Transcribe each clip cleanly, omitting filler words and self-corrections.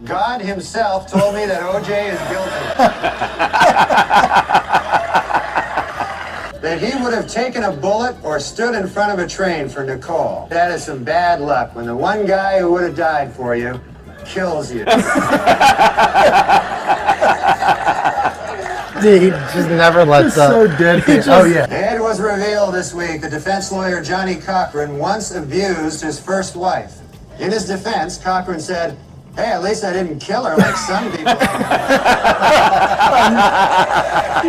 God himself told me that OJ is guilty. That he would have taken a bullet or stood in front of a train for Nicole. That is some bad luck when the one guy who would have died for you kills you. Dude, he just never lets up. So deadpan. Oh, yeah. It was revealed this week that defense lawyer Johnny Cochran once abused his first wife. In his defense, Cochran said, "Hey, at least I didn't kill her like some people." You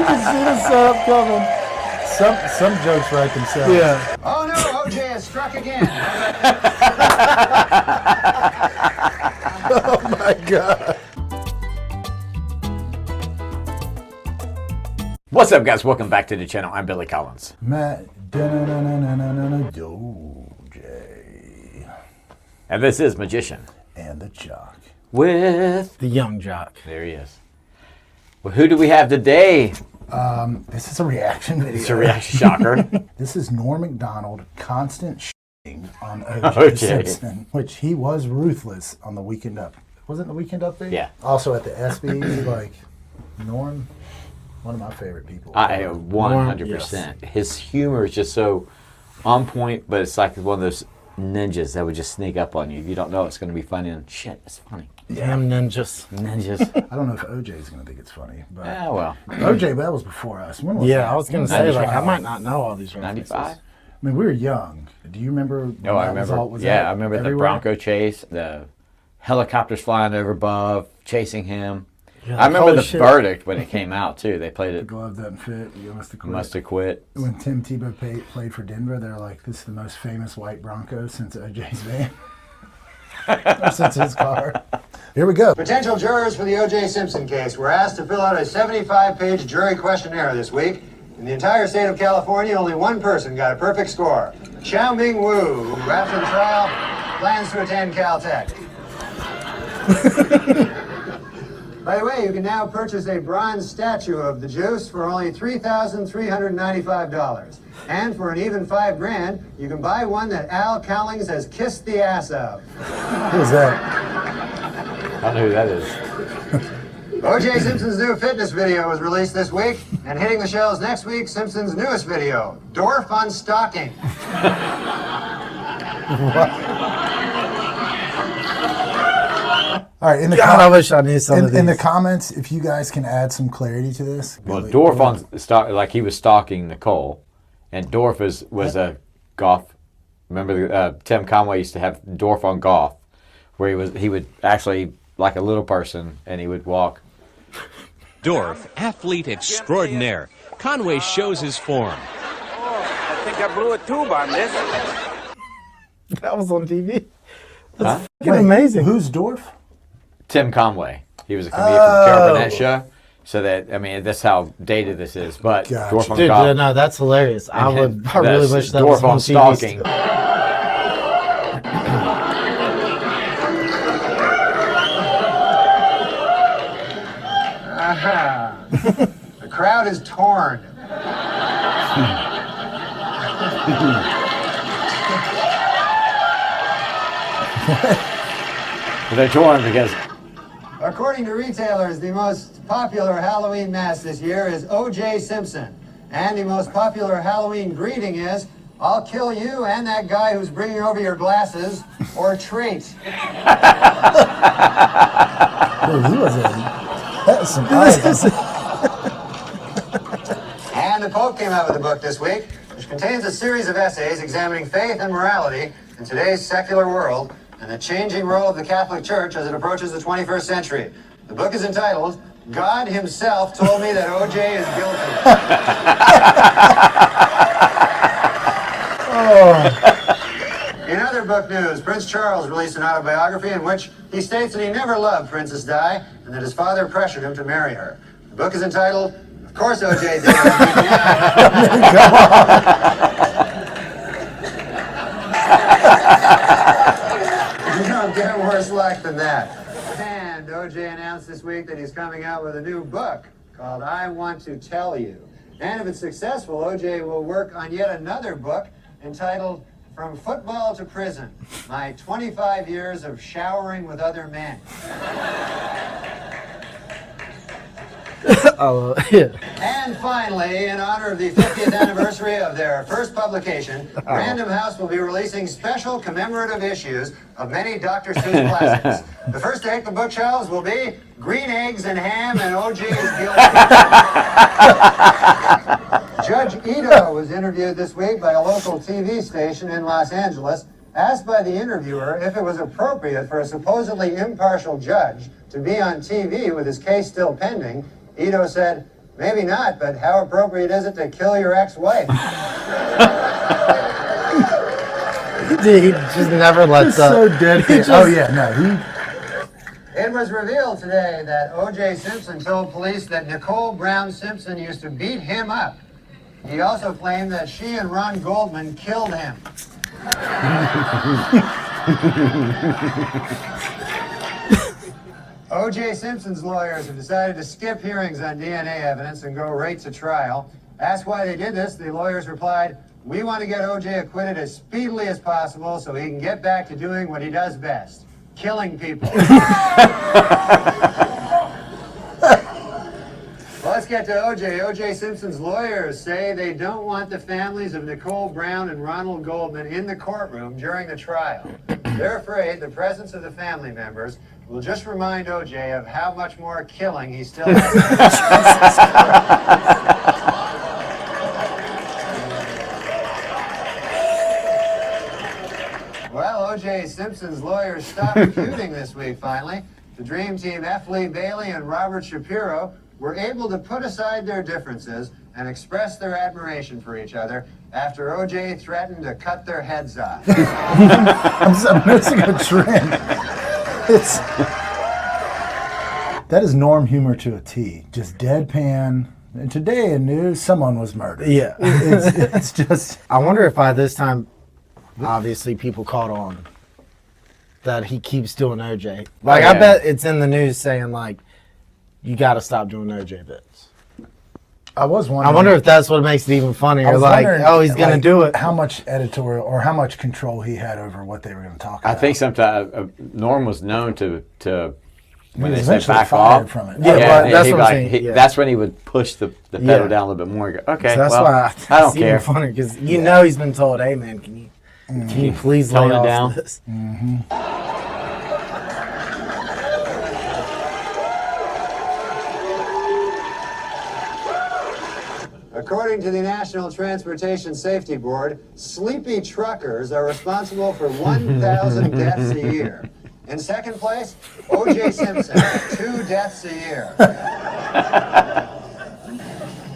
can see the setup coming. Some jokes write themselves. Yeah. Oh no, OJ has struck again. Oh my God. What's up, guys? Welcome back to the channel. I'm Billy Collins. MACDONALD. And this is Magician. And the Jock. With... The young jock. There he is. Well, who do we have today? This is a reaction video. It's a reaction shocker. This is Norm MacDonald constant shitting on O.J. Simpson, which he was ruthless on the Weekend Up. Wasn't the Weekend Up thing? Yeah. Also at the SB, like, Norm, one of my favorite people. I 100%. Yes. His humor is just so on point, but it's like one of those ninjas that would just sneak up on you. You don't know it's going to be funny, and shit, it's funny. Damn ninjas. Ninjas. I don't know if OJ's going to think it's funny, but Yeah, well. OJ, that was before us. When was Yeah, that? I was going to say, like, I 95. might not know all these references. 95? I mean, we were young. Do you remember? No, I remember. I remember the everywhere? Bronco chase, the helicopters flying over above, chasing him. Yeah, I remember holy the shit. verdict when it came out, too. They played The it. glove doesn't fit. You must have quit. Must have quit. When Tim Tebow played for Denver, they're like, this is the most famous white Bronco since OJ's van. Or since his car. Here we go. Potential jurors for the O.J. Simpson case were asked to fill out a 75-page jury questionnaire this week. In the entire state of California, only one person got a perfect score. Xiao Ming Wu, who after the trial plans to attend Caltech. By the way, you can now purchase a bronze statue of the Juice for only $3,395. And for an even $5,000, you can buy one that Al Cowlings has kissed the ass of. Who's that? I don't know who that is. O.J. Simpson's new fitness video was released this week, and hitting the shelves next week, Simpson's newest video, Dwarf on Stalking. All right, in the God, I wish I knew some of these. in the comments, if you guys can add some clarity to this. Well, Billy, Dorf on like he was stalking Nicole, and Dorf was a golf. Remember, Tim Conway used to have Dorf on golf, where he would actually like a little person, and he would walk. Dorf, athlete extraordinaire. Conway shows his form. I think I blew a tube on this. That was on TV. Huh? Fucking amazing. Who's Dorf? Tim Conway. He was a comedian from the Carol Burnett show. So that, I mean, that's how dated this is. But Gotcha. Dorf on Dude, golf. no, that's hilarious. I really wish that Dorf was on on TV. stalking. Aha. The crowd is torn. They're torn because According to retailers, the most popular Halloween mask this year is O.J. Simpson. And the most popular Halloween greeting is, "I'll kill you and that guy who's bringing over your glasses," or treat. Oh, he was that was some eyes. And the Pope came out with a book this week, which contains a series of essays examining faith and morality in today's secular world and the changing role of the Catholic Church as it approaches the 21st century. The book is entitled, "God Himself Told Me That O.J. Is Guilty." In other book news, Prince Charles released an autobiography in which he states that he never loved Princess Di and that his father pressured him to marry her. The book is entitled, "Of Course O.J. Did." You don't get worse luck than that. And O.J. announced this week that he's coming out with a new book called I Want to Tell You. And if it's successful, O.J. will work on yet another book entitled From Football to Prison, My 25 Years of Showering with Other Men. Oh, yeah. And finally, in honor of the 50th anniversary of their first publication, Random House will be releasing special commemorative issues of many Dr. Seuss classics. The first to hit the bookshelves will be Green Eggs and Ham and OJ is Guilty. Judge Ito was interviewed this week by a local TV station in Los Angeles. Asked by the interviewer if it was appropriate for a supposedly impartial judge to be on TV with his case still pending, Ito said, "Maybe not, but how appropriate is it to kill your ex-wife?" He just never lets He's up. so dead. Oh yeah, no, It was revealed today that O.J. Simpson told police that Nicole Brown Simpson used to beat him up. He also claimed that she and Ron Goldman killed him. O.J. Simpson's lawyers have decided to skip hearings on DNA evidence and go right to trial. Asked why they did this, the lawyers replied, "We want to get O.J. acquitted as speedily as possible so he can get back to doing what he does best, killing people." Well, let's get to O.J. O.J. Simpson's lawyers say they don't want the families of Nicole Brown and Ronald Goldman in the courtroom during the trial. They're afraid the presence of the family members will just remind O.J. of how much more killing he still has to do. Well, O.J. Simpson's lawyers stopped feuding this week, finally. The Dream Team F. Lee Bailey and Robert Shapiro were able to put aside their differences and express their admiration for each other after O.J. threatened to cut their heads off. I'm missing a trend. That is Norm humor to a T. Just deadpan. And today in news, someone was murdered. Yeah. It's just. I wonder if by this time, obviously, people caught on that he keeps doing OJ. Like, Oh, yeah. I bet it's in the news saying, like, you got to stop doing OJ bits. I was wondering. I wonder if that's what makes it even I funnier. was Like, wondering, oh, he's going to do it. How much editorial or how much control he had over what they were going to talk I about. think sometimes Norm was known to when was they said eventually back fired off from it. Yeah, well, he'd that's be what I'm saying, yeah. That's when he would push the pedal Yeah. down a little bit more. And go, okay, So that's well, why I don't it's even care. funny because you know he's been told, "Hey man, can you please Tone lay it off down." this?" According to the National Transportation Safety Board, sleepy truckers are responsible for 1,000 deaths a year. In second place, O.J. Simpson, 2 deaths a year.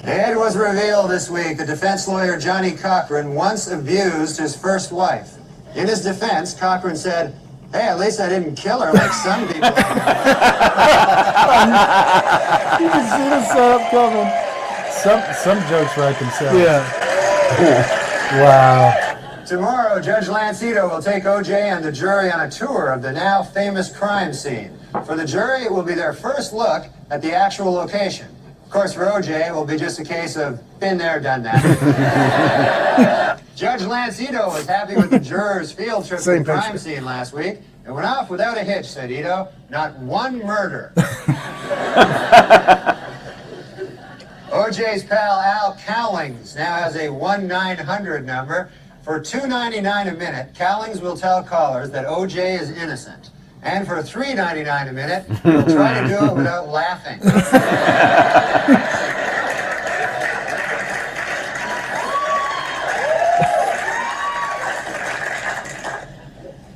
It was revealed this week that defense lawyer Johnny Cochran once abused his first wife. In his defense, Cochran said, "Hey, at least I didn't kill her like some people." You can see the setup coming. Some jokes write themselves. Yeah. Wow. Tomorrow, Judge Lance Ito will take O.J. and the jury on a tour of the now famous crime scene. For the jury, it will be their first look at the actual location. Of course, for O.J., it will be just a case of been there, done that. Judge Lance Ito was happy with the jurors' field trip to the Same crime picture. scene last week. It went off without a hitch, said Ito. Not one murder. O.J.'s pal Al Cowlings now has a 1-900 number. For $2.99 a minute, Cowlings will tell callers that O.J. is innocent. And for $3.99 a minute, he'll try to do it without laughing.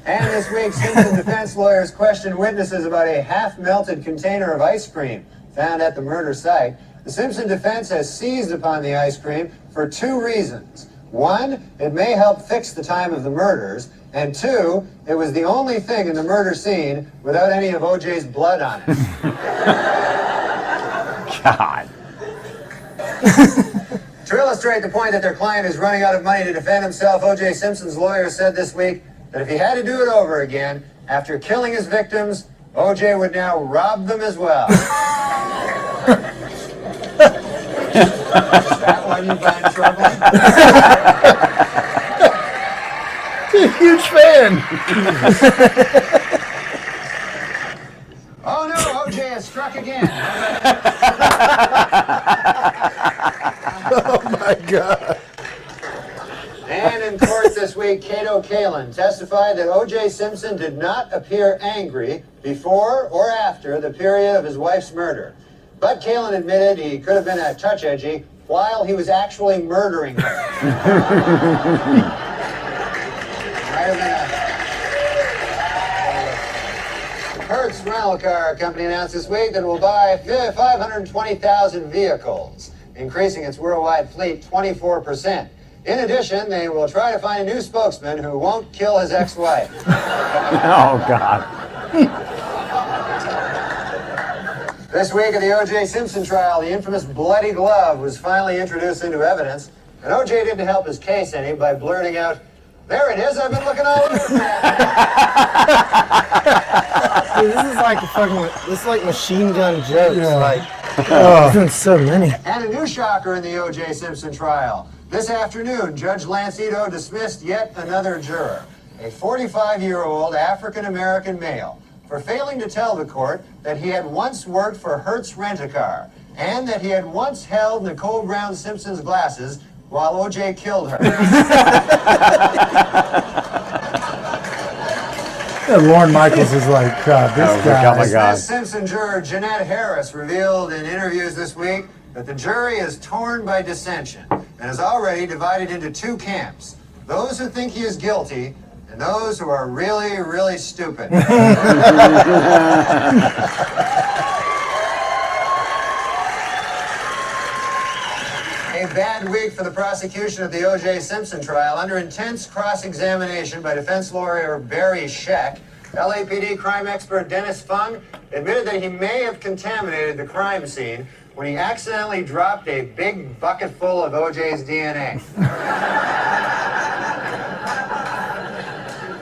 And this week, Simpson defense lawyers questioned witnesses about a half-melted container of ice cream found at the murder site. The Simpson defense has seized upon the ice cream for 2 reasons. 1, it may help fix the time of the murders, and 2, it was the only thing in the murder scene without any of O.J.'s blood on it. God. To illustrate the point that their client is running out of money to defend himself, O.J. Simpson's lawyer said this week that if he had to do it over again, after killing his victims, O.J. would now rob them as well. Is that why you got in trouble? Huge fan. Oh no, OJ has struck again. Oh my God. And in court this week, Cato Kalin testified that O.J. Simpson did not appear angry before or after the period of his wife's murder. But Kalin admitted he could have been a touch edgy while he was actually murdering her. Might have been a Hertz rental car company announced this week that it will buy 520,000 vehicles, increasing its worldwide fleet 24%. In addition, they will try to find a new spokesman who won't kill his ex-wife. Oh, God. This week at the O.J. Simpson trial, the infamous bloody glove was finally introduced into evidence, and O.J. didn't help his case any by blurting out, "There it is, I've been looking all over that." Dude, this is like a fucking, this is like machine gun jokes. Yeah. Like, oh, there's been so many. And a new shocker in the O.J. Simpson trial. This afternoon, Judge Lance Ito dismissed yet another juror, a 45-year-old African-American male, for failing to tell the court that he had once worked for Hertz Rent-A-Car and that he had once held Nicole Brown Simpson's glasses while O.J. killed her. Yeah, Lorne Michaels is like, God, this guy. Oh my God. This Simpson juror, Jeanette Harris, revealed in interviews this week that the jury is torn by dissension and is already divided into two camps. Those who think he is guilty and those who are really, really stupid. A bad week for the prosecution of the O.J. Simpson trial. Under intense cross-examination by defense lawyer Barry Scheck, LAPD crime expert Dennis Fung admitted that he may have contaminated the crime scene when he accidentally dropped a big bucket full of O.J.'s DNA.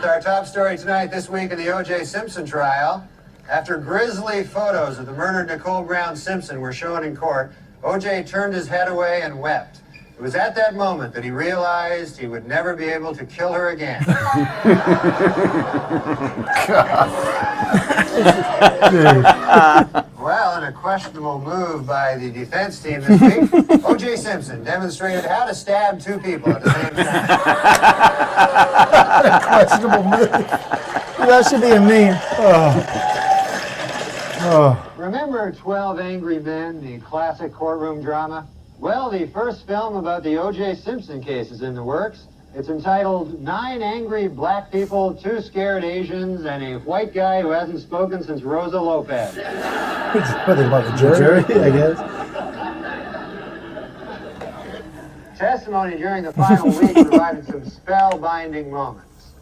Our top story tonight, this week in the O.J. Simpson trial. After grisly photos of the murdered Nicole Brown Simpson were shown in court, O.J. turned his head away and wept. It was at that moment that he realized he would never be able to kill her again. Well, in a questionable move by the defense team this week, O.J. Simpson demonstrated how to stab two people at the same time. Questionable move. That should be a meme. Remember 12 Angry Men, the classic courtroom drama? Well, the first film about the O.J. Simpson case is in the works. It's entitled 9 Angry Black People, 2 Scared Asians, and a White Guy Who Hasn't Spoken Since Rosa Lopez. What, they about the jury, I guess? Testimony during the final week provided some spellbinding moments.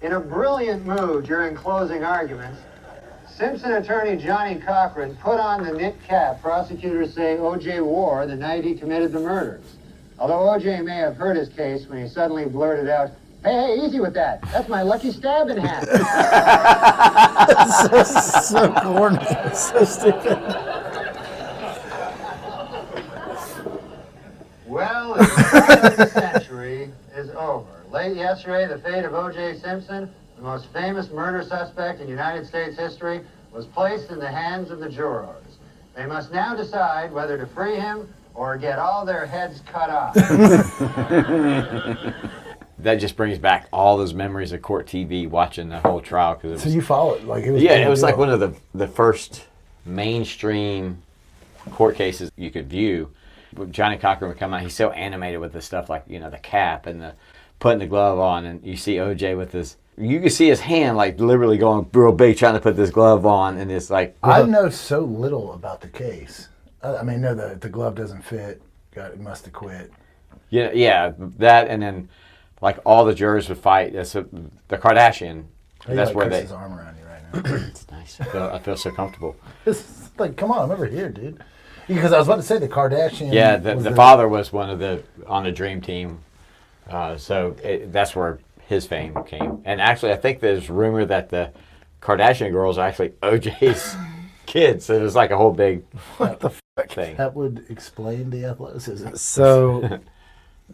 In a brilliant move during closing arguments, Simpson attorney Johnny Cochran put on the knit cap prosecutors say O.J. wore the night he committed the murders. Although O.J. may have heard his case when he suddenly blurted out, "Hey, easy with that. That's my lucky stabbing hat." So corny. So stupid. Well, the fight of the century is over. Late yesterday, the fate of O.J. Simpson, the most famous murder suspect in United States history, was placed in the hands of the jurors. They must now decide whether to free him or get all their heads cut off. That just brings back all those memories of court TV watching the whole trial. Cause So you followed, like it was. yeah, it was like one of the first mainstream court cases you could view. When Johnny Cochran would come out, he's so animated with the stuff like, you know, the cap and the putting the glove on, and you see OJ with this. You can see his hand like literally going real big trying to put this glove on, and it's like I know so little about the case. I mean, no, the glove doesn't fit. Must have quit. yeah, that, and then like all the jurors would fight. That's the Kardashian. That's where they. His arm around you right now. It's nice. I feel so comfortable. It's like, come on, I'm over here, dude. Because I was about to say the Kardashian. Yeah, the father was one of the on the Dream Team, so that's where his fame came. And actually, I think there's rumor that the Kardashian girls are actually OJ's kids. So it was like a whole big thing. That would explain the athleticism. So,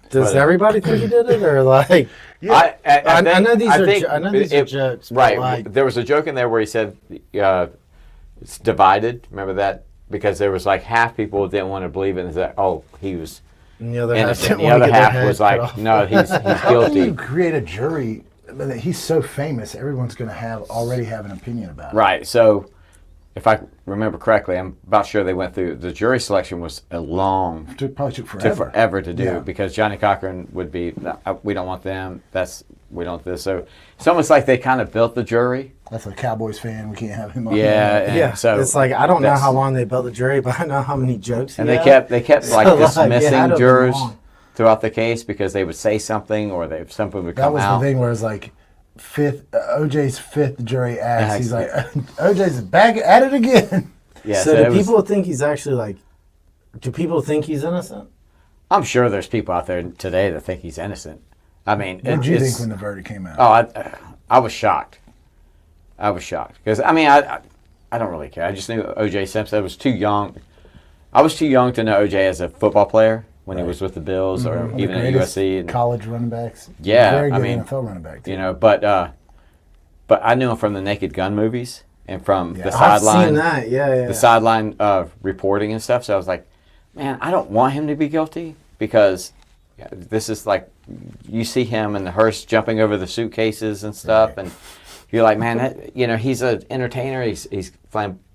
does everybody think he did it, or like? Yeah, I know these are jokes, but right. like, There was a joke in there where he said, it's divided. Remember that? Because there was like half people didn't want to believe it and said, "Oh, he was And the other half innocent." didn't The want to other get their half head was cut like, off. "No, he's How can you guilty." create a jury? He's so famous, everyone's going to already have an opinion about it. Right. So, if I remember correctly, I'm about sure they went through the jury selection was a long. Probably took Took forever. forever to do Yeah. because Johnny Cochran would be, "No, we don't want them. We don't this." So it's almost like they kind of built the jury. That's a Cowboys fan. We can't have him on. Yeah, and Yeah, so it's like I don't know that's- how long they built the jury, but I know how many jokes. And he they had. kept like So, like, it had dismissing to have been jurors long. throughout the case because they would say something or something would That come was out. the thing where it's like OJ's fifth jury asked. Acts, He's like, OJ's back at it again. Yeah, So it do was- people think he's actually like? Do people think he's innocent? I'm sure there's people out there today that think he's innocent. I mean, What did you it's- think when the verdict came out? Oh, I was shocked. I was shocked because I mean I don't really care. I just knew O.J. Simpson. I was too young. I was too young to know O.J. as a football player when he was with the Bills or One of the even at greatest USC. And, college running backs. Yeah, Very I good mean, NFL running back. Too. you know, but I knew him from the Naked Gun movies and from the I've sideline. seen that. Yeah. The sideline reporting and stuff. So I was like, man, I don't want him to be guilty because this is like you see him in the hearse jumping over the suitcases and stuff, and you're like, man, he's an entertainer. He's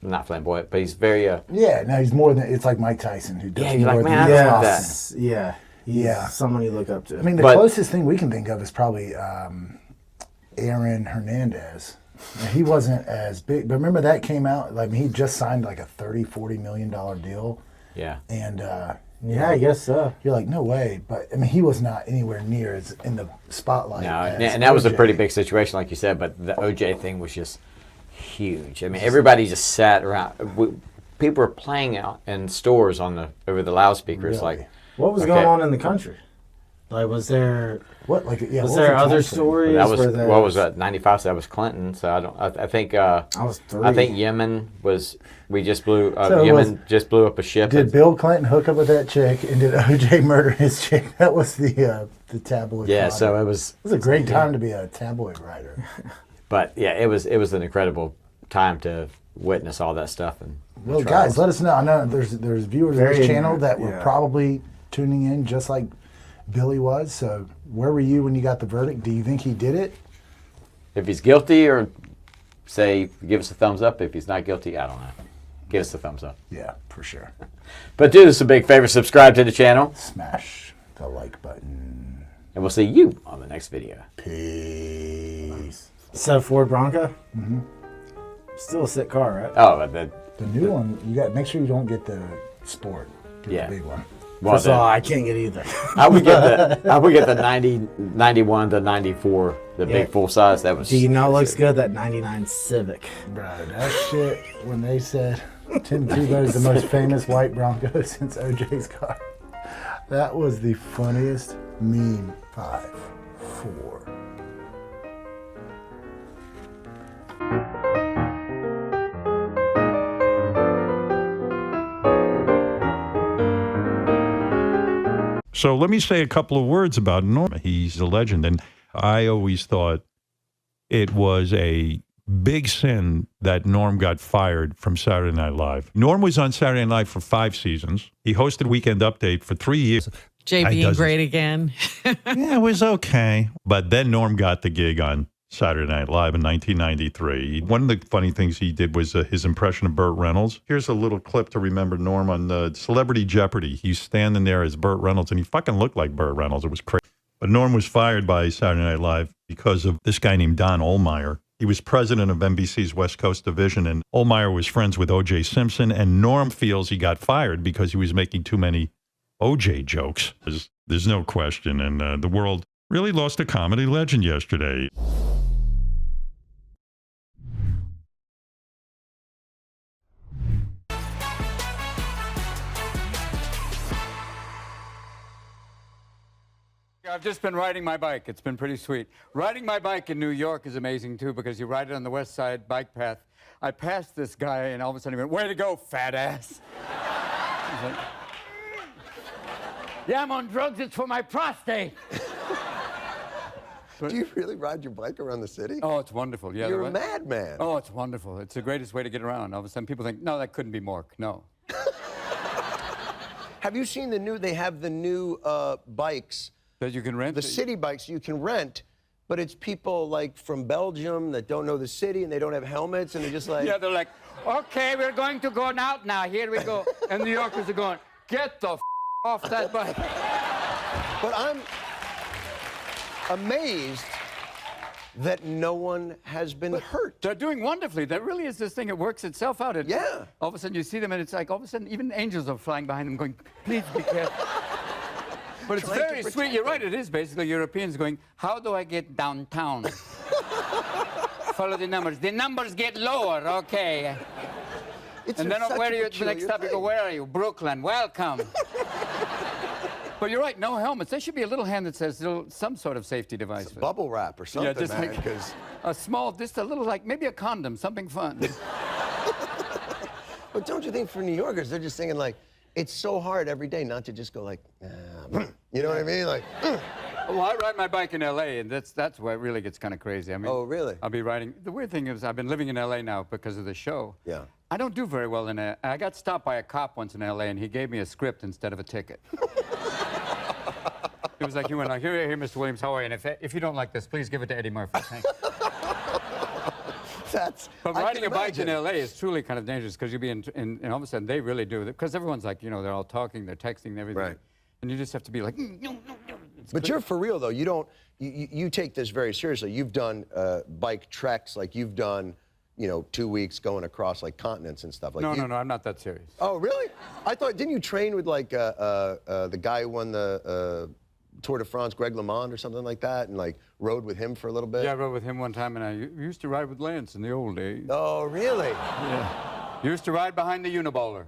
not flamboyant, but he's very Yeah, no, he's more than. It's like Mike Tyson who does Yeah, you're more like, than man, I he's love awesome. Yes. Yeah. He's Yeah. someone you look up to. I mean, the But- closest thing we can think of is probably Aaron Hernandez. Now, he wasn't as big, but remember that came out. Like he just signed like a $30-40 million deal, yeah. and yeah, I guess so. you're like, no way. But I mean, he was not anywhere near as in the spotlight. No, as and that was a OJ. pretty big situation, like you said. But the OJ thing was just huge. I mean, everybody just sat around. People were playing out in stores over the loudspeakers, Really? like. What was Okay. going on in the country? Like, was there What like yeah? was what there the other timeframe? stories? That was where there what was that? 95. So that was Clinton. So I think. I was 3. I think Yemen was. We just blew. So it Yemen just blew up a ship. Did Bill Clinton hook up with that chick, and did OJ murder his chick? That was the tabloid. Yeah. fodder. So it was. It was a great time to be a tabloid writer. But yeah, it was an incredible time to witness all that stuff. And Well, guys, let us know. I know there's viewers of Very this channel that ignorant, were yeah. probably tuning in just like Billy was. So where were you when you got the verdict? Do you think he did it? if he's guilty, or say give us a thumbs up. If he's not guilty, I don't know. Give us a thumbs up. Yeah, for sure. But do us a big favor, subscribe to the channel, Smash the like button. and we'll see you on the next video. Peace. So Ford Bronco? Mm-hmm. Still a sick car, right? Oh, the The new one, you got make sure you don't get the sport. Get Yeah. the big one. well, First of all, I can't get either. I would get the 90, 91 to 94, the big full size. That was. Do you know it looks good? That 99 Civic. Bro, that shit, when they said Tim Tebow is the most famous white Bronco since OJ's car, that was the funniest meme. 5, 4. So let me say a couple of words about Norm. He's a legend, and I always thought it was a big sin that Norm got fired from Saturday Night Live. Norm was on Saturday Night Live for 5 seasons. He hosted Weekend Update for 3 years. Jay I being doesn't- great again. Yeah, it was okay. But then Norm got the gig on Saturday Night Live in 1993. One of the funny things he did was his impression of Burt Reynolds. Here's a little clip to remember Norm on Celebrity Jeopardy. He's standing there as Burt Reynolds, and he fucking looked like Burt Reynolds. It was crazy. But Norm was fired by Saturday Night Live because of this guy named Don Ohlmeyer. He was president of NBC's West Coast division, and Ohlmeyer was friends with O.J. Simpson, and Norm feels he got fired because he was making too many O.J. jokes. There's no question, and the world really lost a comedy legend yesterday. I've just been riding my bike. It's been pretty sweet. Riding my bike in New York is amazing, too, because you ride it on the West Side bike path. I passed this guy, and all of a sudden he went, "Way to go, fat ass." I was like, "Yeah, I'm on drugs. It's for my prostate." Do you really ride your bike around the city? Oh, it's wonderful. Yeah, You're a madman. Oh, it's wonderful. It's the greatest way to get around. All of a sudden, people think, no, that couldn't be Mork. No. Have you seen the new? They have the new bikes. That you can rent? The city bikes you can rent, but it's people like from Belgium that don't know the city and they don't have helmets and they're just like. Yeah, they're like, okay, we're going to go out now. Here we go. And New Yorkers are going, get the off that bike. But I'm amazed that no one has been hurt. They're doing wonderfully. There really is this thing. It works itself out. Yeah. All of a sudden you see them and it's like all of a sudden even angels are flying behind them going, please be careful. But it's Trying to very protect sweet. You're them. right. It is basically Europeans going, how do I get downtown? Follow the numbers. The numbers get lower. Okay. It's And then such where a are you? The peculiar next stop you go, thing. where are you? Brooklyn. Welcome. But you're right. No helmets. There should be a little hand that says some sort of safety device. for it. Bubble wrap or something, just man. like 'cause- a small, just a little, like maybe a condom, something fun. But don't you think for New Yorkers, they're just thinking like, it's so hard every day not to just go like, you know what I mean? Like, Well, I ride my bike in L.A. and that's where it really gets kind of crazy. I mean, Oh, really? I'll be riding. The weird thing is, I've been living in L.A. now because of the show. Yeah. I don't do very well in it. I got stopped by a cop once in L.A. and he gave me a script instead of a ticket. It was like, he went like, here, Mr. Williams, how are you? And if you don't like this, please give it to Eddie Murphy. Thanks. But I riding can a bike in imagine. LA is truly kind of dangerous because you'll be and all of a sudden they really do. Because everyone's like, they're all talking, they're texting, and everything. Right. And you just have to be like, no. But you're for real though. You don't. You take this very seriously. You've done bike treks, like you've done, 2 weeks going across like continents and stuff. Like No, I'm not that serious. Oh, really? I thought. Didn't you train with like the guy who won the Tour de France, Greg LeMond, or something like that, and like rode with him for a little bit? Yeah, I rode with him one time, and I used to ride with Lance in the old days. Oh, really? Yeah. Used to ride behind the Unibowler.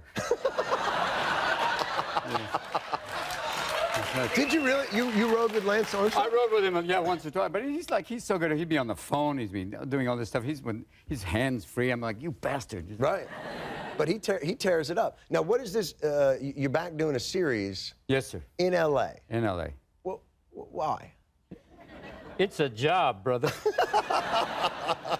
Did you really? You rode with Lance Armstrong? I rode with him, once or twice. But he's so good. He'd be on the phone. He's been doing all this stuff. He's hands free. I'm like, you bastard. Right. But he tears it up. Now, what is this? You're back doing a series. Yes, sir. In L.A. In L.A. Well, why? It's a job, brother.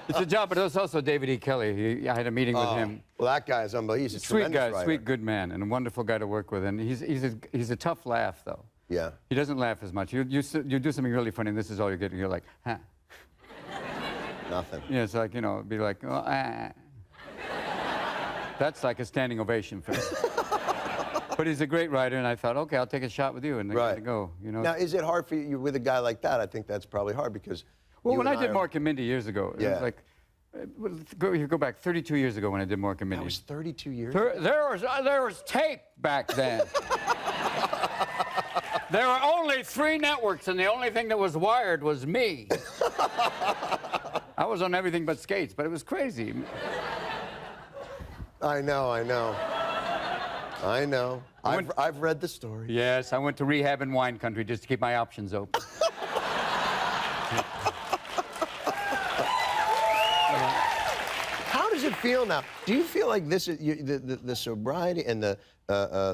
It's a job, but it was also David E. Kelly. I had a meeting with him. Well, that guy is unbelievable. He's a Sweet tremendous guy, writer. sweet, good man, and a wonderful guy to work with. And he's a tough laugh, though. Yeah. He doesn't laugh as much. You do something really funny, and this is all you're getting. You're like, huh. Nothing. Yeah, it's like, it'd be like, oh, ah. That's like a standing ovation for him. But he's a great writer, and I thought, okay, I'll take a shot with you, and Right. go. Now, is it hard for you with a guy like that? I think that's probably hard because. Well, you when and I did are- Mork and Mindy years ago, it Yeah. was like, go back 32 years ago when I did Mork and Mindy. That was 32 years. There was tape back then. There were only 3 networks, and the only thing that was wired was me. I was on everything but skates, but it was crazy. I know. I've read the story. Yes, I went to rehab in wine country just to keep my options open. How does it feel now? Do you feel like this is the sobriety and the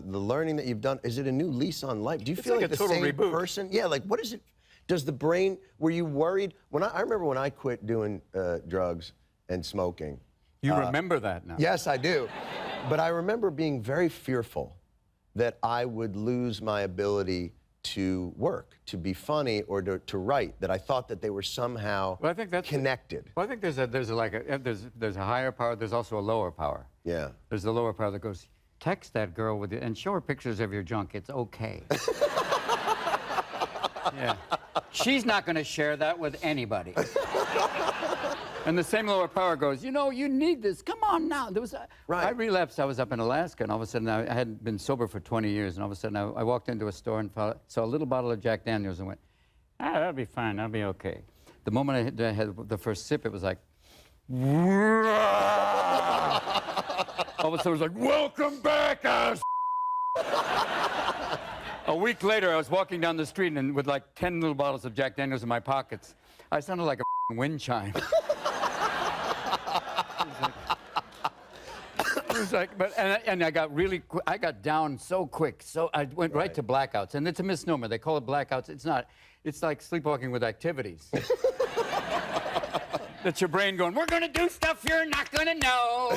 learning that you've done? Is it a new lease on life? Do you feel like like a the total same reboot. person? Yeah. Like, what is it? Does the brain? Were you worried when I remember when I quit doing drugs and smoking? You remember that now? Yes, I do. But I remember being very fearful that I would lose my ability to work, to be funny, or to write. That I thought that they were somehow Well, I think that's connected. Well, I think there's a higher power. There's also a lower power. Yeah. There's the lower power that goes, text that girl with you and show her pictures of your junk. It's okay. Yeah. She's not going to share that with anybody. And the same lower power goes, you need this. Come on now. I relapsed. I was up in Alaska, and all of a sudden I had been sober for 20 years, and all of a sudden I walked into a store and saw a little bottle of Jack Daniels and went, that'll be fine. That'll be okay. The moment I had the first sip, it was like, all of a sudden it was like, welcome back, ass. A week later, I was walking down the street and with like 10 little bottles of Jack Daniels in my pockets. I sounded like a wind chime. It was like, and I got down so quick. So I went right to blackouts, and it's a misnomer. They call it blackouts. It's not. it's like sleepwalking with activities. That's your brain going, we're going to do stuff you're not going to know.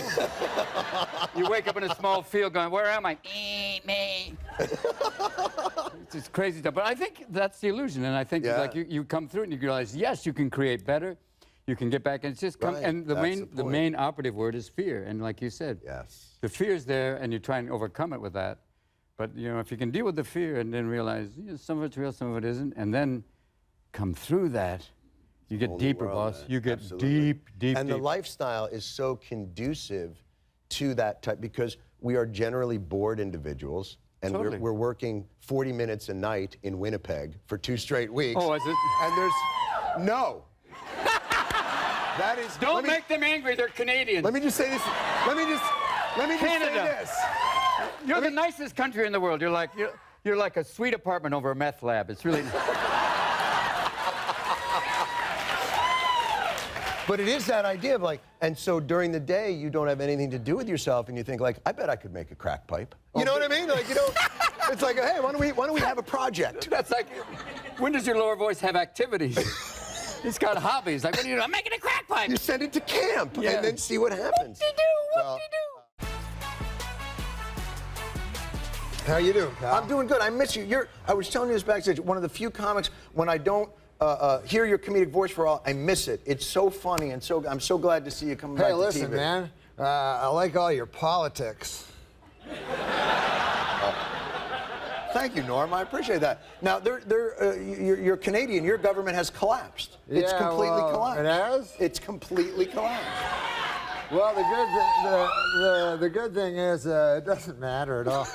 You wake up in a small field going, where am I? Me. It's just crazy stuff. But I think that's the illusion. And I think like you come through it and you realize, yes, you can create better. You can get back and it's just come. Right. And the main operative word is fear. And like you said, the fear's there and you try and overcome it with that. But you know, if you can deal with the fear and then realize some of it's real, some of it isn't, and then come through that, you get deeper, boss. You get deep. And the lifestyle is so conducive to that type because we are generally bored individuals, and we're working 40 minutes a night in Winnipeg for 2 straight weeks. Oh, is it? And there's no. That is. Don't make them angry. They're Canadians. Let me just say this. Let me just Canada. say this. You're the nicest country in the world. You're like a sweet apartment over a meth lab. It's really. But it is that idea of like, and so during the day you don't have anything to do with yourself, and you think like, I bet I could make a crack pipe. You know what I mean? Like, you know, it's like, hey, why don't we have a project? That's like, when does your lower voice have activities? It's got hobbies. Like, what do you do? I'm making a crack pipe. You send it to camp and then see what happens. Whoop-de-doo. How you doing, pal? I'm doing good. I miss you. I was telling you this backstage. One of the few comics when I don't hear your comedic voice for all, I miss it. It's so funny and so. I'm so glad to see you coming back to TV. Hey, listen, man. I like all your politics. Thank you, Norm. I appreciate that. Now, you're Canadian. Your government has collapsed. It's completely collapsed. It has? It's completely collapsed. Well, the good thing is it doesn't matter at all.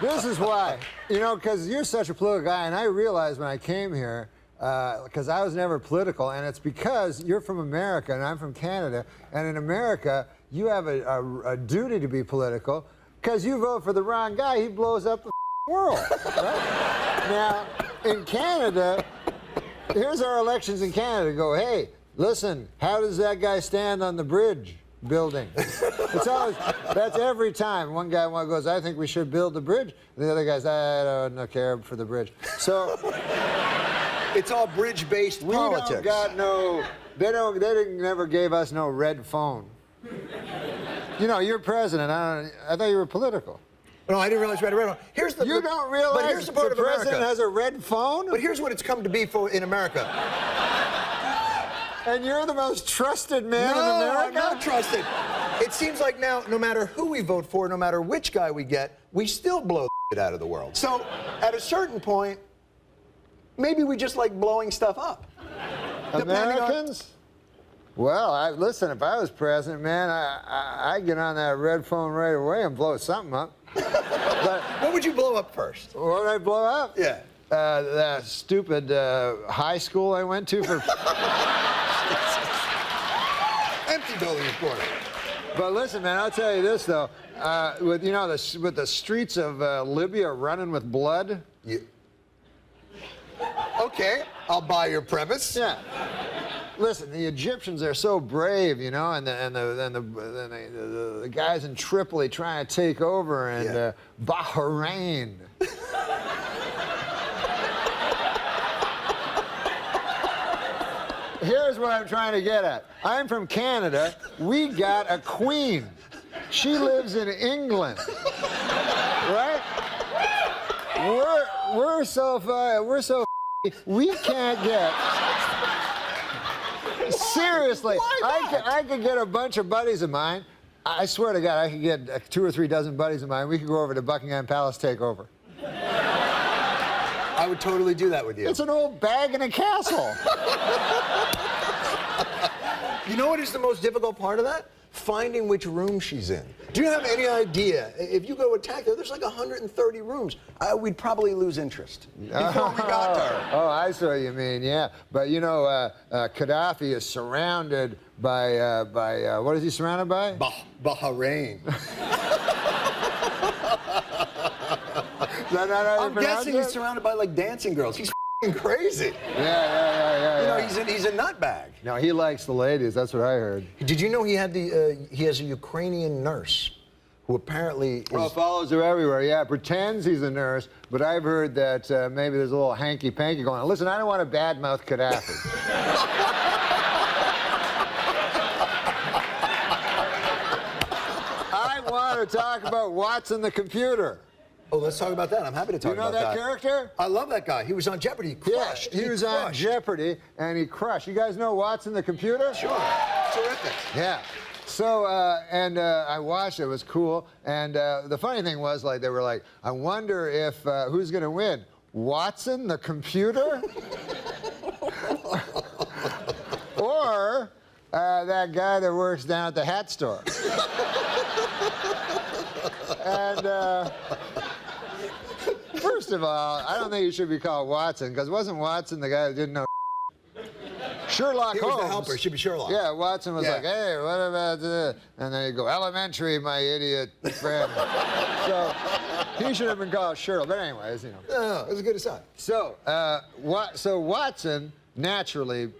This is why, you know, because you're such a political guy, and I realized when I came here, because I was never political, and it's because you're from America and I'm from Canada, and in America you have a duty to be political, because you vote for the wrong guy, he blows up the world. Right? Now, in Canada, here's our elections in Canada. Go, hey, listen, how does that guy stand on the bridge building? It's always, that's every time. One guy goes, I think we should build the bridge. And the other guy's, I don't care for the bridge. So it's all bridge-based politics. We don't got no, they never gave us no red phone. You know, you're president. I thought you were political. No, I didn't realize we had a red phone. You don't realize but here's the part of president America. has a red phone? But here's what it's come to be for in America. And you're the most trusted man in No, America? I'm not trusted. It seems like now, no matter who we vote for, no matter which guy we get, we still blow it out of the world. So, at a certain point, maybe we just like blowing stuff up. Americans? Well, listen, if I was president, man, I'd get on that red phone right away and blow something up. But what would you blow up first? What would I blow up? Yeah. That stupid high school I went to for... Empty building, of course. But listen, man, I'll tell you this, though. With the streets of Libya running with blood... Okay, I'll buy your premise. Yeah. Listen, the Egyptians are so brave, you know, and the guys in Tripoli trying to take over, and Bahrain. Here's what I'm trying to get at. I'm from Canada. We got a queen. She lives in England, right? We're so we can't get. Seriously, I could get a bunch of buddies of mine. I swear to God, I could get 2 or 3 dozen buddies of mine. We could go over to Buckingham Palace takeover. I would totally do that with you. It's an old bag in a castle. You know what is the most difficult part of that? Finding which room she's in. Do you have any idea? If you go attack her, there's like 130 rooms. We'd probably lose interest before we got to her. Oh, I see what you mean, yeah. But you know, Gaddafi is surrounded by what is he surrounded by? Bahrain. I'm guessing he's surrounded by like dancing girls. He's crazy. Yeah. You know, he's a nutbag. No, he likes the ladies. That's what I heard. Did you know he has a Ukrainian nurse who apparently is... Well, follows her everywhere. Yeah, pretends he's a nurse, but I've heard that maybe there's a little hanky-panky going on. Listen, I don't want to badmouth Gaddafi. I want to talk about Watson the computer. Oh, let's talk about that. I'm happy to talk about that. You know that character? I love that guy. He was on Jeopardy. He crushed. Yeah, he was on Jeopardy, and he crushed. You guys know Watson the computer? Sure. Terrific. Yeah. So, I watched it. It was cool. And the funny thing was, like, they were like, I wonder if, who's going to win? Watson the computer? Or that guy that works down at the hat store? And, first of all, I don't think he should be called Watson, because wasn't Watson the guy that didn't know Sherlock He Holmes? was the helper. It should be Sherlock. Yeah, Watson was like, hey, what about the... And then he'd go, elementary, my idiot friend. So he should have been called Sherlock. But anyways, you know. No, it was a good aside. So, so Watson naturally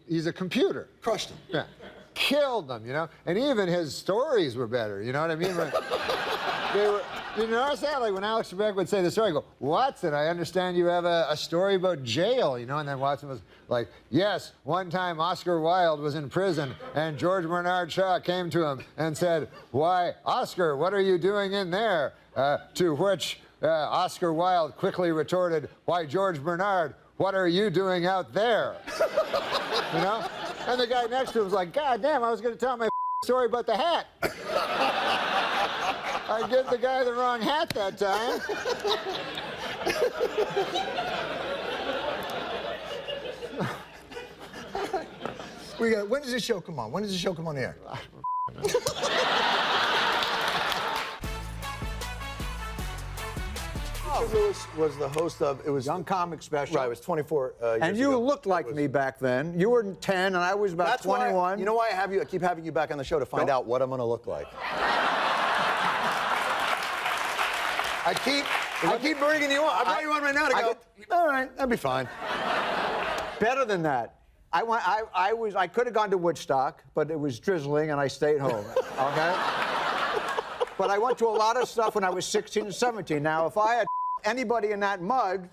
he's a computer. Crushed him. Yeah. Killed them, you know? And even his stories were better, you know what I mean? You notice that? Like when Alex Trebek would say the story, I go, Watson, I understand you have a story about jail, you know? And then Watson was like, yes, one time Oscar Wilde was in prison and George Bernard Shaw came to him and said, why, Oscar, what are you doing in there? To which Oscar Wilde quickly retorted, why, George Bernard, what are you doing out there? You know? And the guy next to him was like, God damn, I was going to tell my story about the hat. I gave the guy the wrong hat that time. When does this show come on? When does the show come on the air? Richard Lewis was the host of, it was Young Comic Special. Right, it was 24 years And you ago. looked like me back then. You were 10 and I was about That's 21. Why, you know why I keep having you back on the show to find out what I'm going to look like. I keep bringing you on. I bring you on right now to go, all right, that'd be fine. Better than that. I could have gone to Woodstock, but it was drizzling and I stayed home. Okay? But I went to a lot of stuff when I was 16 and 17. Now, if I had anybody in that mug,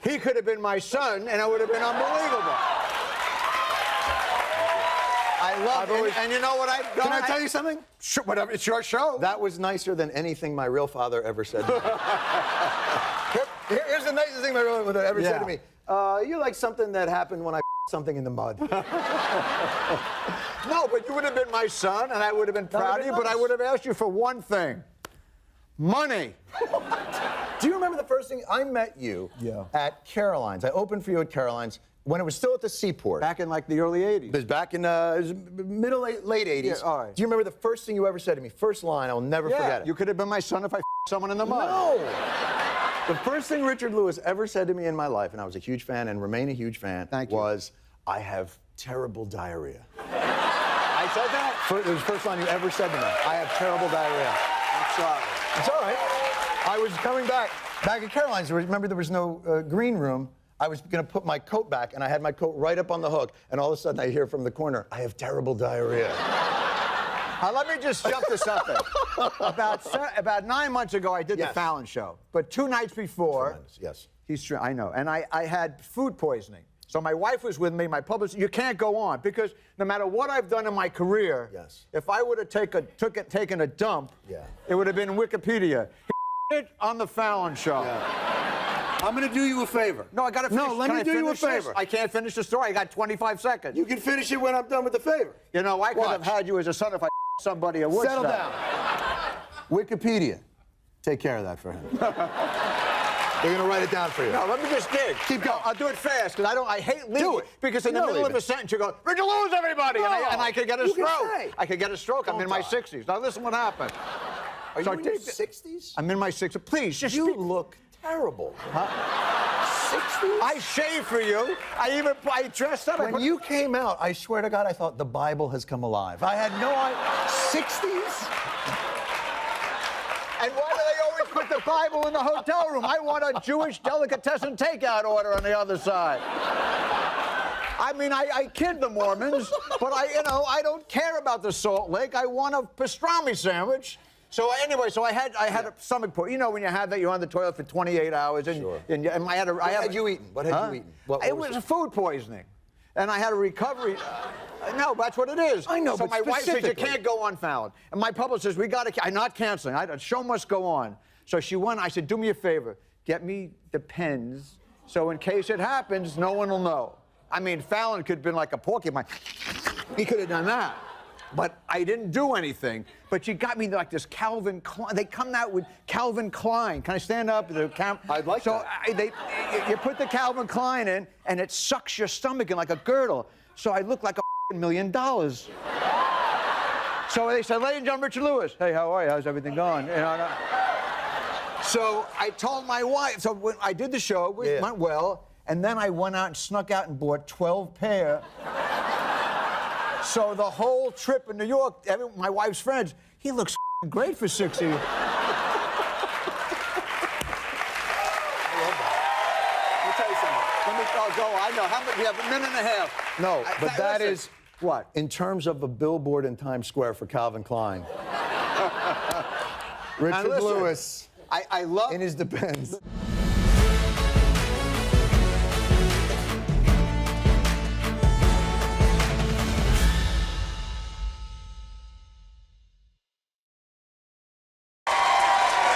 he could have been my son and it would have been unbelievable. I love it. And you know what I've done? Can I tell you something? Sure, whatever, it's your show. That was nicer than anything my real father ever said to me. Here's the nicest thing my real father ever said to me. You like something that happened when I something in the mud. No, but you would have been my son, and I would have been proud of you, but I would have asked you for one thing. Money. Do you remember the first thing? I met you at Caroline's. I opened for you at Caroline's when it was still at the Seaport. Back in like the early 80s. It was back in late 80s. Yeah, all right. Do you remember the first thing you ever said to me? First line, I'll never forget it. You could have been my son if I someone in the mud. No! The first thing Richard Lewis ever said to me in my life, and I was a huge fan and remain a huge fan, was, I have terrible diarrhea. I said that? It was the first line you ever said to me. I have terrible diarrhea. I'm sorry. It's all right. I was coming back at Caroline's. Remember, there was no green room. I was going to put my coat back, and I had my coat right up on the hook, and all of a sudden I hear from the corner, I have terrible diarrhea. Let me just jump to something. About 9 months ago, I did the Fallon show. But 2 nights before, yes. I know, and I had food poisoning. So my wife was with me, my publicist. You can't go on because no matter what I've done in my career, if I would have taken a dump, it would have been Wikipedia. On the Fallon show. I'm going to do you a favor. No, I got to finish. No, let me do you a favor. I can't finish the story. I got 25 seconds. You can finish it when I'm done with the favor. You know, I could have had you as a son if I somebody at Woodstock. Settle down. Wikipedia. Take care of that for him. They're going to write it down for you. No, let me just dig. Keep going. I'll do it fast because I hate leaving. Do it. Because in the middle of a sentence you go, Richard Lewis, everybody, and I could get a stroke. I could get a stroke. I'm in my 60s. Now listen what happened. Are you in your 60s? I'm in my 60s. Please, just You look terrible. 60s? I shaved for you. I dressed up. When you came out, I swear to God, I thought the Bible has come alive. I had no idea. 60s? And why do they always put the Bible in the hotel room? I want a Jewish delicatessen takeout order on the other side. I mean, I kid the Mormons, but I don't care about the Salt Lake. I want a pastrami sandwich So anyway, so I had a stomach pull. You know when you have that, you're on the toilet for 28 hours, and, and I had a. What had you eaten? What had you eaten? It was food poisoning, and I had a recovery. No, that's what it is. I know, so but my wife says you specifically. can't go unfound, and my publicist says we got to. I'm not canceling. The show must go on. So she went. I said, do me a favor, get me the pens, so in case it happens, no one will know. I mean, Fallon could have been like a porcupine. He could have done that. But I didn't do anything. But you got me like this Calvin Klein. They come out with Calvin Klein. Can I stand up? I'd like so that. You put the Calvin Klein in, and it sucks your stomach in like a girdle. So I look like $1 million. So they said, ladies and gentlemen, Richard Lewis. Hey, how are you? How's everything going? You know, so I told my wife. So when I did the show, it went well. And then I went out and snuck out and bought 12 pair. So the whole trip in New York, my wife's friends, he looks great for 60. Let me tell you something. Let me go. I know. How many? We have a minute and a half. No, but that listen. is What? in terms of a billboard in Times Square for Calvin Klein. Richard listen, Lewis I love. in his Depends.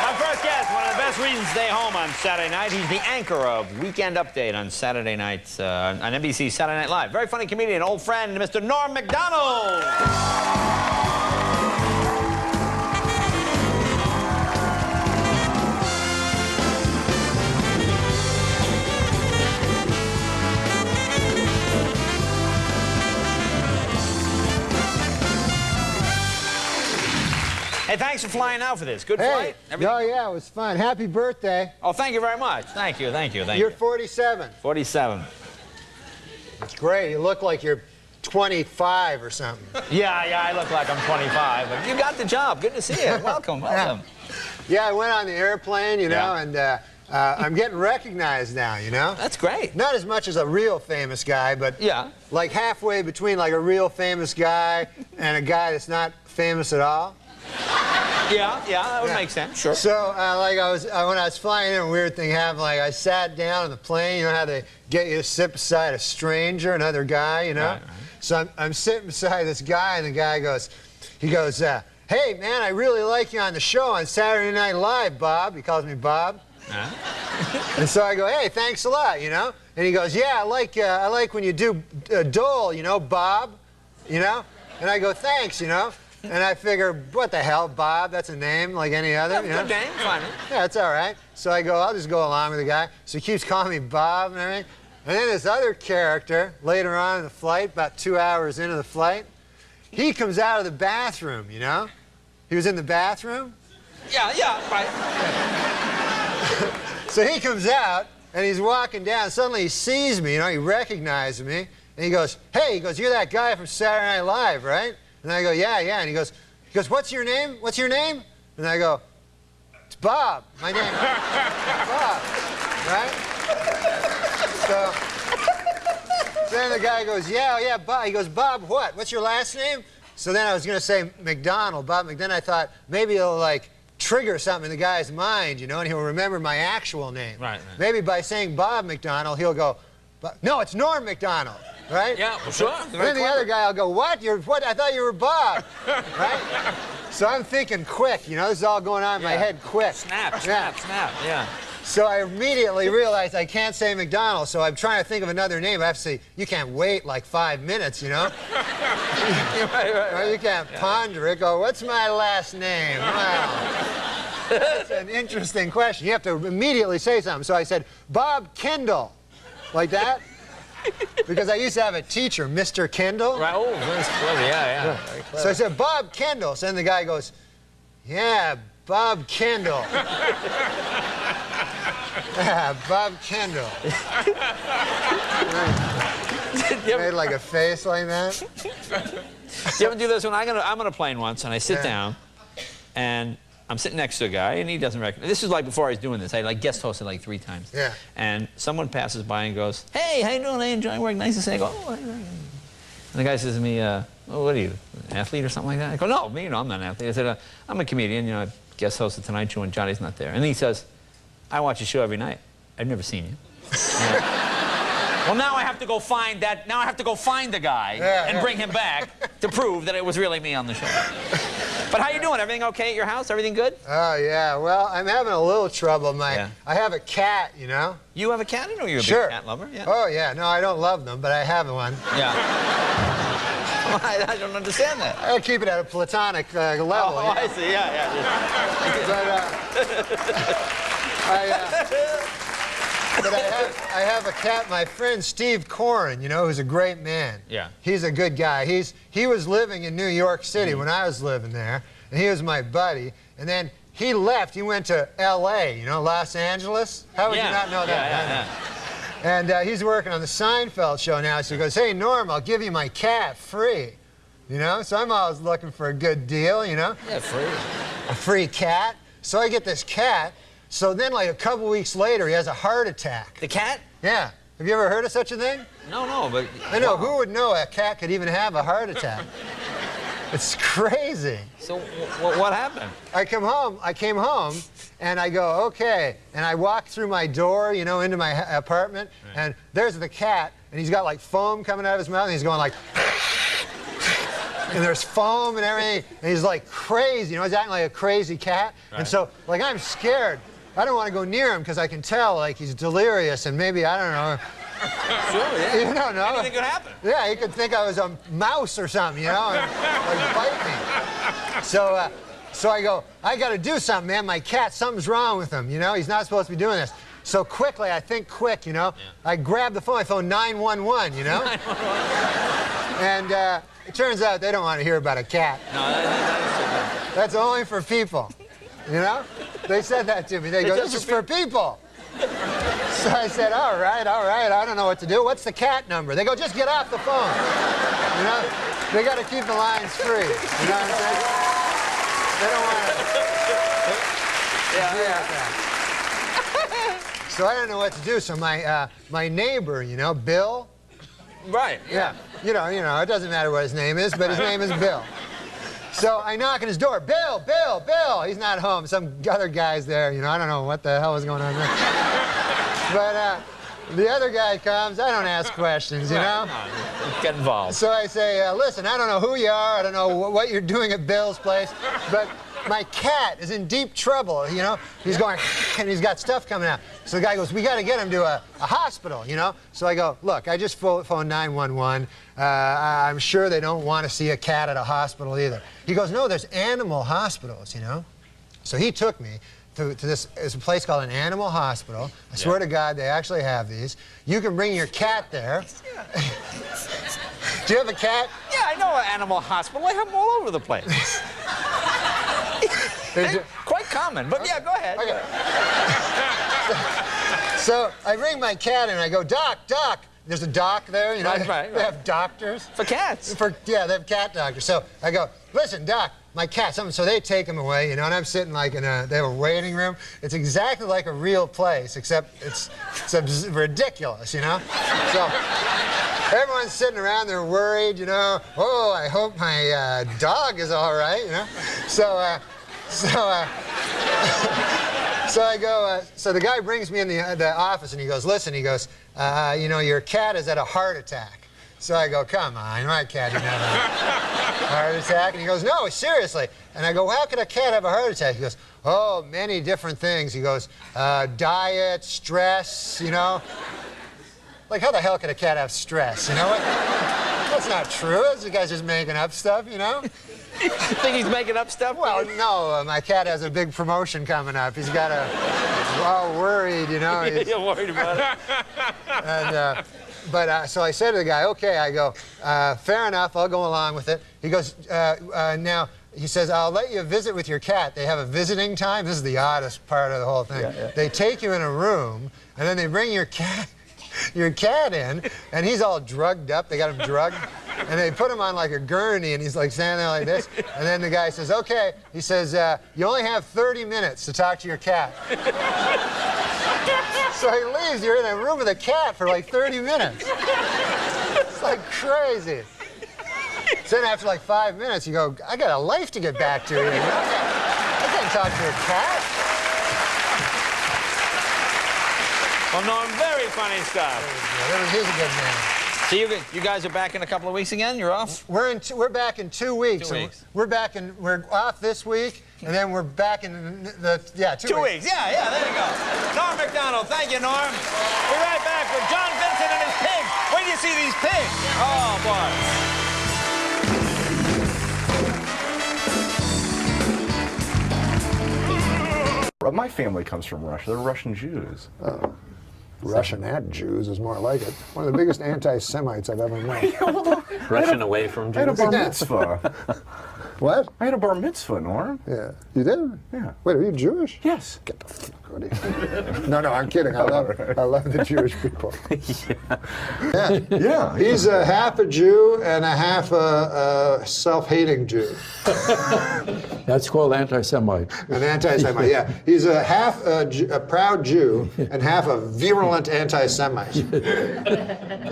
My first guest, one of the best reasons to stay home on Saturday night. He's the anchor of Weekend Update on Saturday nights on NBC Saturday Night Live. Very funny comedian, old friend, Mr. Norm MACDONALD. Hey, thanks for flying out for this. Good flight? Everything? Oh, yeah, it was fun. Happy birthday. Oh, thank you very much. Thank you, thank you, thank You're you. 47. 47. That's great. You look like you're 25 or something. Yeah, I look like I'm 25. But you got the job. Good to see you. Welcome, welcome. Yeah, I went on the airplane, you know, and I'm getting recognized now, you know? That's great. Not as much as a real famous guy, but like halfway between like a real famous guy and a guy that's not famous at all. Yeah, that would make sense, sure. So, like when I was flying in, a weird thing happened. Like, I sat down on the plane. You know how they get you to sit beside a stranger, another guy, you know? Right. So I'm sitting beside this guy, and the guy goes, hey, man, I really like you on the show on Saturday Night Live, Bob. He calls me Bob. And so I go, hey, thanks a lot, you know? And he goes, yeah, I like when you do Dole, you know, Bob, you know? And I go, thanks, you know? And I figure, what the hell, Bob? That's a name like any other. Yeah, you know? good name, fine. Yeah, it's all right. So I go, I'll just go along with the guy. So he keeps calling me Bob and everything. And then this other character, later on in the flight, about 2 hours into the flight, he comes out of the bathroom, you know? He was in the bathroom. Yeah, right. So he comes out, and he's walking down. Suddenly he sees me, you know, he recognizes me. And he goes, hey, you're that guy from Saturday Night Live, right? And I go, yeah. And he goes, what's your name? What's your name? And I go, it's Bob. My name is Bob, right? So then the guy goes, yeah, Bob. He goes, Bob what? What's your last name? So then I was going to say McDonald, Bob McDonald. Then I thought maybe it'll like trigger something in the guy's mind, you know, and he'll remember my actual name. Right. Maybe by saying Bob McDonald, he'll go, no, it's Norm MacDonald. Right? Yeah, well, sure. Then the other guy will go, what? What? I thought you were Bob. Right? So I'm thinking quick, you know, this is all going on in my head quick. Snap, yeah. So I immediately realized I can't say McDonald, so I'm trying to think of another name. I have to say, you can't wait like 5 minutes, you know? right. You can't ponder it, go, what's my last name? Wow. That's an interesting question. You have to immediately say something. So I said, Bob Kendall. Like that? Because I used to have a teacher, Mr. Kendall. Right. Oh, very clever. Yeah. Very clever. So I said, Bob Kendall. So then the guy goes, yeah, Bob Kendall. Yeah, Bob Kendall. Made like a face like that. You ever do this when I'm on a plane once, and I sit down, and I'm sitting next to a guy, and he doesn't recognize. This is like before I was doing this. I like guest hosted like 3 times. Yeah. And someone passes by and goes, hey, how you doing? I enjoy work. Nice to say. I go, oh, And the guy says to me, well, what are you, an athlete or something like that? I go, no, I'm not an athlete. I said, I'm a comedian, I guest host of Tonight Show when Johnny's not there. And then he says, I watch your show every night. I've never seen you. Well, now I have to go find that. Now I have to go find the guy and bring him back to prove that it was really me on the show. But how you doing? Everything okay at your house? Everything good? Oh, yeah. Well, I'm having a little trouble. I have a cat, You have a cat? I didn't know you were a big cat lover. Yeah. Oh, yeah. No, I don't love them, but I have one. Yeah. I don't understand that. I keep it at a platonic level. Oh, I see. Yeah. But I have a cat, my friend Steve Corrin, who's a great man. Yeah. He's a good guy. He was living in New York City when I was living there, and he was my buddy. And then he left. He went to L.A., Los Angeles. How would you not know that? And he's working on the Seinfeld show now. So he goes, hey, Norm, I'll give you my cat free. So I'm always looking for a good deal, Yeah, free. A free cat. So I get this cat. So then, like a couple weeks later, he has a heart attack. The cat? Yeah. Have you ever heard of such a thing? No, but... I know. Who would know a cat could even have a heart attack? It's crazy. So what happened? I came home, and I go, okay. And I walk through my door, into my apartment, and there's the cat, and he's got, like, foam coming out of his mouth, and he's going, like... and there's foam and everything, and he's, like, crazy. He's acting like a crazy cat. Right. And so, like, I'm scared. I don't want to go near him because I can tell, like, he's delirious and maybe, I don't know. Sure, yeah. You don't know. Anything could happen. Yeah, he could think I was a mouse or something, and like bite me. So I go, I got to do something, man. My cat, something's wrong with him, He's not supposed to be doing this. So quickly, I think quick, I grab the phone, I phone 911, 911. And it turns out they don't want to hear about a cat. No, that's only for people, They said that to me. They go, this is for people. So I said, all right, I don't know what to do. What's the cat number? They go, just get off the phone. They got to keep the lines free. You know what I'm saying? They don't want to. So I don't know what to do. So my neighbor, Bill. Right. Yeah. It doesn't matter what his name is, but his name is Bill. So I knock on his door. Bill. He's not home. Some other guy's there. I don't know what the hell is going on there. But the other guy comes. I don't ask questions, Get involved. So I say, listen, I don't know who you are. I don't know what you're doing at Bill's place. But my cat is in deep trouble, He's going, and he's got stuff coming out. So the guy goes, we got to get him to a hospital, So I go, look, I just phoned 911. I'm sure they don't want to see a cat at a hospital either. He goes, no, there's animal hospitals, So he took me to this place called an animal hospital. I swear to God, they actually have these. You can bring your cat there. Do you have a cat? Yeah, I know an animal hospital. I have them all over the place. Quite common, but yeah, go ahead. Okay. So I bring my cat in and I go, Doc. There's a doc there, Right. They have doctors. For cats. They have cat doctors. So I go, listen, Doc, my cat. So they take him away, and I'm sitting like they have a waiting room. It's exactly like a real place, except it's ridiculous, So everyone's sitting around, they're worried, Oh, I hope my dog is all right, So I go, so the guy brings me in the office and he goes, listen, your cat has had a heart attack. So I go, come on, my cat didn't have a heart attack. And he goes, no, seriously. And I go, well, how could a cat have a heart attack? He goes, oh, many different things. He goes, diet, stress, Like, how the hell could a cat have stress, That's not true. This guy's just making up stuff, You think he's making up stuff? Well, no, my cat has a big promotion coming up. He's got he's all worried, You're worried about it. And, so I said to the guy, okay, I go, fair enough, I'll go along with it. He goes, now, he says, I'll let you visit with your cat. They have a visiting time. This is the oddest part of the whole thing. Yeah. They take you in a room, and then they bring your cat in, and he's all drugged up. They got him drugged. And they put him on like a gurney, and he's like standing there like this. And then the guy says, okay. He says, you only have 30 minutes to talk to your cat. So he leaves. You're in a room with a cat for like 30 minutes. It's like crazy. So then after like 5 minutes, you go, I got a life to get back to here. I can't talk to a cat. Well, Norm, very funny stuff. He's a good man. So you guys are back in a couple of weeks again? You're off? We're back in 2 weeks. 2 weeks. We're off this week, and then we're back in the 2 weeks. Yeah, there you go. Norm MacDonald, thank you, Norm. We're right back with John Vincent and his pigs. Wait till you see these pigs. Oh, boy. My family comes from Russia. They're Russian Jews. Russian at Jews is more like it. One of the biggest anti-Semites I've ever met. Russian away from Jews. I had a bar mitzvah. What? I had a bar mitzvah, Norm. Yeah. You did? Yeah. Wait, are you Jewish? Yes. Get the fuck out of here. No, I'm kidding. I love the Jewish people. Yeah. He's a half a Jew and a half a self-hating Jew. That's called anti-Semite. An anti-Semite, yeah. He's a half a proud Jew and half a virulent anti-Semite.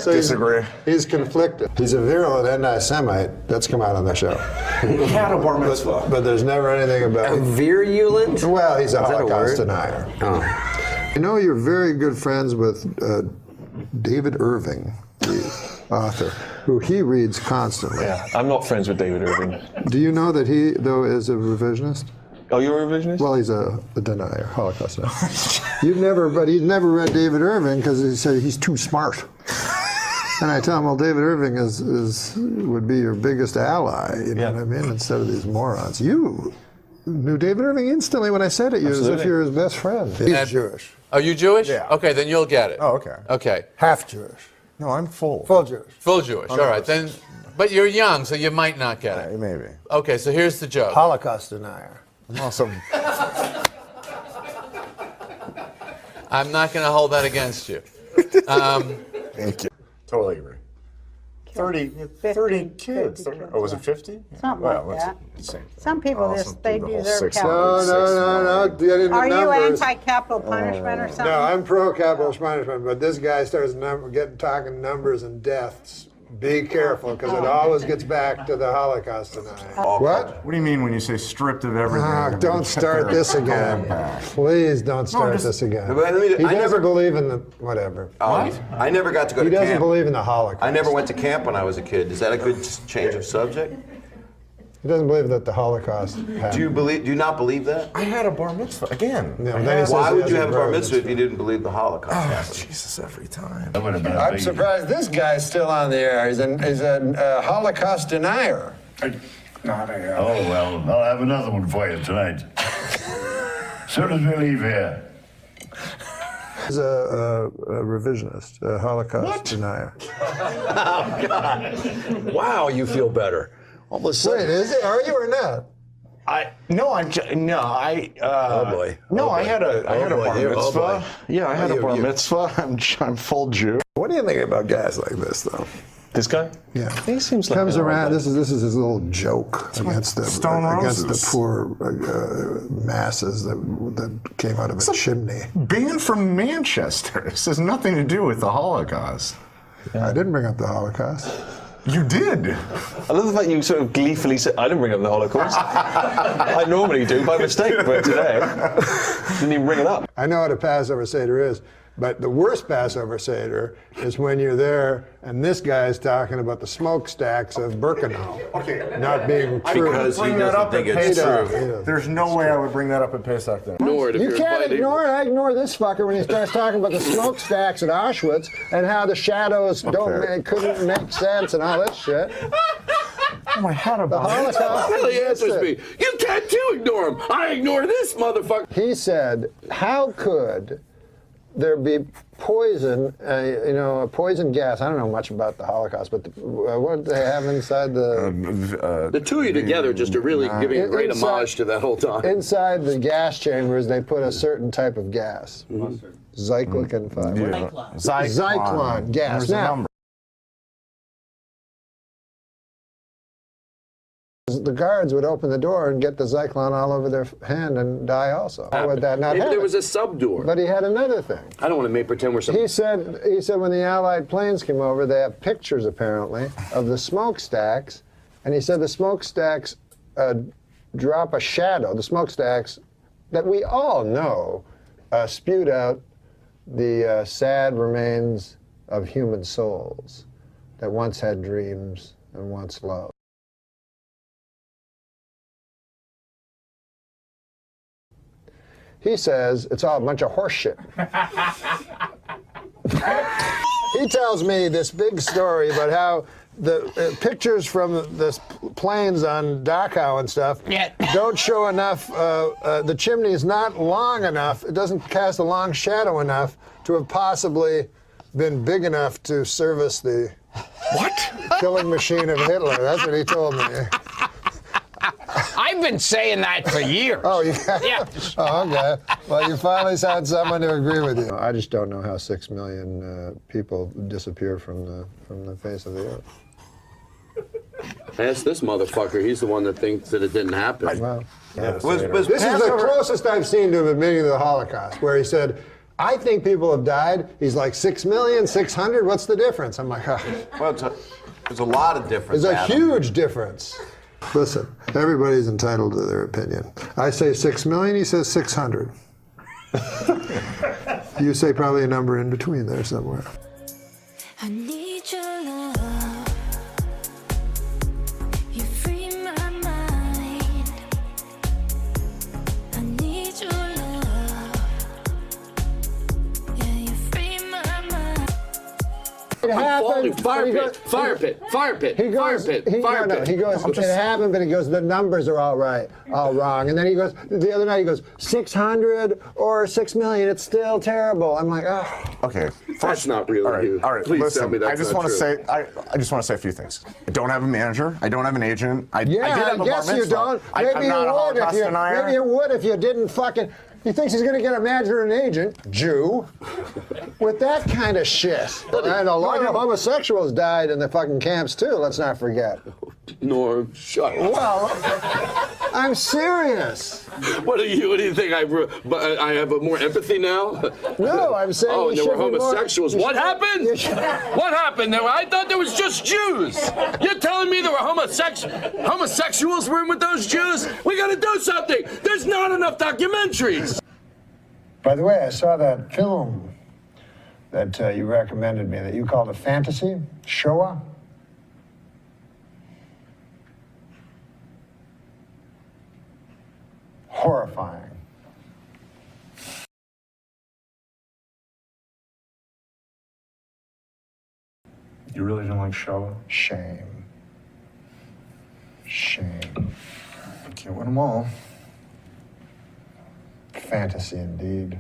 So Disagree. He's conflicted. He's a virulent anti-Semite. That's come out on the show. He had a bar mitzvah. But there's never anything about... Virulent? Well, he's a Is that a Holocaust word? denier. Oh. I know you're very good friends with David Irving, the author, who he reads constantly. Yeah, I'm not friends with David Irving. Do you know that he, though, is a revisionist? Oh, you're a revisionist? Well, he's a denier, Holocaust denier. But he's never read David Irving because he said he's too smart. And I tell him, well, David Irving would be your biggest ally, you know what I mean, instead of these morons. You knew David Irving instantly when I said it, as if you're his best friend. He's Jewish. Are you Jewish? Yeah. Okay, then you'll get it. Oh, okay. Okay. Half Jewish. No, I'm full. Full Jewish. Full Jewish. All right, then. But you're young, so you might not get it. Maybe. Okay, so here's the joke. Holocaust denier. Awesome. I'm not going to hold that against you. Thank you. Totally agree. 30 kids. Oh, was it 50? Something well, like that. It's the same thing. Some people just, they the whole deserve 6 capital. No. Get into Are you numbers. anti-capital punishment or something? No, I'm pro-capital punishment, but this guy starts talking numbers and deaths. Be careful, because it always gets back to the Holocaust denier. What? What do you mean when you say stripped of everything? Don't start this again. Please don't start this again. He doesn't believe in the whatever. I never got to go to He camp. doesn't believe in the Holocaust. I never went to camp when I was a kid. Is that a good change of subject? He doesn't believe that the Holocaust happened. Do you not believe that? I had a bar mitzvah again. Why would you have a bar mitzvah if you didn't believe the Holocaust happened? Jesus, every time. I'm surprised this guy's still on the air. He's a Holocaust denier. Oh, well, I'll have another one for you tonight. Soon as we leave here. He's a revisionist, a Holocaust denier. Oh, God. Wow, you feel better. All of a sudden. Wait, is it? Are you or not? I had a bar mitzvah. Yeah, I had a bar mitzvah. I'm full Jew. What do you think about guys like this, though? This guy? Yeah. He seems like comes around. This is his little joke against the poor masses that came out of a chimney. Being from Manchester, this has nothing to do with the Holocaust. I didn't bring up the Holocaust. You did. I love the fact you sort of gleefully said, I didn't bring up the Holocaust. I normally do by mistake, but today, didn't even bring it up. I know what a Passover Seder is, but the worst Passover Seder is when you're there and this guy is talking about the smokestacks of Birkenau not being true. Because he doesn't think it's true. There's no way I would bring that up at Pesach then. You can't ignore it. I ignore this fucker when he starts talking about the smokestacks at Auschwitz and how the shadows couldn't make sense and all this shit. Oh, I had a The Holocaust. Really answers me. You can't too ignore him. I ignore this motherfucker. He said, how could there be poison, a poison gas? I don't know much about the Holocaust, but what did they have inside the... The two of you together just are really giving a great homage to that whole time. Inside the gas chambers, they put a certain type of gas. Zyklon 5. Zyklon gas. Now, the guards would open the door and get the Zyklon all over their hand and die also. How would that not Maybe happen? there was a subdoor. But he had another thing. I don't want to pretend we're some... He said when the Allied planes came over, they have pictures apparently of the smokestacks, And he said the smokestacks drop a shadow. The smokestacks that we all know spewed out the sad remains of human souls that once had dreams and once loved. He says it's all a bunch of horse shit. He tells me this big story about how the pictures from the planes on Dachau and stuff don't show enough. The chimney is not long enough. It doesn't cast a long shadow enough to have possibly been big enough to service the killing machine of Hitler. That's what he told me. I've been saying that for years. Oh, yeah. Oh, okay. Well, you finally found someone to agree with you. I just don't know how 6 million people disappear from the face of the earth. Ask this motherfucker. He's the one that thinks that it didn't happen. Well, this is the closest I've seen to him admitting to the Holocaust, where he said, I think people have died. He's like 6 million, 600. What's the difference? I'm like, Well, there's a lot of difference. There's a Adam. huge difference. Listen, everybody's entitled to their opinion. I say 6 million, he says 600. You say probably a number in between there somewhere. I need your love. You free my mind. I need your love. Yeah, you free my mind. It happened. Fire pit, fire pit, fire pit, fire pit, fire pit. He goes, it happened, but he goes, the numbers are all right, all wrong. And then he goes, the other night he goes, 600 or 6 million, it's still terrible. I'm like, oh. Okay. That's not real. All right. Please Listen, tell me that's I just not want to true. say, I just want to say a few things. I don't have a manager. I don't have an agent. I Yeah, did have a guess bar you mitzvah. don't. I'm Maybe not a you would if Holocaust you. denier. Maybe you would if you didn't fucking. He thinks he's going to get a manager and agent, Jew, with that kind of shit. And a lot of homosexuals died in the fucking camps too. Let's not forget. Norm, shut up. Well, I'm serious. What do you think? I have more empathy now? No, I'm saying. Oh, you there were should be more- homosexuals. you What should- happened? you should- What happened? I thought there was just Jews. You're telling me there were homosexuals were in with those Jews? We got to do something. There's not enough documentaries. By the way, I saw that film that you recommended me that you called a fantasy, Shoah. Horrifying. You really don't like Shoah? Shame. Shame. Can't win them all. Fantasy indeed.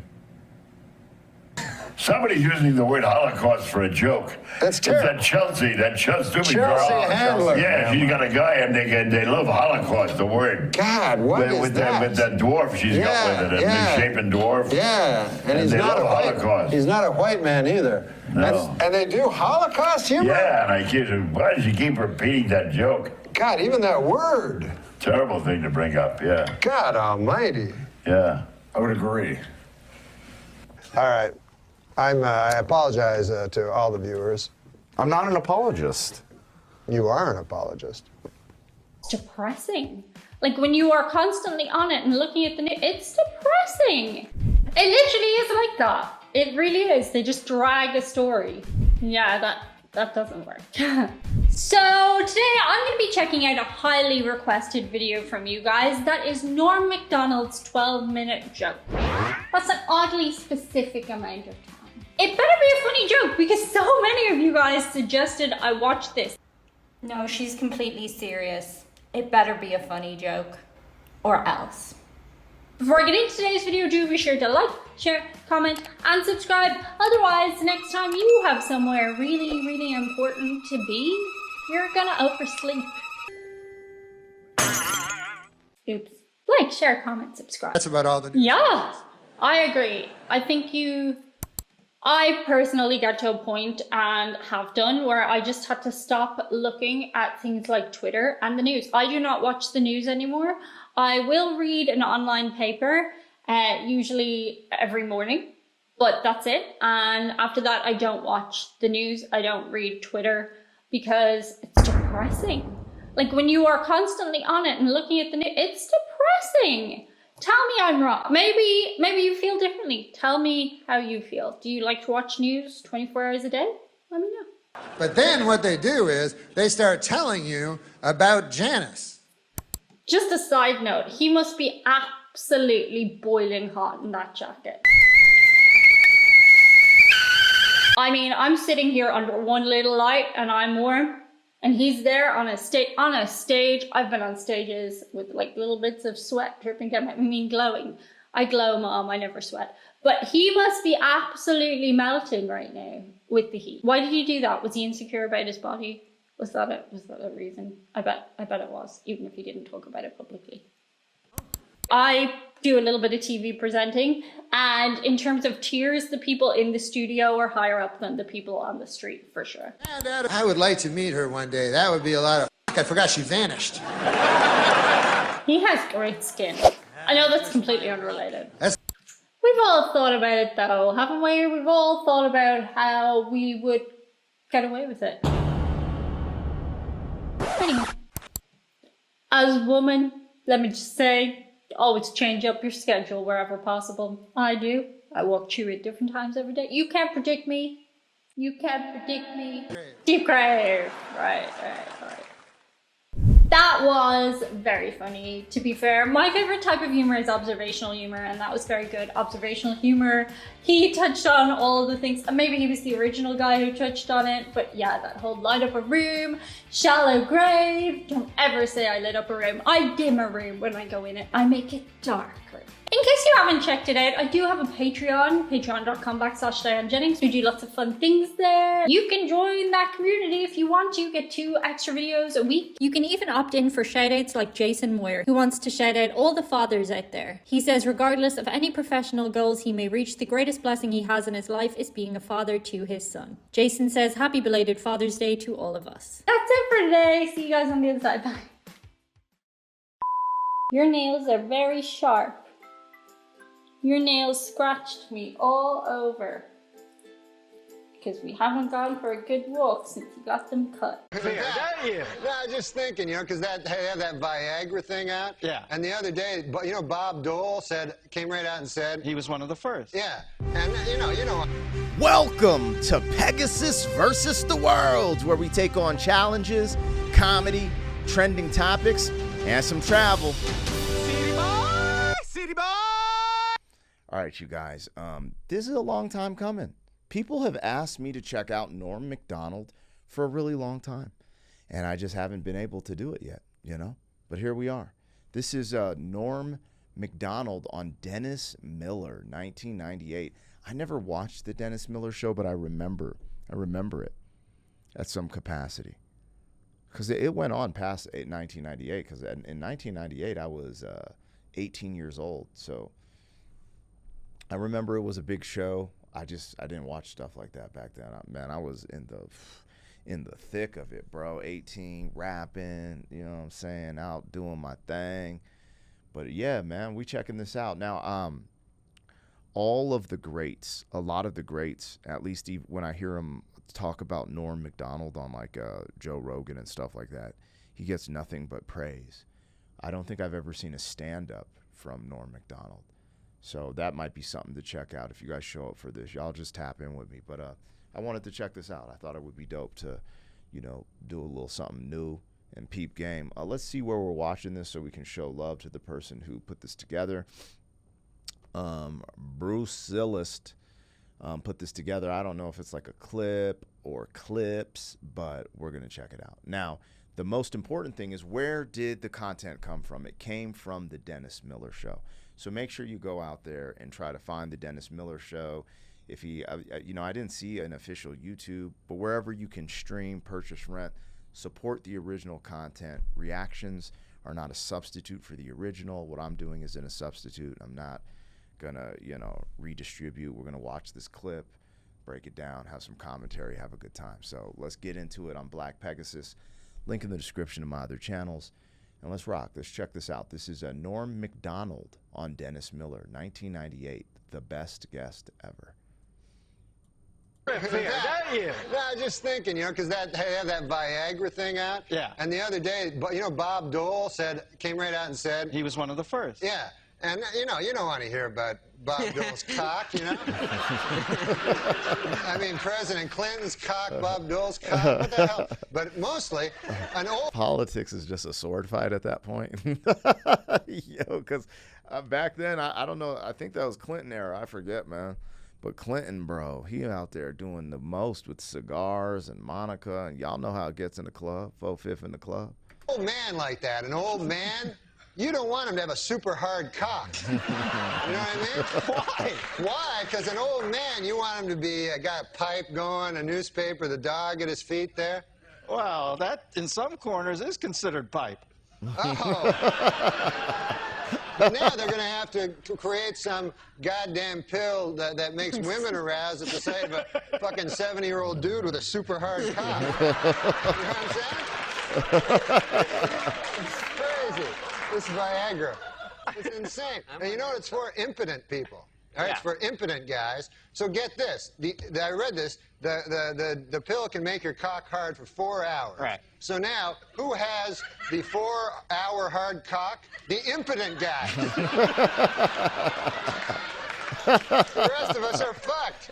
Somebody's using the word Holocaust for a joke. That's It's terrible. that stupid Chelsea girl. Handler. Yeah, she's got a guy and they love Holocaust, the word. God, what is with that? With that dwarf she's got with it, a misshapen dwarf. Yeah, and he's they not love a white. Holocaust. He's not a white man either. No. And they do Holocaust humor. Yeah, and I kid her, why does she keep repeating that joke? God, even that word. Terrible thing to bring up, yeah. God Almighty. Yeah, I would agree. All right, I apologize to all the viewers. I'm not an apologist. You are an apologist. It's depressing. Like when you are constantly on it and looking at the news, it's depressing. It literally is like that. It really is. They just drag a story. Yeah, that doesn't work. So today I'm going to be checking out a highly requested video from you guys. That is Norm MacDonald's 12-minute joke. That's an oddly specific amount of time. It better be a funny joke because so many of you guys suggested I watch this. No, she's completely serious. It better be a funny joke or else. Before I get into today's video, do be sure to like, share, comment, and subscribe. Otherwise, next time you have somewhere really, really important to be, you're gonna oversleep. Oops. Like, share, comment, subscribe. That's about all the news. Yeah, I agree. I personally got to a point and have done where I just had to stop looking at things like Twitter and the news. I do not watch the news anymore. I will read an online paper, usually every morning, but that's it. And after that, I don't watch the news. I don't read Twitter because it's depressing. Like when you are constantly on it and looking at the news, it's depressing. Tell me I'm wrong. Maybe you feel differently. Tell me how you feel. Do you like to watch news 24 hours a day? Let me know. But then what they do is they start telling you about Janice. Just a side note, he must be absolutely boiling hot in that jacket. I mean, I'm sitting here under one little light and I'm warm, and he's there on a stage. I've been on stages with like little bits of sweat dripping down. I mean, glowing. I glow, Mom. I never sweat. But he must be absolutely melting right now with the heat. Why did he do that? Was he insecure about his body? Was that a reason? I bet it was, even if he didn't talk about it publicly. I do a little bit of TV presenting, and in terms of tiers, the people in the studio are higher up than the people on the street, for sure. I would like to meet her one day. That would be a lot of I forgot she vanished. He has great skin. I know that's completely unrelated. We've all thought about it though, haven't we? We've all thought about how we would get away with it. Anyway, as a woman, let me just say, always change up your schedule wherever possible. I do. I walk through at different times every day. You can't predict me. You can't predict me. Deep crave. Right. That was very funny, to be fair. My favorite type of humor is observational humor, and that was very good. Observational humor. He touched on all the things. Maybe he was the original guy who touched on it, but yeah, that whole light up a room, shallow grave. Don't ever say I lit up a room. I dim a room when I go in it. I make it darker. In case you haven't checked it out, I do have a Patreon, patreon.com/DianeJennings. We do lots of fun things there. You can join that community if you want to, get 2 extra videos a week. You can even opt in for shoutouts like Jason Moyer, who wants to shout out all the fathers out there. He says regardless of any professional goals he may reach, the greatest blessing he has in his life is being a father to his son. Jason says happy belated Father's Day to all of us. That's it for today. See you guys on the other side. Bye. Your nails are very sharp. Your nails scratched me all over because we haven't gone for a good walk since you got them cut. No, I was just thinking, because they have that Viagra thing out. Yeah. And the other day, Bob Dole came right out and said he was one of the first. Yeah. And you know. Welcome to Pegasus versus the World, where we take on challenges, comedy, trending topics, and some travel. City boy. All right, you guys, this is a long time coming. People have asked me to check out Norm MacDonald for a really long time, and I just haven't been able to do it yet, But here we are. This is Norm MacDonald on Dennis Miller, 1998. I never watched the Dennis Miller show, but I remember it at some capacity. Because it went on past 1998, because in 1998, I was 18 years old, so I remember it was a big show. I didn't watch stuff like that back then. Man, I was in the thick of it, bro. 18, rapping, you know what I'm saying, out doing my thing. But yeah, man, we checking this out. Now, all of the greats, a lot of the greats, at least when I hear them talk about Norm MacDonald on like Joe Rogan and stuff like that, he gets nothing but praise. I don't think I've ever seen a stand-up from Norm MacDonald. So that might be something to check out if you guys show up for this. Y'all just tap in with me. But I wanted to check this out. I thought it would be dope to, do a little something new and peep game. Let's see where we're watching this so we can show love to the person who put this together. Bruce Zillist put this together. I don't know if it's like a clip or clips, but we're going to check it out. Now, the most important thing is, where did the content come from? It came from the Dennis Miller Show. So make sure you go out there and try to find the Dennis Miller Show. If I didn't see an official YouTube, but wherever you can stream, purchase, rent, support the original content. Reactions are not a substitute for the original. What I'm doing isn't a substitute. I'm not gonna, redistribute. We're gonna watch this clip, break it down, have some commentary, have a good time. So let's get into it on Black Pegasus. Link in the description of my other channels. And let's rock. Let's check this out. This is Norm MacDonald on Dennis Miller, 1998. The best guest ever. here, don't you? No, I was just thinking, because they have that Viagra thing out. Yeah. And the other day, Bob Dole came right out and said he was one of the first. Yeah. And you don't want to hear about Bob Dole's cock, I mean, President Clinton's cock, Bob Dole's cock, what the hell? But mostly, an old. Politics is just a sword fight at that point. Because back then, I don't know. I think that was Clinton era. I forget, man. But Clinton, bro, he out there doing the most with cigars and Monica, and y'all know how it gets in the club, 4/5 in the club. Old man like that, an old man, you don't want him to have a super hard cock. You know what I mean? Why? Why? Because an old man, you want him to be got a pipe going, a newspaper, the dog at his feet there. Well, that in some corners is considered pipe. Oh. But now they're going to have to create some goddamn pill that makes women aroused at the sight of a fucking 70-year-old dude with a super hard cock. You know what I'm saying? It's crazy. This Viagra. It's insane. And you know what it's for? Impotent people. All right, it's for impotent guys. So get this. I read this. The pill can make your cock hard for 4 hours. Right. So now, who has the 4-hour hard cock? The impotent guy. The rest of us are fucked.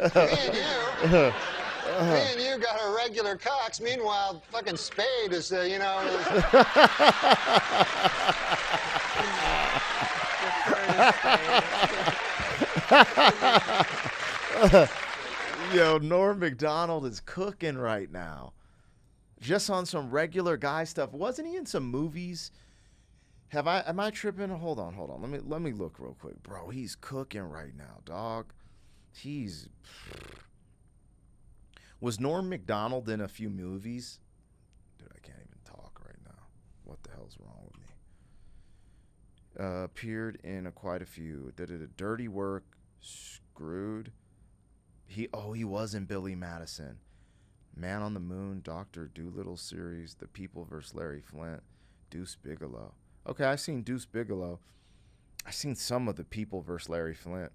Me and you got our regular cocks. Meanwhile, fucking Spade is, Yo, Norm MacDonald is cooking right now. Just on some regular guy stuff. Wasn't he in some movies? Am I tripping? Hold on. Let me look real quick. Bro, he's cooking right now, dog. Was Norm MacDonald in a few movies? Dude, I can't even talk right now. What the hell's wrong with me? Appeared in quite a few. Dirty Work, Screwed. He was in Billy Madison. Man on the Moon, Dr. Dolittle series, The People vs. Larry Flint, Deuce Bigalow. Okay, I've seen Deuce Bigalow. I've seen some of The People vs. Larry Flint.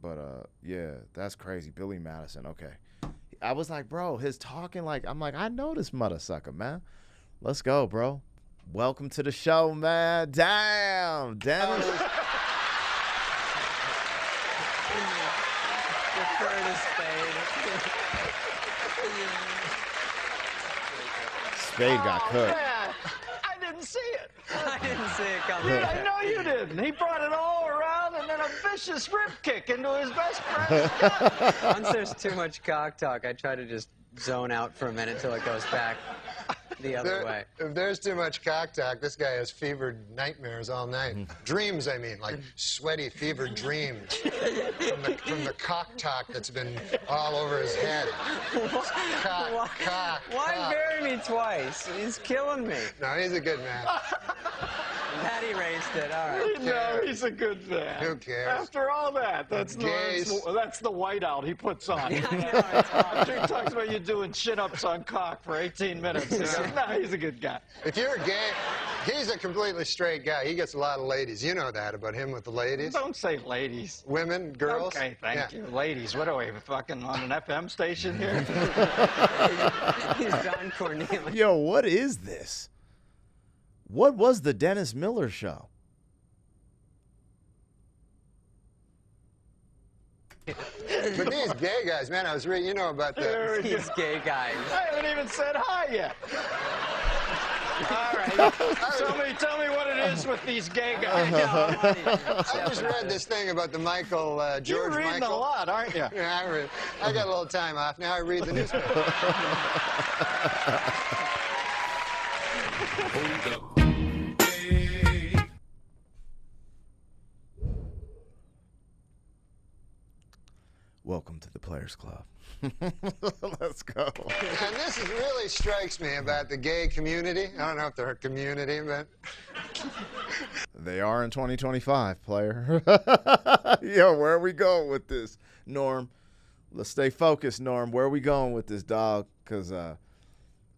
But, yeah, that's crazy. Billy Madison, okay. I was like, bro, his talking I'm like, I know this mother sucker, man. Let's go, bro. Welcome to the show, man. Damn, Dennis. Spade got cooked. Yeah, I didn't see it. I didn't see it coming. Dude, I know you didn't. He brought it all around and then a vicious rip kick into his best friend's gut. Once there's too much cock talk, I try to just zone out for a minute till it goes back the other way. If there's too much cock talk, this guy has fevered nightmares all night. Dreams, I mean, like sweaty, fevered dreams from the cock talk that's been all over his head. Why bury me twice? He's killing me. No, he's a good man. That erased it. All right. No, he's a good man. Who cares? After all that, that's the whiteout he puts on. Yeah, I know, it's hard. He talks about you doing chin-ups on cock for 18 minutes. No, he's a good guy. If you're gay, he's a completely straight guy. He gets a lot of ladies. You know that about him with the ladies. Don't say ladies. Women, girls. Okay, thank you. Ladies, what are we, fucking on an FM station here? He's Don Cornelius. Yo, what is this? What was the Dennis Miller show? But these gay guys, man, I was reading, you know about these gay guys. I haven't even said hi yet. All right. Tell me what it is with these gay guys. I just read this thing about the George You're reading Michael. a lot, aren't you? Yeah, I got a little time off. Now I read the newspaper. Welcome to the Players Club. Let's go. And this really strikes me about the gay community. I don't know if they're a community, but they are in 2025, player. Yo, where are we going with this, Norm? Let's stay focused, Norm. Where are we going with this, dog? Because,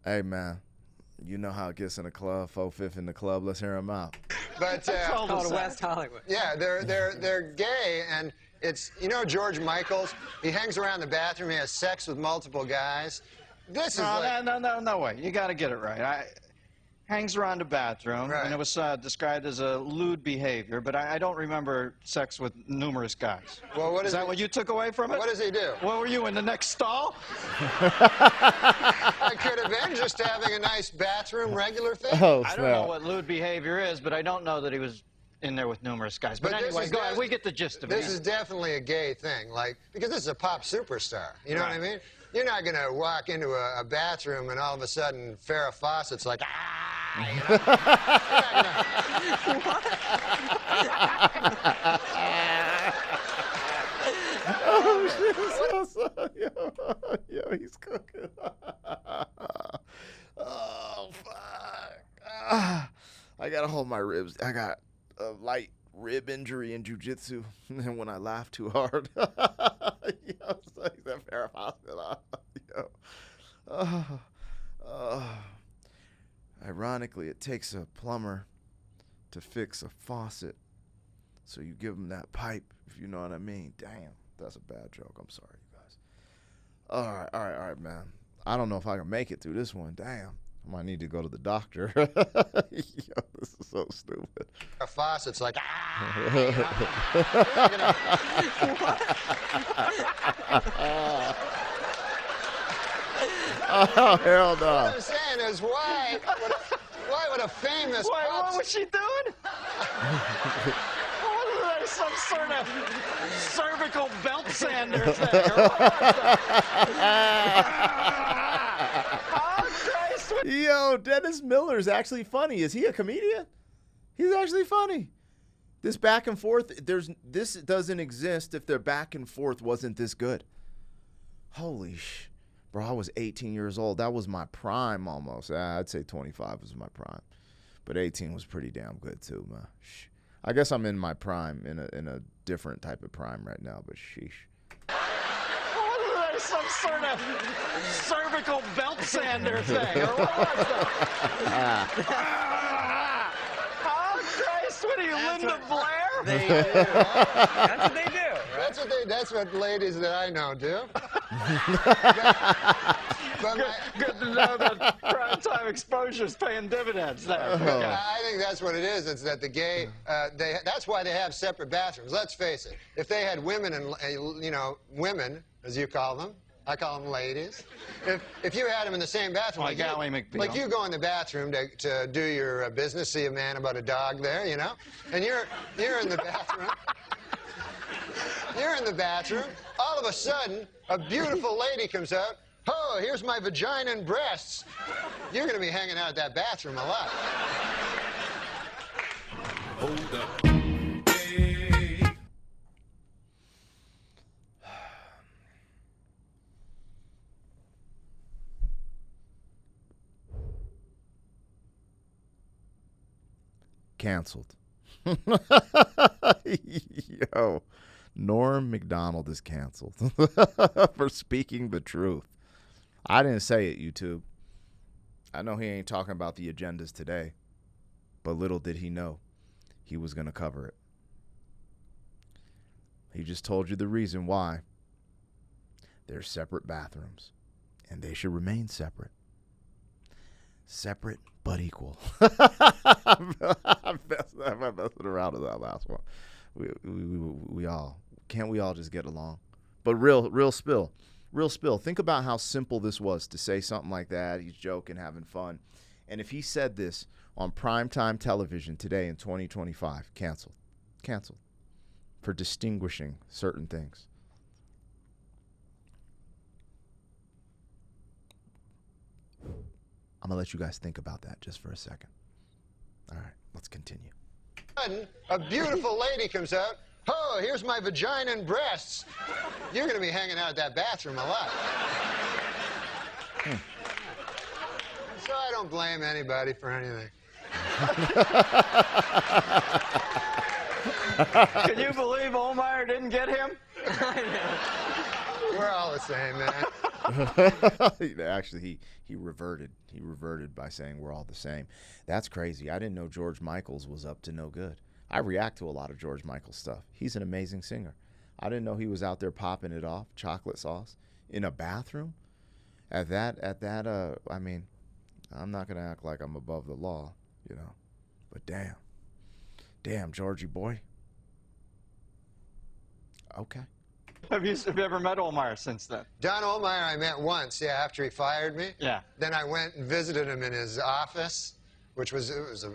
hey, man, you know how it gets in the club, 4/5 in the club. Let's hear them out. But called West Hollywood. Yeah, they're gay, and It's, you know, George Michaels. He hangs around the bathroom. He has sex with multiple guys. This is like... No way. You got to get it right. Hangs around the bathroom, Right. and it was described as a lewd behavior, but I don't remember sex with numerous guys. Well, what is that what you took away from it? What does he do? What were you, in the next stall? I could have been just having a nice bathroom regular thing. I don't know what lewd behavior is, but I don't know that he was in there with numerous guys. But this anyway, is go ahead. We get the gist of it. This is definitely a gay thing, like, because this is a pop superstar. You know what I mean? You're not going to walk into a bathroom and all of a sudden Farrah Fawcett's like, ah! You Yo, he's cooking. Oh, fuck. I gotta hold my ribs. I got a light rib injury in jiu-jitsu, and when I laugh too hard, yo, it's like that Farrah Fawcett. Yo. Ironically, it takes a plumber to fix a faucet, so you give him that pipe, if you know what I mean. Damn, that's a bad joke. I'm sorry, you guys. All right, man. I don't know if I can make it through this one. Damn. I might need to go to the doctor. Yo, this is so stupid. Farrah Fawcett's like, ah! Oh, hell no. What I'm saying is, why would a famous... What was she doing? Wasn't there some sort of cervical belt sander thing? Or what was that? Yo, Dennis Miller's actually funny. Is he a comedian? He's actually funny. This back and forth, this doesn't exist if their back and forth wasn't this good. Holy sh... Bro, I was 18 years old. That was my prime almost. I'd say 25 was my prime. But 18 was pretty damn good too, man. I guess I'm in my prime, in a different type of prime right now, but sheesh. Wasn't there some sort of cervical belt sander thing? Or what was that? Oh, Christ, what are you, Linda Blair? They do. That's what they do. Right? That's what ladies that I know do. Good to know that primetime exposure is paying dividends there. I think that's what it is. It's that the gay, that's why they have separate bathrooms. Let's face it. If they had women and, women, as you call them, I call them ladies. If you had them in the same bathroom, like Ally McBeal. Like you go in the bathroom to do your business, see a man about a dog there, and you're in the bathroom. You're in the bathroom. All of a sudden, a beautiful lady comes out. Oh, here's my vagina and breasts. You're going to be hanging out at that bathroom a lot. Hold up. Canceled. Yo, Norm MacDonald is canceled for speaking the truth. I didn't say it, YouTube. I know he ain't talking about the agendas today, but little did he know he was going to cover it. He just told you the reason why. They're separate bathrooms, and they should remain separate. Separate but equal. I'm messing around with that last one. We all can't we all just get along? But real spill. Think about how simple this was to say something like that. He's joking, having fun. And if he said this on primetime television today in 2025, canceled for distinguishing certain things. I'm going to let you guys think about that just for a second. All right, let's continue. A beautiful lady comes out. Oh, here's my vagina and breasts. You're going to be hanging out at that bathroom a lot. So I don't blame anybody for anything. Can you believe Olmeyer didn't get him? We're all the same, man. Actually, he reverted. He reverted by saying we're all the same. That's crazy. I didn't know George Michaels was up to no good. I react to a lot of George Michael stuff. He's an amazing singer. I didn't know he was out there popping it off, chocolate sauce, in a bathroom. I mean, I'm not gonna act like I'm above the law, you know, but damn, Georgie boy. Okay. Have you ever met Omar since then? Don Ohlmeyer I met once, yeah, after he fired me. Yeah. Then I went and visited him in his office, which it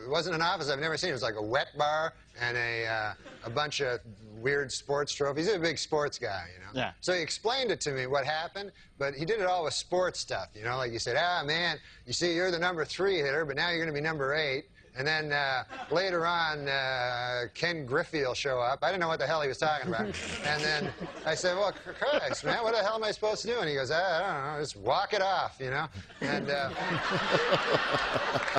wasn't an office I've never seen. It was like a wet bar and a bunch of weird sports trophies. He's a big sports guy, you know. Yeah. So he explained it to me what happened, but he did it all with sports stuff, you know. Like you said, man, you see, you're the number 3 hitter, but now you're going to be number 8. And then later on, Ken Griffey will show up. I didn't know what the hell he was talking about. And then I said, well, Christ, man, what the hell am I supposed to do? And he goes, I don't know, just walk it off, you know? And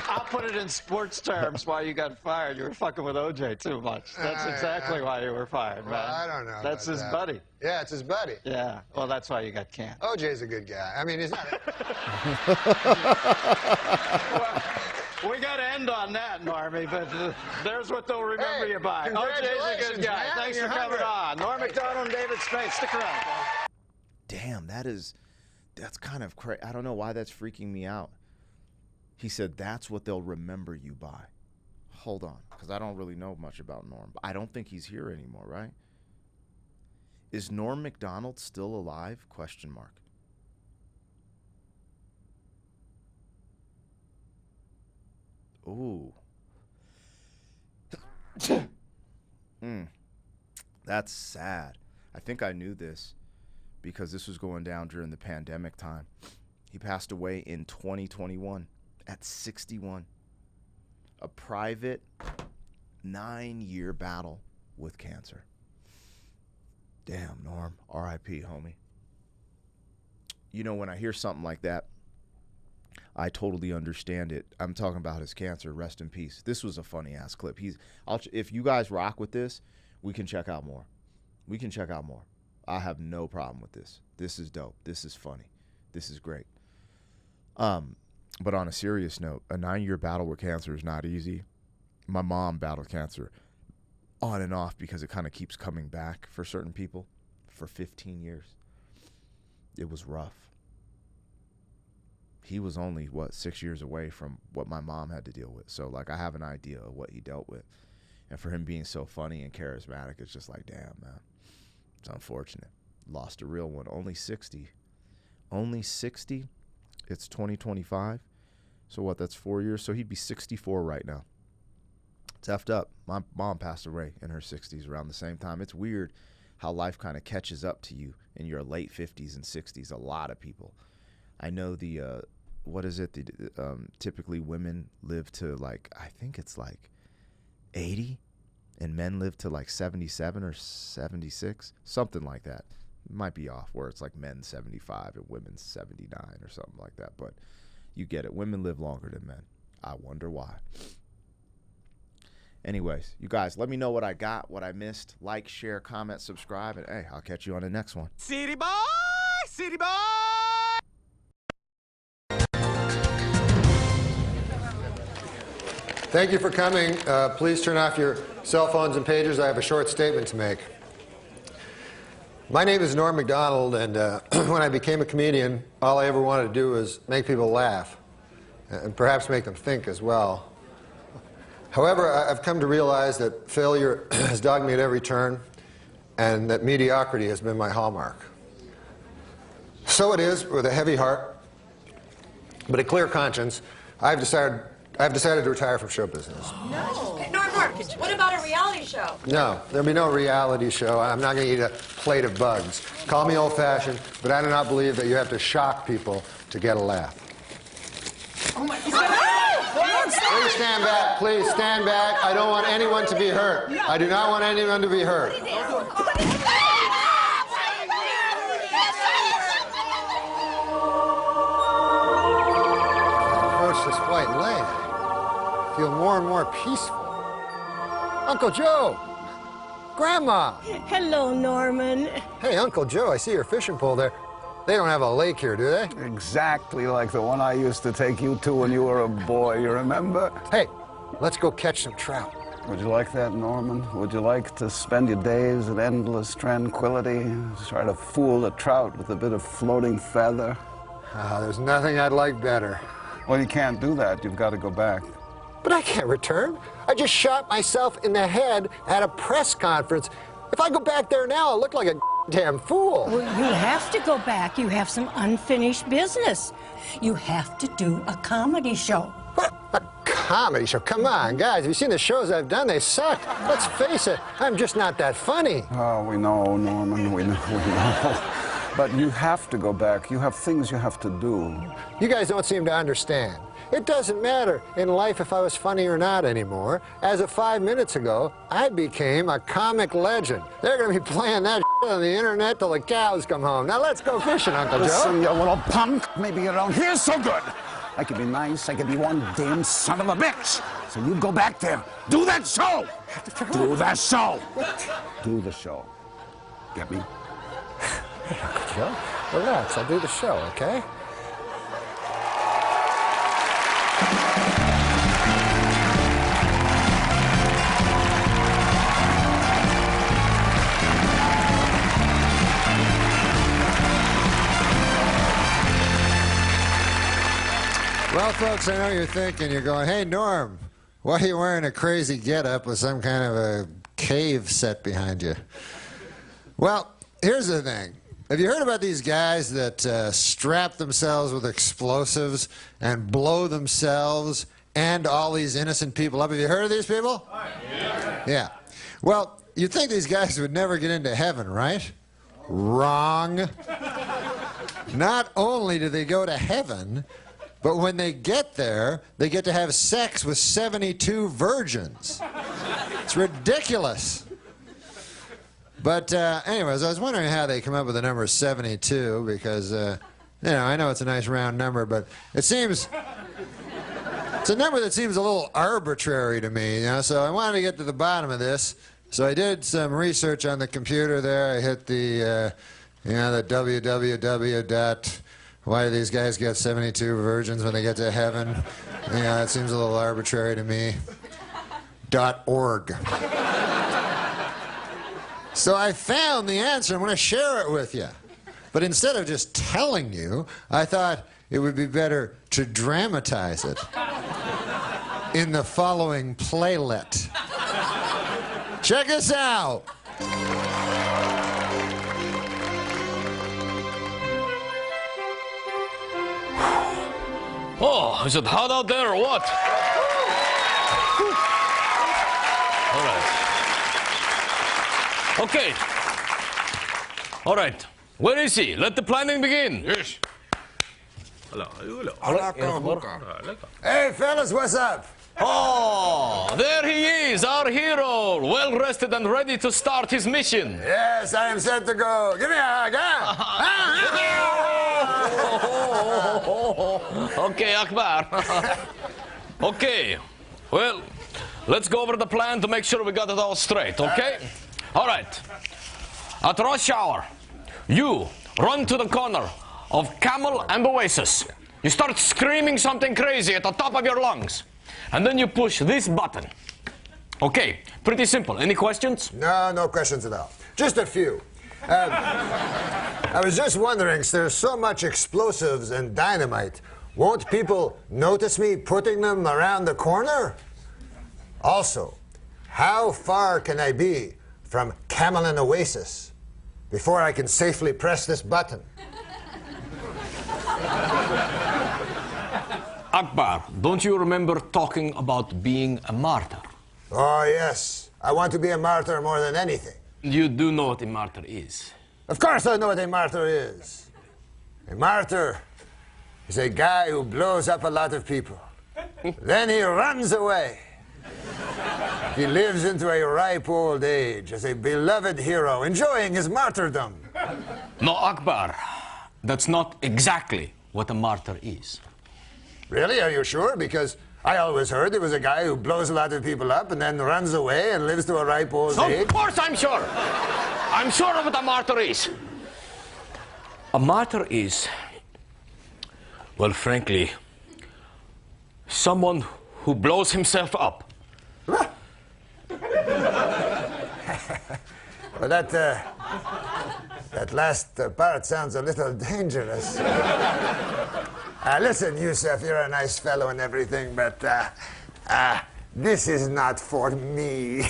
I'll put it in sports terms why you got fired. You were fucking with OJ too much. That's exactly why you were fired, man. Well, I don't know. That's his buddy. Yeah, it's his buddy. Yeah, well, that's why you got canned. OJ's a good guy. I mean, he's not... We got to end on that, Normie, but there's what they'll remember you by. OJ's a good guy. Man, Thanks for coming on. Norm MacDonald and David Spade, stick around. Damn, that's kind of crazy. I don't know why that's freaking me out. He said that's what they'll remember you by. Hold on, because I don't really know much about Norm. I don't think he's here anymore, right? Is Norm MacDonald still alive? Question mark. Ooh. That's sad. I think I knew this because this was going down during the pandemic time. He passed away in 2021 at 61. A private 9-year battle with cancer. Damn, Norm. R.I.P., homie. You know, when I hear something like that, I totally understand it. I'm talking about his cancer. Rest in peace. This was a funny ass clip. If you guys rock with this, we can check out more. I have no problem with this. This is dope. This is funny. This is great. But on a serious note, a 9-year battle with cancer is not easy. My mom battled cancer on and off because it kind of keeps coming back for certain people for 15 years. It was rough. He was only, 6 years away from what my mom had to deal with. So, like, I have an idea of what he dealt with. And for him being so funny and charismatic, it's just like, damn, man. It's unfortunate. Lost a real one. Only 60. Only 60? It's 2025. So, what, that's 4 years? So, he'd be 64 right now. It's effed up. My mom passed away in her 60s around the same time. It's weird how life kind of catches up to you in your late 50s and 60s. A lot of people. I know typically women live to like, I think it's like 80 and men live to like 77 or 76, something like that. It might be off where it's like men 75 and women 79 or something like that. But you get it. Women live longer than men. I wonder why. Anyways, you guys, let me know what I got, what I missed. Like, share, comment, subscribe, and hey, I'll catch you on the next one. City boy! City boy! Thank you for coming. Please turn off your cell phones and pagers. I have a short statement to make. My name is Norm MacDonald, and when I became a comedian, all I ever wanted to do was make people laugh, and perhaps make them think as well. However, I've come to realize that failure has dogged me at every turn, and that mediocrity has been my hallmark. So it is, with a heavy heart, but a clear conscience, I've decided to retire from show business. No. Norm, what about a reality show? No, there'll be no reality show. I'm not going to eat a plate of bugs. Call me old-fashioned, but I do not believe that you have to shock people to get a laugh. Oh my God. Please stand back. Please stand back. I don't want anyone to be hurt. I do not want anyone to be hurt. Approach this white lake. I feel more and more peaceful. Uncle Joe! Grandma! Hello, Norman. Hey, Uncle Joe, I see your fishing pole there. They don't have a lake here, do they? Exactly like the one I used to take you to when you were a boy, you remember? Hey, let's go catch some trout. Would you like that, Norman? Would you like to spend your days in endless tranquility, try to fool a trout with a bit of floating feather? There's nothing I'd like better. Well, you can't do that. You've got to go back. But I can't return. I just shot myself in the head at a press conference. If I go back there now, I'll look like a damn fool. Well, you have to go back. You have some unfinished business. You have to do a comedy show. What? A comedy show? Come on, guys. Have you seen the shows I've done? They suck. Let's face it. I'm just not that funny. Oh, we know, Norman. We know. But you have to go back. You have things you have to do. You guys don't seem to understand. It doesn't matter in life if I was funny or not anymore. As of 5 minutes ago, I became a comic legend. They're going to be playing that shit on the internet till the cows come home. Now let's go fishing, Uncle Joe. Listen, you little punk. Maybe around here's so good. I could be nice. I could be one damn son of a bitch. So you go back there. Do that show. Do that show. Do the show. Get me? Uncle Joe, relax. I'll do the show, okay? Well, folks, I know you're thinking, you're going, hey, Norm, why are you wearing a crazy getup with some kind of a cave set behind you? Well, here's the thing. Have you heard about these guys that strap themselves with explosives and blow themselves and all these innocent people up? Have you heard of these people? Yeah. Well, you'd think these guys would never get into heaven, right? Wrong. Not only do they go to heaven, but when they get there, they get to have sex with 72 virgins. It's ridiculous. But anyways, I was wondering how they come up with the number 72 because, you know, I know it's a nice round number, but it seems, it's a number that seems a little arbitrary to me, you know, so I wanted to get to the bottom of this. So I did some research on the computer there. I hit the, you know, the www. Why do these guys get 72 virgins when they get to heaven? You know, it seems a little arbitrary to me. .org. So I found the answer. I'm going to share it with you. But instead of just telling you, I thought it would be better to dramatize it in the following playlet. Check this out. Oh, is it hot out there or what? All right. Okay. All right. Where is he? Let the planning begin. Yes. Hey, fellas, what's up? Oh, there he is, our hero, well rested and ready to start his mission. Yes, I am set to go. Give me a hug, Okay, Akbar. Okay, well, let's go over the plan to make sure we got it all straight, okay? All right. At rush hour, you run to the corner of Camel and Oasis. You start screaming something crazy at the top of your lungs. And then you push this button. Okay, pretty simple. Any questions? No, no questions at all. Just a few. I was just wondering, there's so much explosives and dynamite. Won't people notice me putting them around the corner? Also, how far can I be from Camel and Oasis before I can safely press this button? Akbar, don't you remember talking about being a martyr? Oh, yes. I want to be a martyr more than anything. You do know what a martyr is. Of course I know what a martyr is. A martyr is a guy who blows up a lot of people. Then he runs away. He lives into a ripe old age as a beloved hero, enjoying his martyrdom. No, Akbar, that's not exactly what a martyr is. Really? Are you sure? Because I always heard it was a guy who blows a lot of people up and then runs away and lives to a ripe old age. Of course I'm sure. I'm sure of what a martyr is. A martyr is, well, frankly, someone who blows himself up But that last part sounds a little dangerous. Listen, Yusuf, you're a nice fellow and everything, but this is not for me.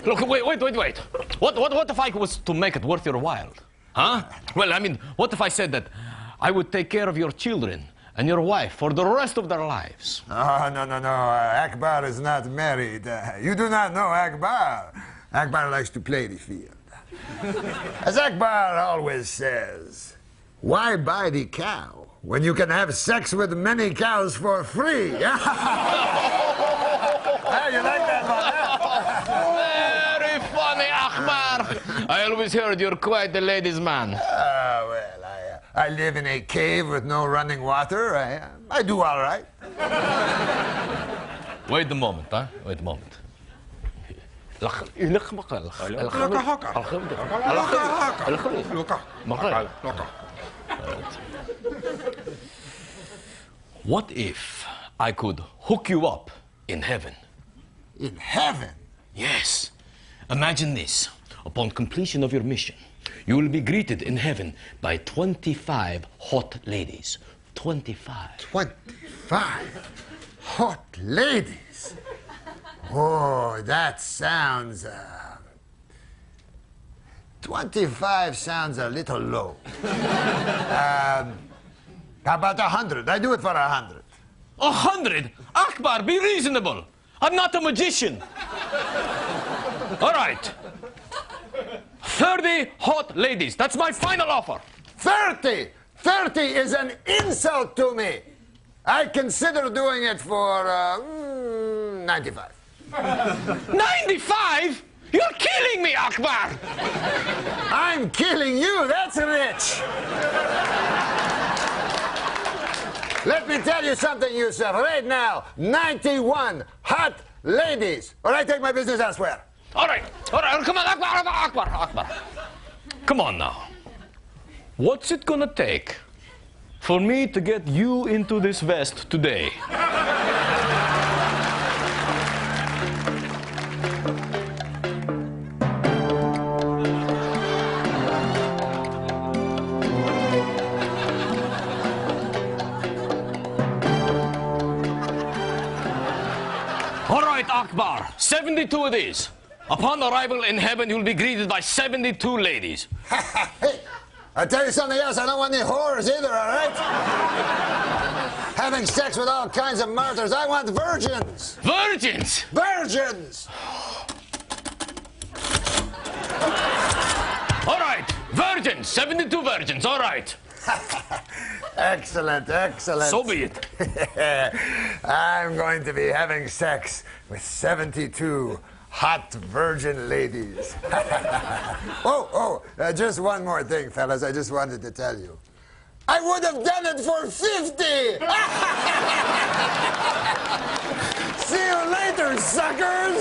Look, wait. What if I was to make it worth your while? Huh? Well, I mean, what if I said that I would take care of your children and your wife for the rest of their lives? Oh, no. Akbar is not married. You do not know Akbar. Akbar likes to play the field. As Akbar always says, why buy the cow when you can have sex with many cows for free? Hey, you like that one? Very funny, Akbar. I always heard you're quite a ladies' man. Well, I live in a cave with no running water. I do all right. Wait a moment, huh? Wait a moment. What if I could hook you up in heaven? In heaven? Yes. Imagine this. Upon completion of your mission, you will be greeted in heaven by 25 hot ladies. 25. 25 hot ladies? Oh, that sounds... 25 sounds a little low. How about 100? I do it for 100. 100? Akbar, be reasonable. I'm not a magician. All right. 30 hot ladies. That's my final offer. 30! 30 is an insult to me. I consider doing it for 95. 95? You're killing me, Akbar! I'm killing you, that's rich! Let me tell you something, Yusuf. Right now, 91 hot ladies. Or I take my business elsewhere. All right, come on, Akbar. Come on now. What's it gonna take for me to get you into this vest today? All right, Akbar, 72 of these. Upon arrival in heaven, you'll be greeted by 72 ladies. Hey, I'll tell you something else. I don't want any whores either, all right? Having sex with all kinds of martyrs. I want virgins. Virgins? Virgins! All right, virgins, 72 virgins, all right. Excellent. So be it. I'm going to be having sex with 72 hot virgin ladies. Just one more thing, fellas. I just wanted to tell you. I would have done it for 50! See you later, suckers!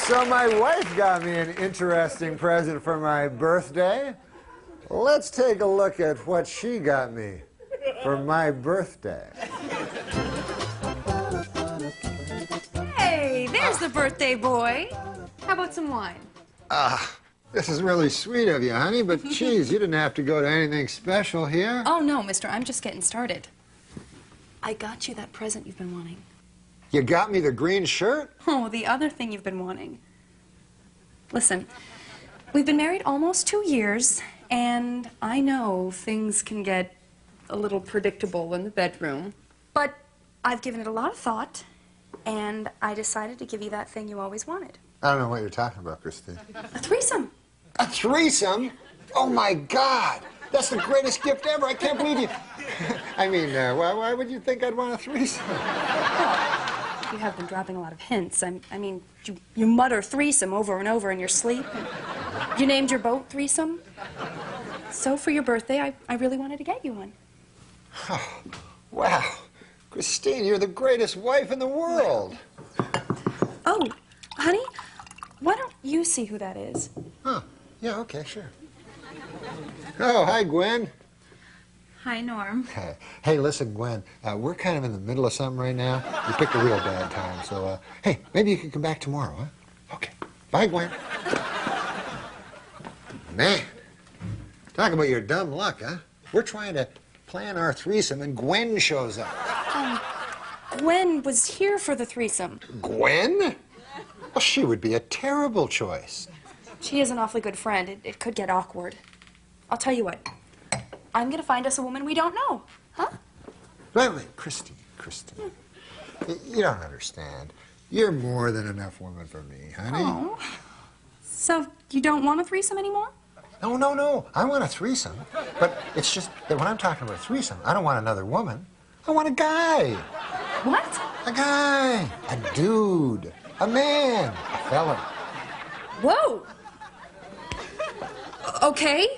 So my wife got me an interesting present for my birthday. Let's take a look at what she got me for my birthday. Hey, there's the birthday boy. How about some wine? This is really sweet of you, honey, but geez, you didn't have to go to anything special here. Oh, no, mister, I'm just getting started. I got you that present you've been wanting. You got me the green shirt? Oh, the other thing you've been wanting. Listen, we've been married almost 2 years, and I know things can get a little predictable in the bedroom, but I've given it a lot of thought, and I decided to give you that thing you always wanted. I don't know what you're talking about, Christine. A threesome. A threesome? Oh, my God. That's the greatest gift ever. I can't believe you. I mean, why would you think I'd want a threesome? You have been dropping a lot of hints. I mean, you mutter threesome over and over in your sleep. You named your boat Threesome? So for your birthday, I really wanted to get you one. Wow. Christine, you're the greatest wife in the world. Oh, honey, why don't you see who that is? Huh. Yeah, okay, sure. Oh, hi, Gwen. Hi, Norm. Hey, listen, Gwen, we're kind of in the middle of something right now. You picked a real bad time, so, hey, maybe you could come back tomorrow, huh? Okay. Bye, Gwen. Man, talk about your dumb luck, huh? We're trying to plan our threesome, and Gwen shows up. Gwen was here for the threesome. Gwen? Well, she would be a terrible choice. She is an awfully good friend. It could get awkward. I'll tell you what. I'm gonna find us a woman we don't know. Huh? Wait, Christine. You don't understand. You're more than enough woman for me, honey. Oh. So you don't want a threesome anymore? No. I want a threesome. But it's just that when I'm talking about a threesome, I don't want another woman. I want a guy. What? A guy. A dude. A man. A fella. Whoa. Okay.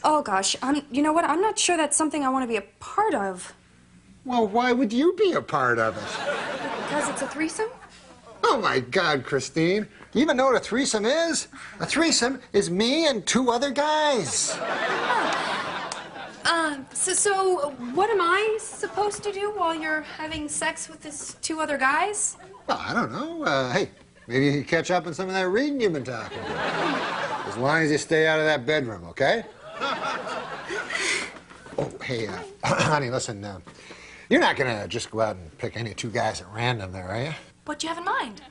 Oh, gosh. You know what? I'm not sure that's something I want to be a part of. Well, why would you be a part of it? Because it's a threesome? Oh, my God, Christine. Do you even know what a threesome is? A threesome is me and two other guys. So what am I supposed to do while you're having sex with these two other guys? Well, I don't know. Hey, maybe you can catch up on some of that reading you've been talking about. As long as you stay out of that bedroom, okay? Oh, hey, honey, listen, you're not gonna just go out and pick any two guys at random there, are you? What do you have in mind?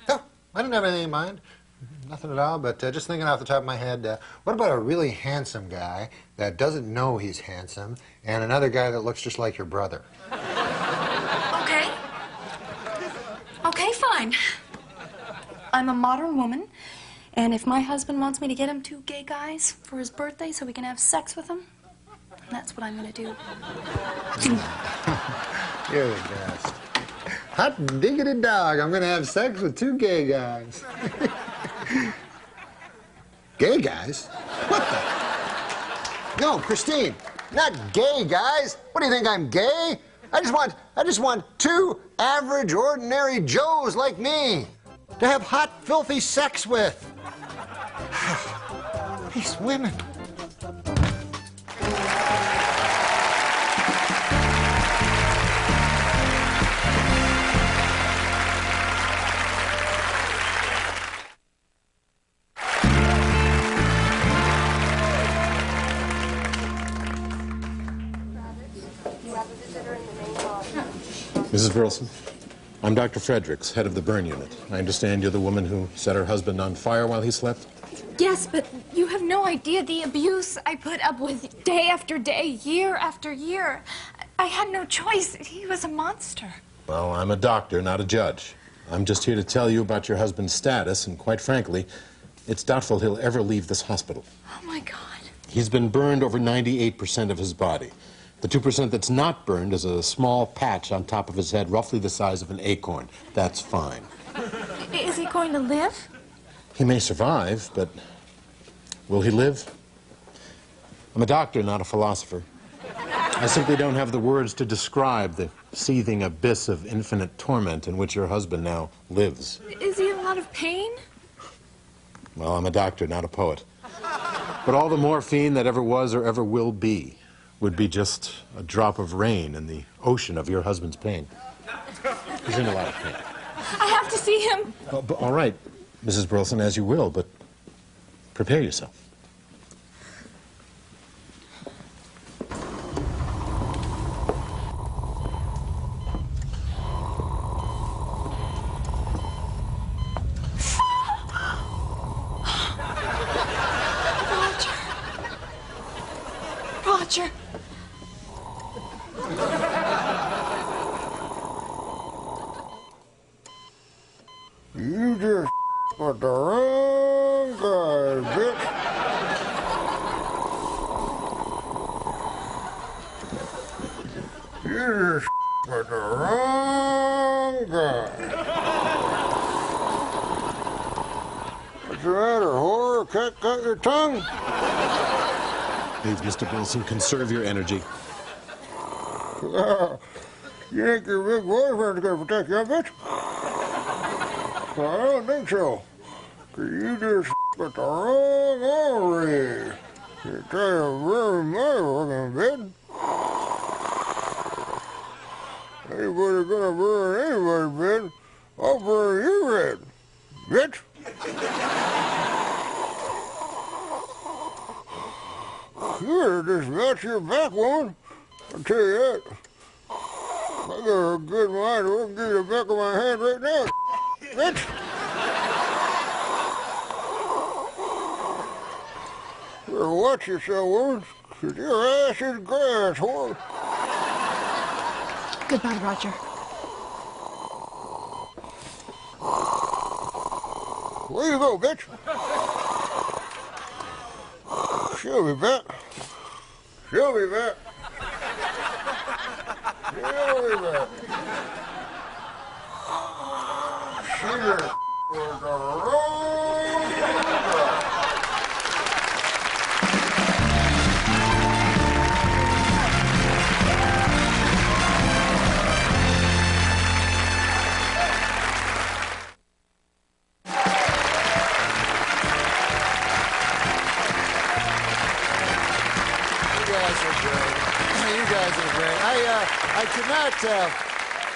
No, I don't have anything in mind. Nothing at all, but just thinking off the top of my head, what about a really handsome guy that doesn't know he's handsome and another guy that looks just like your brother? Okay. Okay, fine. I'm a modern woman, and if my husband wants me to get him two gay guys for his birthday so we can have sex with them, that's what I'm gonna do. You're the best. Hot diggity dog, I'm gonna have sex with two gay guys. Gay guys? What the? No, Christine, not gay guys. What do you think, I'm gay? I just want two average, ordinary Joes like me to have hot, filthy sex with. These women. Mrs. Burleson, I'm Dr. Fredericks, head of the burn unit. I understand you're the woman who set her husband on fire while he slept? Yes, but you have no idea the abuse I put up with day after day, year after year. I had no choice. He was a monster. Well, I'm a doctor, not a judge. I'm just here to tell you about your husband's status, and quite frankly, it's doubtful he'll ever leave this hospital. Oh, my God. He's been burned over 98% of his body. The 2% that's not burned is a small patch on top of his head, roughly the size of an acorn. That's fine. Is he going to live? He may survive, but will he live? I'm a doctor, not a philosopher. I simply don't have the words to describe the seething abyss of infinite torment in which your husband now lives. Is he in a lot of pain? Well, I'm a doctor, not a poet. But all the morphine that ever was or ever will be would be just a drop of rain in the ocean of your husband's pain. He's in a lot of pain. I have to see him. All right, Mrs. Burleson, as you will, but prepare yourself. Roger. You just put the wrong guy, bitch. You just put the wrong guy. What's the matter, whore? Can't cut your tongue? Please, Mr. Wilson, conserve your energy. You think your big boyfriend's gonna protect you, bitch? I don't think so. 'Cause you just at the wrong already. You tell you very motherfucking bed. Anybody gonna burn anybody's bed, I'll burn your head, bitch. You better just watch your back, woman. I'll tell you that. I got a good mind. I'll give you the back of my hand right now, bitch. You better watch yourself, woman, 'cause your ass is grass, whore. Goodbye, Roger. Where you go, bitch? She'll be back. She'll be back. She'll be back. She just was the wrong guy.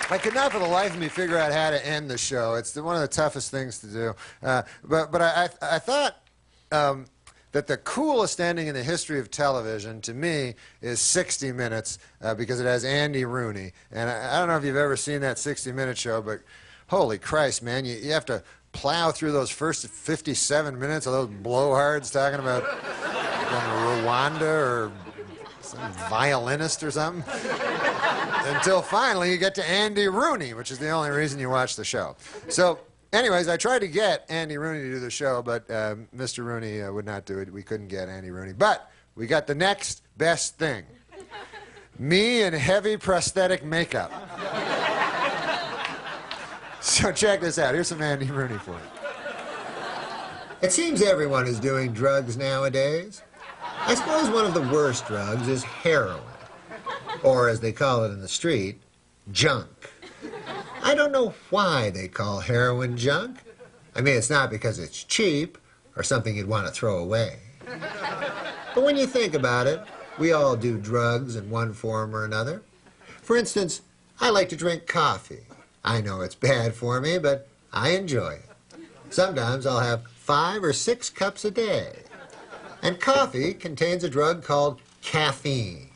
I could not for the life of me figure out how to end the show. It's one of the toughest things to do. But I thought that the coolest ending in the history of television, to me, is 60 Minutes, because it has Andy Rooney. And I don't know if you've ever seen that 60-minute show, but holy Christ, man, you have to plow through those first 57 minutes of those blowhards talking about Rwanda or some violinist or something, until finally you get to Andy Rooney, which is the only reason you watch the show. So anyways, I tried to get Andy Rooney to do the show, but Mr. Rooney would not do it. We couldn't get Andy Rooney. But we got the next best thing. Me in heavy prosthetic makeup. So check this out. Here's some Andy Rooney for you. It seems everyone is doing drugs nowadays. I suppose one of the worst drugs is heroin, or as they call it in the street, junk. I don't know why they call heroin junk. I mean, it's not because it's cheap or something you'd want to throw away. But when you think about it, we all do drugs in one form or another. For instance, I like to drink coffee. I know it's bad for me, but I enjoy it. Sometimes I'll have 5 or 6 cups a day. And coffee contains a drug called caffeine.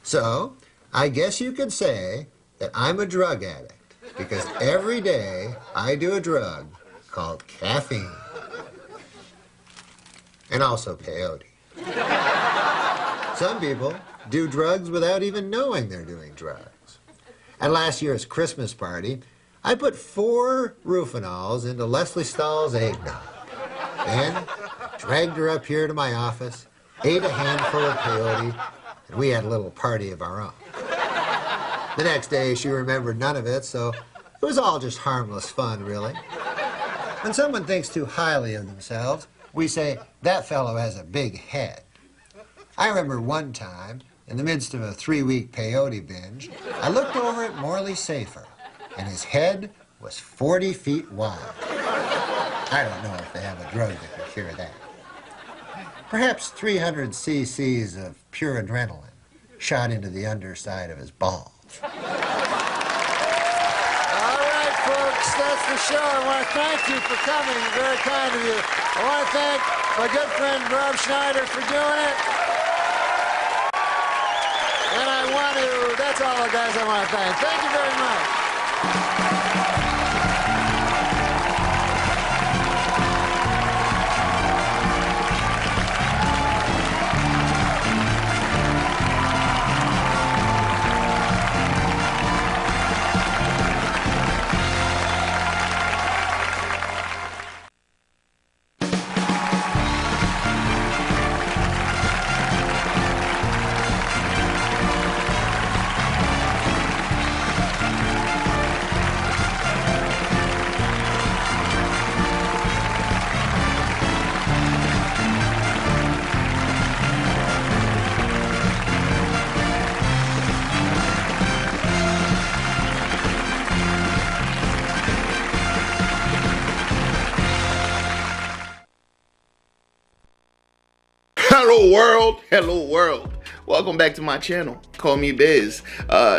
So, I guess you could say that I'm a drug addict, because every day I do a drug called caffeine. And also peyote. Some people do drugs without even knowing they're doing drugs. At last year's Christmas party, I put 4 Rufinols into Leslie Stahl's eggnog. Then dragged her up here to my office, ate a handful of peyote, and we had a little party of our own. The next day, she remembered none of it, so it was all just harmless fun, really. When someone thinks too highly of themselves, we say, that fellow has a big head. I remember one time, in the midst of a 3-week peyote binge, I looked over at Morley Safer, and his head was 40 feet wide. I don't know if they have a drug that could cure that. Perhaps 300 cc's of pure adrenaline shot into the underside of his balls. All right, folks, that's the show. I want to thank you for coming. Very kind of you. I want to thank my good friend Rob Schneider for doing it. And I want to, that's all the guys I want to thank. Thank you very much. Hello world, hello world. Welcome back to my channel. Call me Biz.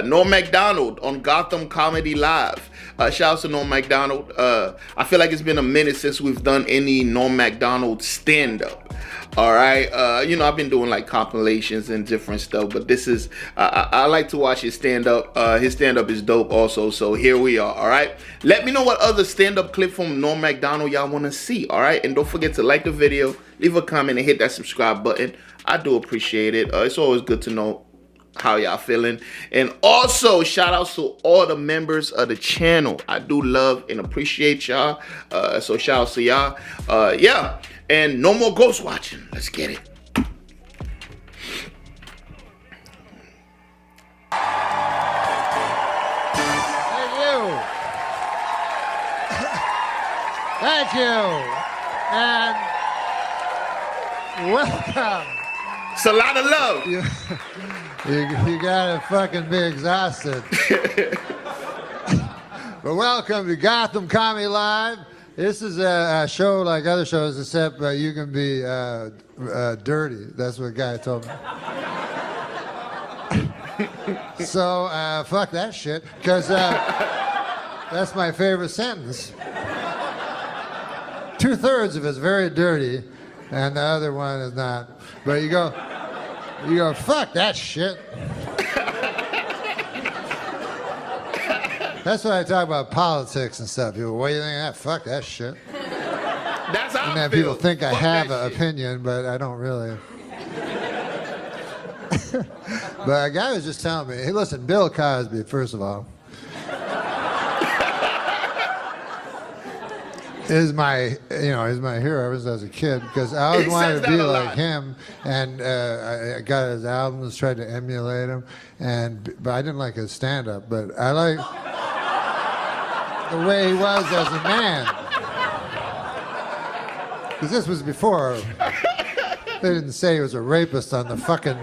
Norm MacDonald on Gotham Comedy Live. Shout out to Norm MacDonald. I feel like it's been a minute since we've done any Norm MacDonald stand-up. All right, you know, I've been doing like compilations and different stuff, but this is I like to watch his stand-up. His stand-up is dope also, so here we are. All right, let me know what other stand-up clip from Norm MacDonald y'all want to see. All right, and don't forget to like the video, leave a comment, and hit that subscribe button. I do appreciate it. It's always good to know how y'all feeling. And also shout outs to all the members of the channel. I do love and appreciate y'all. So shout outs to y'all. Yeah, and no more ghost watching. Let's get it. Thank you. Thank you. And welcome. It's a lot of love. You gotta fucking be exhausted. But welcome to Gotham Comedy Live. This is a show like other shows, except you can be dirty. That's what a guy told me. So fuck that shit, because that's my favorite sentence. 2/3 of it's very dirty, and the other one is not. But you go, fuck that shit. That's why I talk about politics and stuff. People, what do you think of that? Fuck that shit. That's how and then people think I have an opinion, but I don't really. But a guy was just telling me, hey, listen, Bill Cosby, first of all, is my hero ever since I was a kid, because I always wanted to be like him, and I got his albums, tried to emulate him, but I didn't like his stand-up, but I like the way he was as a man, because this was before they didn't say he was a rapist on the fucking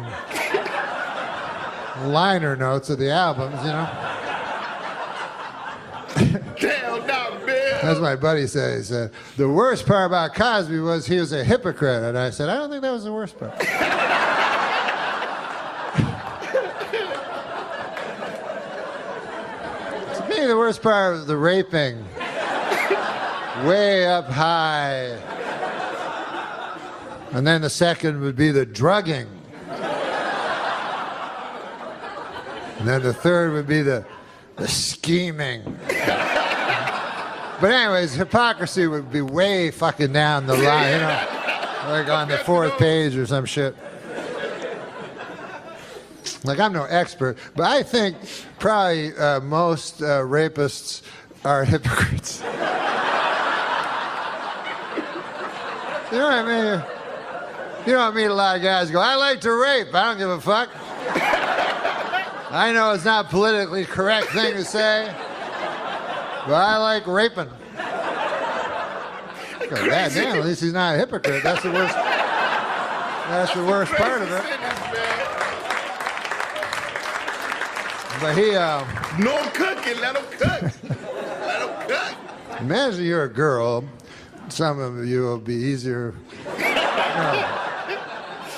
liner notes of the albums, you know. That's what my buddy said. He said, the worst part about Cosby was he was a hypocrite. And I said, I don't think that was the worst part. To me, the worst part was the raping. Way up high. And then the second would be the drugging. And then the third would be the scheming. But anyways, hypocrisy would be way fucking down the line, you know, like on the 4th page or some shit. Like, I'm no expert, but I think probably most rapists are hypocrites. You know what I mean? You know, I meet a lot of guys go, I like to rape, I don't give a fuck. I know it's not a politically correct thing to say, but I like raping. God damn, at least he's not a hypocrite. That's the worst. That's the worst part of it. But he. No cooking. Let him cook. Let him cook. Imagine you're a girl. Some of you will be easier.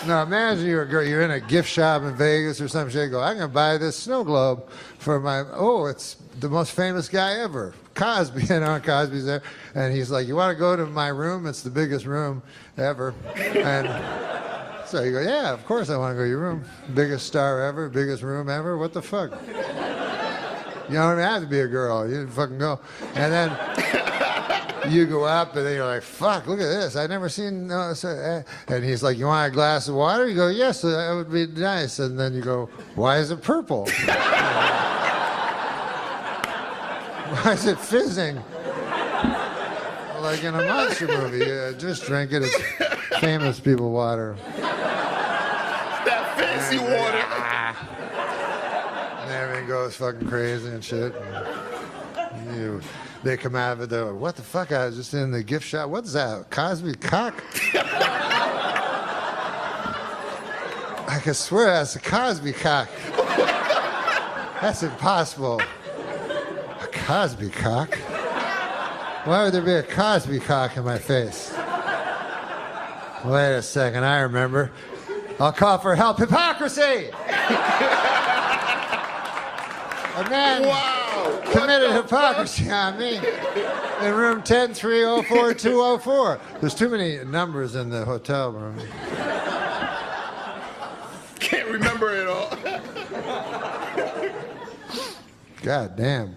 No, imagine you're a girl. You're in a gift shop in Vegas or some shit. Go, I'm gonna buy this snow globe for my. Oh, it's the most famous guy ever, Cosby. You know, Cosby's there, and he's like, "You want to go to my room? It's the biggest room ever." And so you go, "Yeah, of course I want to go to your room. Biggest star ever, biggest room ever. What the fuck? You don't even have to be a girl. You fucking go." And then you go up, and then you're like, "Fuck, look at this. I've never seen." And he's like, "You want a glass of water?" You go, "Yes, that would be nice." And then you go, "Why is it purple? Why is it fizzing? Like in a monster movie. Just drink it. It's famous people water." That fancy water. And everything goes fucking crazy and shit. And they come out of it, they're like, "What the fuck? I was just in the gift shop. What's that? Cosby cock?" I can swear that's a Cosby cock. That's impossible. A Cosby cock? Why would there be a Cosby cock in my face? Wait a second, I remember. I'll call for help. Hypocrisy! A man committed hypocrisy on me in room 10304-204. There's too many numbers in the hotel room. Can't remember it all. God damn.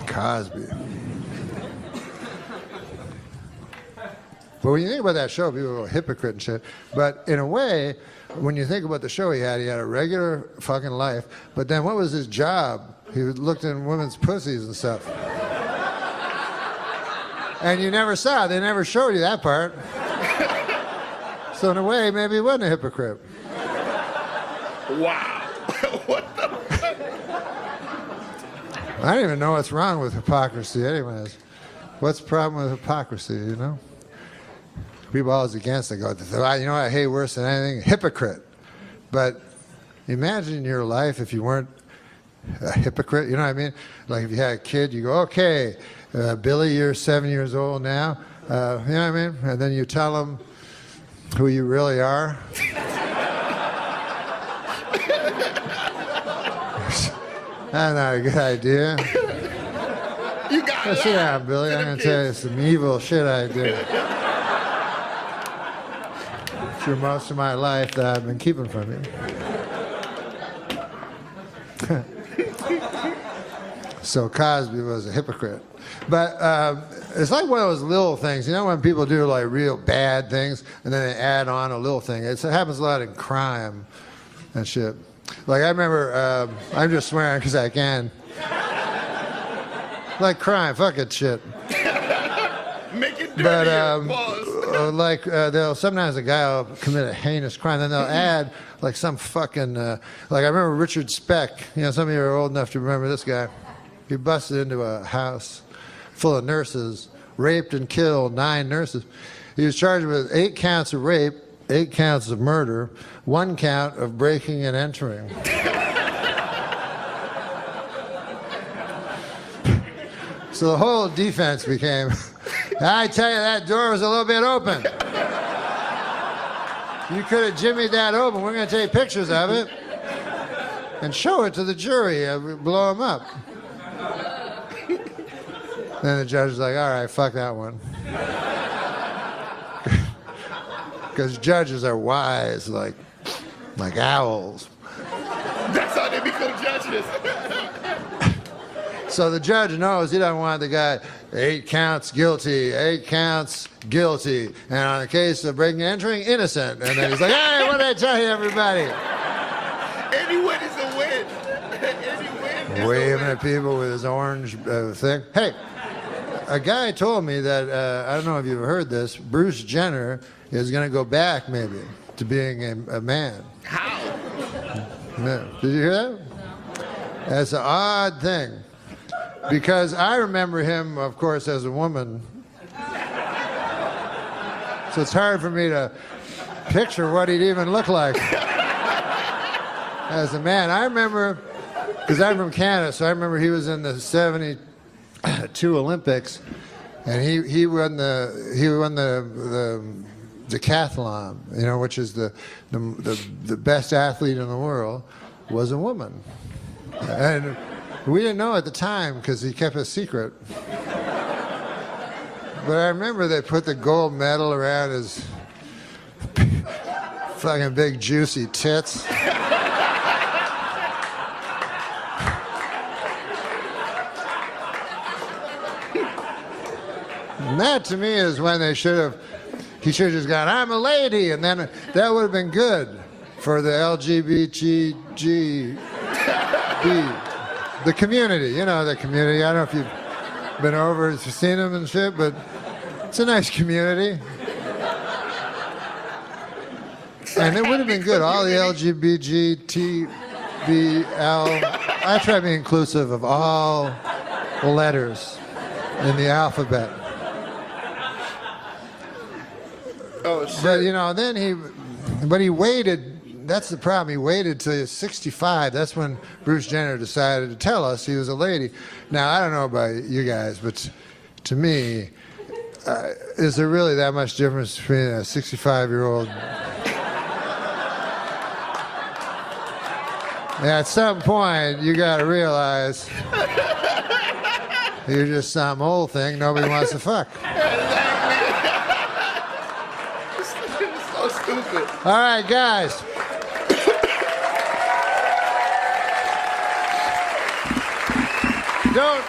Cosby. But when you think about that show, people are a hypocrite and shit. But in a way, when you think about the show he had a regular fucking life. But then what was his job? He looked in women's pussies and stuff. And you never saw it. They never showed you that part. So in a way, maybe he wasn't a hypocrite. Wow. What the fuck? I don't even know what's wrong with hypocrisy anyways. What's the problem with hypocrisy, you know? People always against it go, you know what I hate worse than anything? Hypocrite. But imagine your life if you weren't a hypocrite, you know what I mean? Like if you had a kid, you go, okay, Billy, you're 7 years old now. You know what I mean? And then you tell them who you really are. That's not a good idea. You got it. Sit down, Billy. I'm going to tell you some evil shit I did. For most of my life that I've been keeping from you. So Cosby was a hypocrite. But it's like one of those little things. You know when people do like real bad things and then they add on a little thing? It happens a lot in crime and shit. Like I remember, I'm just swearing because I can. Like crime, fuck it shit. Make it dirtier, sometimes a guy will commit a heinous crime, then they'll add like some fucking, like I remember Richard Speck, you know, some of you are old enough to remember this guy. He busted into a house full of nurses, raped and killed 9 nurses. He was charged with 8 counts of rape, 8 counts of murder, 1 count of breaking and entering. So the whole defense became, I tell you, that door was a little bit open. You could have jimmied that open. We're going to take pictures of it and show it to the jury. Blow them up. Then the judge was like, all right, fuck that one. Because judges are wise, like owls. That's how they become judges. So the judge knows he doesn't want the guy, 8 counts guilty, 8 counts guilty, and on the case of breaking and entering, innocent. And then he's like, hey, what did I tell you, everybody? Any win is a win. Any win is Waving a win. at people with his orange thing. Hey, a guy told me that, I don't know if you've heard this, Bruce Jenner is going to go back maybe to being a man. How? No. Did you hear that? That's an odd thing. Because I remember him, of course, as a woman. So it's hard for me to picture what he'd even look like as a man. I remember, because I'm from Canada, so I remember he was in the 72 Olympics, and he won the decathlon, you know, which is the best athlete in the world, was a woman. And we didn't know at the time because he kept it secret. But I remember they put the gold medal around his fucking big juicy tits. And that to me is when he should have just gone, I'm a lady, and then that would have been good for the LGBTG. The community, you know, the community. I don't know if you've been over and seen them and shit, but it's a nice community. And it would have been good, all the LGBTBL. I try to be inclusive of all the letters in the alphabet. Oh, shit. But, you know, then he waited. That's the problem. He waited till he was 65. That's when Bruce Jenner decided to tell us he was a lady. Now, I don't know about you guys, but to me, is there really that much difference between a 65-year-old? At some point, you got to realize you're just some old thing nobody wants to fuck. So stupid. All right, guys. Don't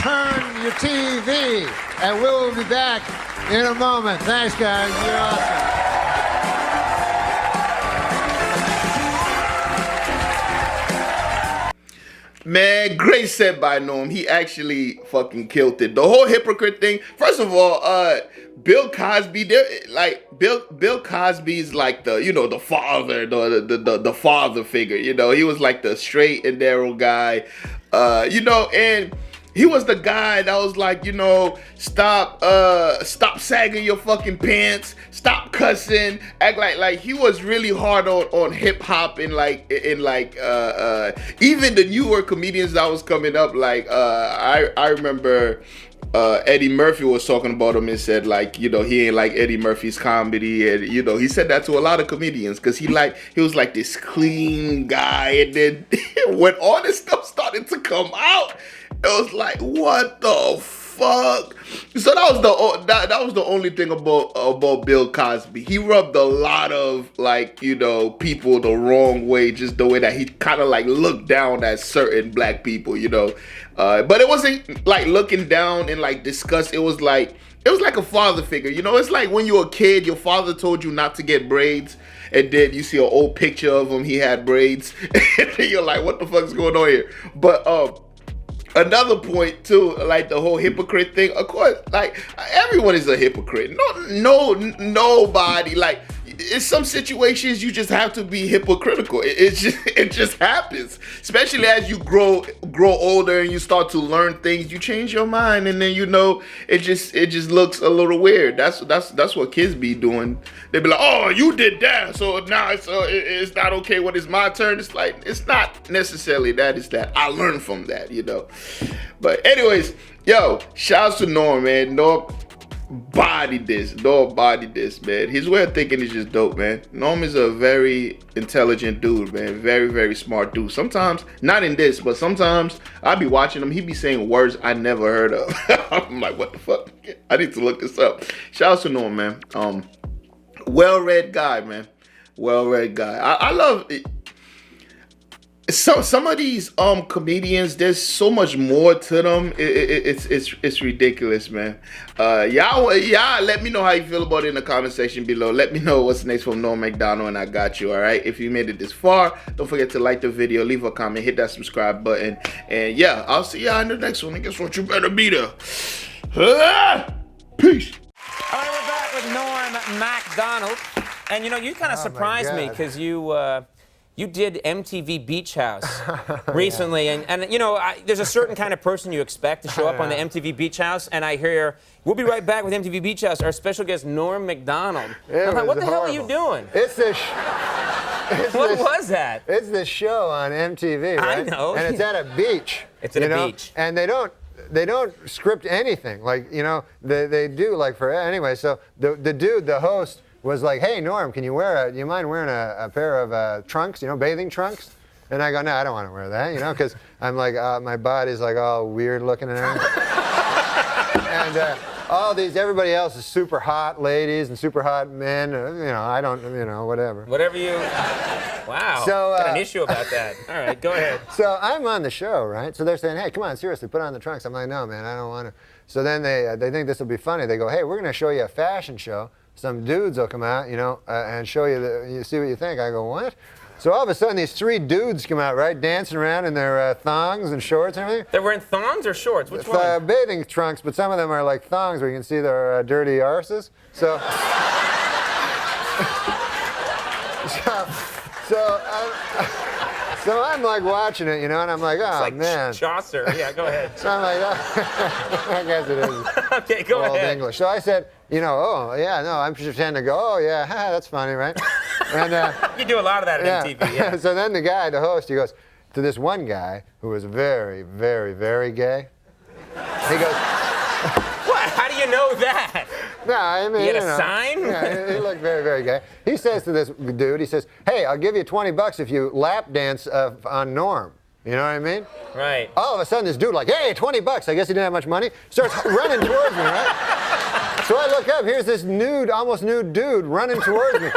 turn your TV, and we'll be back in a moment. Thanks, guys. You're awesome. Man, great set by Norm. He actually fucking killed it. The whole hypocrite thing. First of all, Bill Cosby, Bill Cosby's like the, you know, the father, the father figure. You know, he was like the straight and narrow guy. You know, and he was the guy that was like, you know, stop sagging your fucking pants, stop cussing, act like he was really hard on hip hop and even the newer comedians that was coming up. Like I remember Eddie Murphy was talking about him and said, like, you know, he ain't like Eddie Murphy's comedy, and you know, he said that to a lot of comedians because he was like this clean guy, and then when all this stuff started to come out, it was like, what the fuck? So that was the only thing about Bill Cosby. He rubbed a lot of, like, you know, people the wrong way, just the way that he kind of like looked down at certain black people, you know. But it wasn't like looking down and like disgust. It was like a father figure, you know. It's like when you're a kid, your father told you not to get braids, and then you see an old picture of him, he had braids, and then you're like, what the fuck's going on here? But another point too, like the whole hypocrite thing. Of course, like everyone is a hypocrite. Nobody, like, in some situations you just have to be hypocritical. It just happens. Especially as you grow older and you start to learn things, you change your mind, and then, you know, it just looks a little weird. That's what kids be doing. They be like, oh, you did that, so now it's not okay when it's my turn. It's like, it's not necessarily that. It's that I learned from that, you know. But anyways, yo, shouts to Norm, man. Norm bodied this, man. His way of thinking is just dope, man. Norm is a very intelligent dude, man. Very, very smart dude. Sometimes, not in this, but sometimes I be watching him, he be saying words I never heard of. I'm like, what the fuck? I need to look this up. Shouts to Norm, man. Well-read guy, man. Well-read guy. I love it. Some of these comedians, there's so much more to them. It's ridiculous, man. Y'all let me know how you feel about it in the comment section below. Let me know what's next from Norm MacDonald, and I got you. All right, if you made it this far, don't forget to like the video, leave a comment, hit that subscribe button, and yeah, I'll see y'all in the next one. And guess what? You better be there. Peace. All right, we're back with Norm MacDonald, and you know, you kind of surprised me because you did MTV Beach House recently, and you know, there's a certain kind of person you expect to show up on the MTV Beach House, and I hear, we'll be right back with MTV Beach House, our special guest, Norm MacDonald. I'm like, what the hell are you doing? What was that? It's this show on MTV, right? I know. And it's at a beach. It's at a beach. And they don't script anything. Like, you know, they do, like, anyway, so the dude, the host, was like, hey, Norm, do you mind wearing a pair of trunks, you know, bathing trunks? And I go, no, I don't want to wear that, you know, because I'm like, my body's like all weird looking and everything. And everybody else is super hot ladies and super hot men, you know, I don't, you know, whatever. Whatever you, wow, got an issue about that. All right, go ahead. So I'm on the show, right? So they're saying, hey, come on, seriously, put on the trunks. I'm like, no, man, I don't want to. So then they think this will be funny. They go, hey, we're going to show you a fashion show. Some dudes will come out, you know, and show you, you see what you think. I go, what? So all of a sudden, these three dudes come out, right, dancing around in their thongs and shorts and everything. They're wearing thongs or shorts? Which one? Bathing trunks, but some of them are like thongs where you can see their dirty arses. So, so I'm like watching it, you know, and I'm like, oh, it's like man. Chaucer. Yeah, go ahead. So I'm like, oh, I guess it is. Okay, go Old ahead. English. So I said, you know, oh, yeah, no, I'm pretending to go, oh, yeah, that's funny, right? And you do a lot of that at MTV, yeah. So then the guy, the host, he goes to this one guy who was very, very, very gay. He goes, what? How do do you know that? No, I mean, You had a know. sign? Yeah, he looked very, very gay. He says to this dude, he says, "Hey, I'll give you $20 if you lap dance on Norm." You know what I mean? Right. All of a sudden, this dude like, "Hey, $20." I guess he didn't have much money. Starts running towards me, right? So I look up. Here's this nude, almost nude dude running towards me,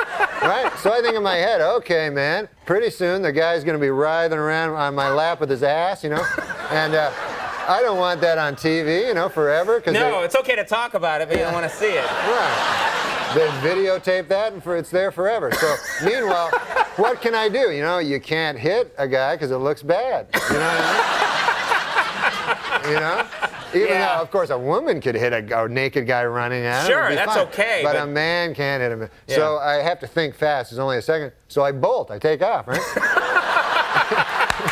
right? So I think in my head, okay, man, pretty soon the guy's going to be writhing around on my lap with his ass, you know, and I don't want that on TV, you know, forever. No, it's okay to talk about it, but you don't want to see it. Right. They videotape that, and it's there forever. So, meanwhile, what can I do? You know, you can't hit a guy because it looks bad. You know what I mean? You know? Even though, of course, a woman could hit a naked guy running at him. Sure, it'd be that's fine. okay, But but- a man can't hit him. Yeah. So I have to think fast. It's only a second. So I bolt. I take off, right?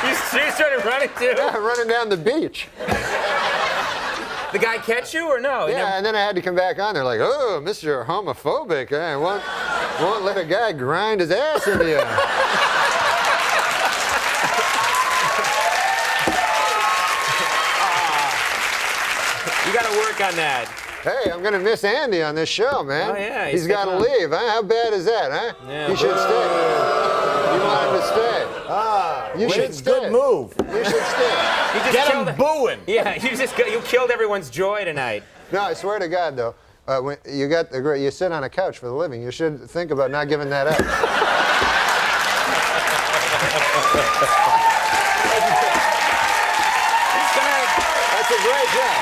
You started running too? Yeah, running down the beach. The guy catch you or no? Yeah, and then I had to come back on. They're like, "Oh, Mr. Homophobic, I won't let a guy grind his ass into you." You got to work on that. Hey, I'm gonna miss Andy on this show, man. Oh, yeah, he's got to leave. Huh? How bad is that, huh? Yeah. He should stay. You want him to stay? You should stay. Good move. You should stay. You just Get killed him booing. Yeah, you killed everyone's joy tonight. No, I swear to God, though, when you sit on a couch for the living. You should think about not giving that up. That's a great job.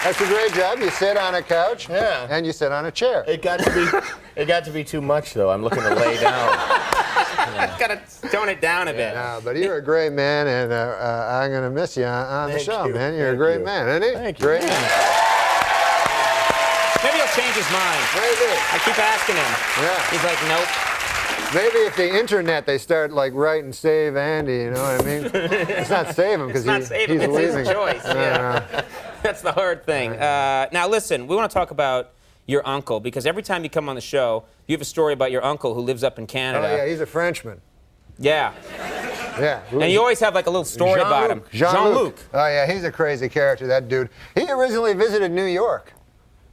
That's a great job. You sit on a couch, and you sit on a chair. It got to be too much, though. I'm looking to lay down. Got to tone it down a bit. No, but you're a great man, and I'm going to miss you on the Thank show, you. man. You're a Thank great you. man, isn't he? Thank you. Great man. Maybe he'll change his mind. Maybe. I keep asking him. Yeah. He's like, nope. Maybe if the internet, they start like writing "Save Andy," you know what I mean? It's not save him because he's It's leaving. his choice. Yeah. That's the hard thing. Now, listen, we want to talk about your uncle because every time you come on the show, you have a story about your uncle who lives up in Canada. Oh yeah, he's a Frenchman. Yeah. Yeah. And you always have like a little story about him. Jean-Luc. Oh yeah, he's a crazy character, that dude. He originally visited New York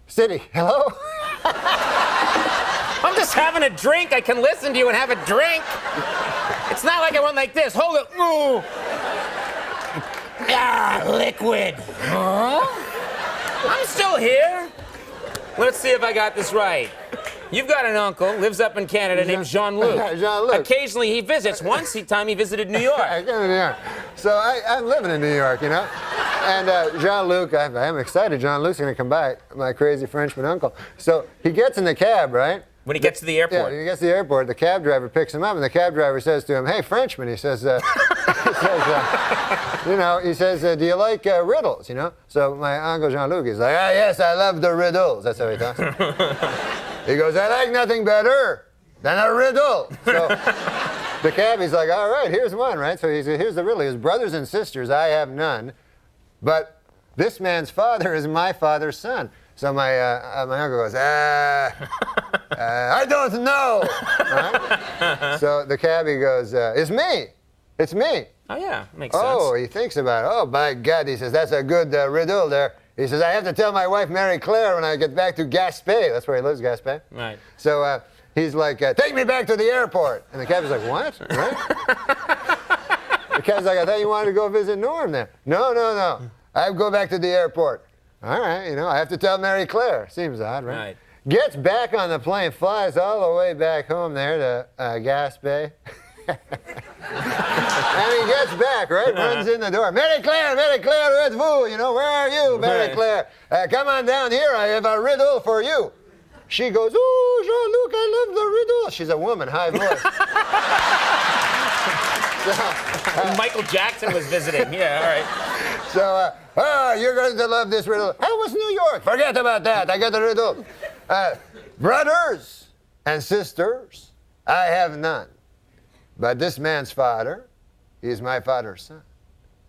City. Hello? I'm just having a drink. I can listen to you and have a drink. It's not like I went like this. Hold it. Ooh. Ah, liquid. Huh? I'm still here. Let's see if I got this right. You've got an uncle, lives up in Canada, named Jean-Luc. Jean-Luc. Occasionally he visits. Once time he visited New York. I go to New York. So I'm living in New York, you know? And Jean-Luc, I'm excited. Jean-Luc's going to come by, my crazy Frenchman uncle. So he gets in the cab, right? When he gets to the airport. Yeah, when he gets to the airport, the cab driver picks him up, and the cab driver says to him, "Hey, Frenchman," he says, "Do you like riddles?" You know. So my uncle Jean-Luc is like, "Ah, yes, I love the riddles." That's how he talks. He goes, "I like nothing better than a riddle." So the cabbie's like, "All right, here's one, right?" So he says, "Here's the riddle: his brothers and sisters, I have none, but this man's father is my father's son." So my uncle goes, I don't know. Right? So the cabbie goes, it's me. It's me. Oh, yeah, makes sense. Oh, he thinks about it. Oh, by God, he says, that's a good riddle there. He says, I have to tell my wife, Mary Claire, when I get back to Gaspé. That's where he lives, Gaspé. Right. So he's like, take me back to the airport. And the cabbie's like, what? Right? The cabbie's like, I thought you wanted to go visit Norm there. No. I go back to the airport. All right, you know, I have to tell Mary Claire. Seems odd, right? Gets back on the plane, flies all the way back home there to Gaspé. And he gets back, right? Runs in the door. Mary Claire, where's vous? You know, where are you, Mary Claire? Come on down here. I have a riddle for you. She goes, ooh, Jean-Luc, I love the riddle. She's a woman, high voice. Michael Jackson was visiting. Yeah, all right. So, you're going to love this riddle. How was New York? Forget about that. I got the riddle. Brothers and sisters, I have none. But this man's father is my father's son.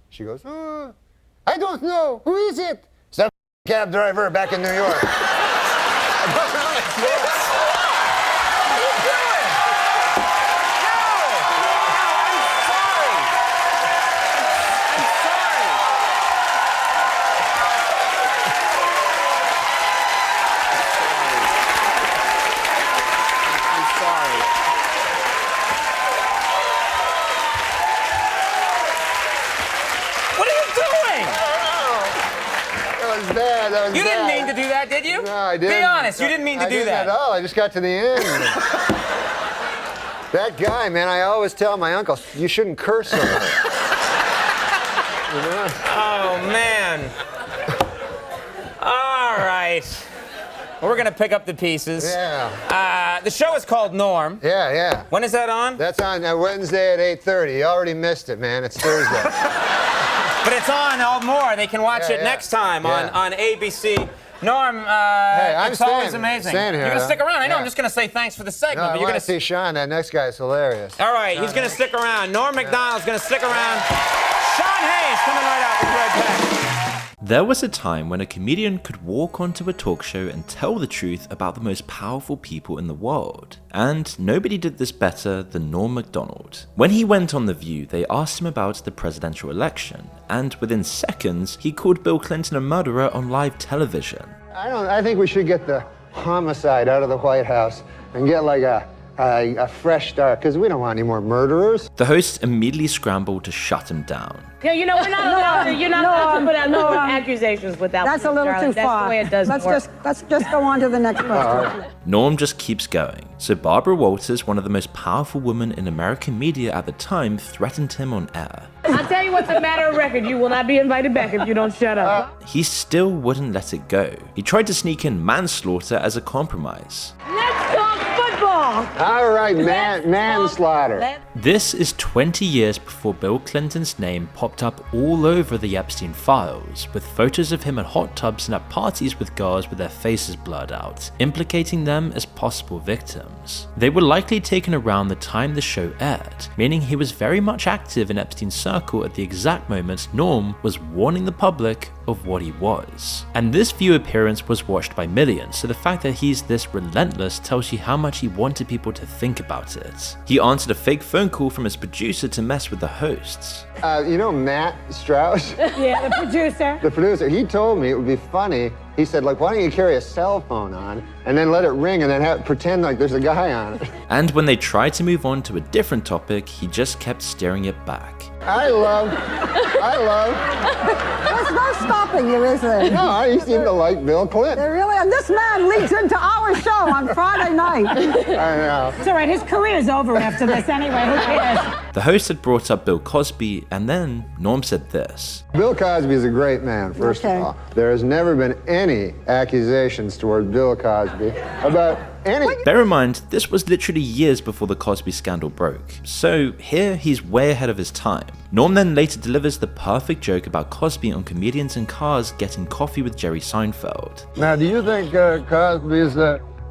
She goes, I don't know. Who is it? Some cab driver back in New York. bad. That was You didn't bad. mean to do that, did you? No, I didn't. Be honest, you didn't mean to I do didn't that. at all. I just got to the end. That guy, man, I always tell my uncle, you shouldn't curse so much. You know? Oh, man. All right. Well, we're going to pick up the pieces. Yeah. The show is called Norm. Yeah, yeah. When is that on? That's on Wednesday at 8:30. You already missed it, man. It's Thursday. But it's on all more. They can watch it Yeah. next time on ABC. Norm, I'm it's always staying- amazing. staying here, You're going to huh? stick around. I know. Yeah. I'm just going to say thanks for the No, segment. I but you're want going to see Sean. That next guy is hilarious. All right, he's going to stick around. Norm MacDonald's going to stick around. Sean Hayes coming right out. We'll be right back. There was a time when a comedian could walk onto a talk show and tell the truth about the most powerful people in the world. And nobody did this better than Norm MacDonald. When he went on The View, they asked him about the presidential election, and within seconds, he called Bill Clinton a murderer on live television. I think we should get the homicide out of the White House and get like a fresh start, because we don't want any more murderers. The host immediately scrambled to shut him down. Yeah, you know, we're not allowed to, you're not allowed to put out no accusations without. That's a little too That's far. the way it does work. Let's just go on to the next question. Norm just keeps going. So Barbara Walters, one of the most powerful women in American media at the time, threatened him on air. I'll tell you what's a matter of record. You will not be invited back if you don't shut up. He still wouldn't let it go. He tried to sneak in manslaughter as a compromise. Let's talk football. All right, manslaughter. This is 20 years before Bill Clinton's name popped up all over the Epstein files, with photos of him at hot tubs and at parties with girls with their faces blurred out, implicating them as possible victims. They were likely taken around the time the show aired, meaning he was very much active in Epstein's circle at the exact moment Norm was warning the public of what he was. And this View appearance was watched by millions, so the fact that he's this relentless tells you how much he wanted people to think about it. He answered a fake phone call from his producer to mess with the hosts. You know Matt Strauss? Yeah, the producer. The producer, he told me it would be funny. He said, like, why don't you carry a cell phone on and then let it ring and then pretend like there's a guy on it. And when they tried to move on to a different topic, he just kept steering it back. I love. There's no stopping you, is there? No, you seem to like Bill Clinton. They really, and this man leads into our show on Friday night. I know. It's all right, his career's over after this anyway, who cares? The host had brought up Bill Cosby, and then Norm said this. Bill Cosby is a great man, first of all. There has never been any accusations toward Bill Cosby about any... Bear in mind, this was literally years before the Cosby scandal broke, so here he's way ahead of his time. Norm then later delivers the perfect joke about Cosby on comedians in cars getting coffee with Jerry Seinfeld. Now, do you think Cosby's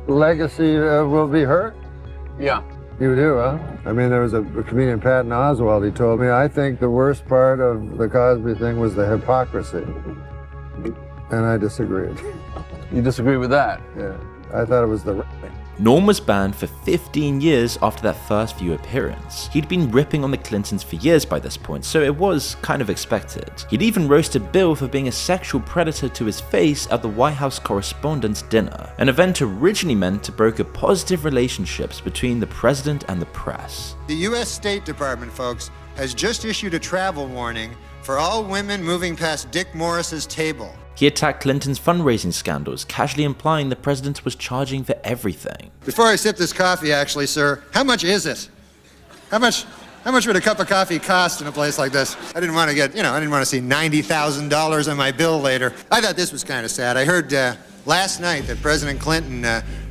legacy will be hurt? Yeah. You do, huh? I mean, there was a comedian, Patton Oswalt, he told me, I think the worst part of the Cosby thing was the hypocrisy. And I disagreed. You disagree with that? Yeah. I thought it was the right thing. Norm was banned for 15 years after that first View appearance. He'd been ripping on the Clintons for years by this point, so it was kind of expected. He'd even roasted Bill for being a sexual predator to his face at the White House Correspondents' Dinner, an event originally meant to broker positive relationships between the president and the press. The U.S. State Department, folks, has just issued a travel warning for all women moving past Dick Morris's table. He attacked Clinton's fundraising scandals, casually implying the president was charging for everything. Before I sip this coffee, actually, sir, how much is it? How much would a cup of coffee cost in a place like this? I didn't want to get, I didn't want to see $90,000 on my bill later. I thought this was kind of sad. I heard last night that President Clinton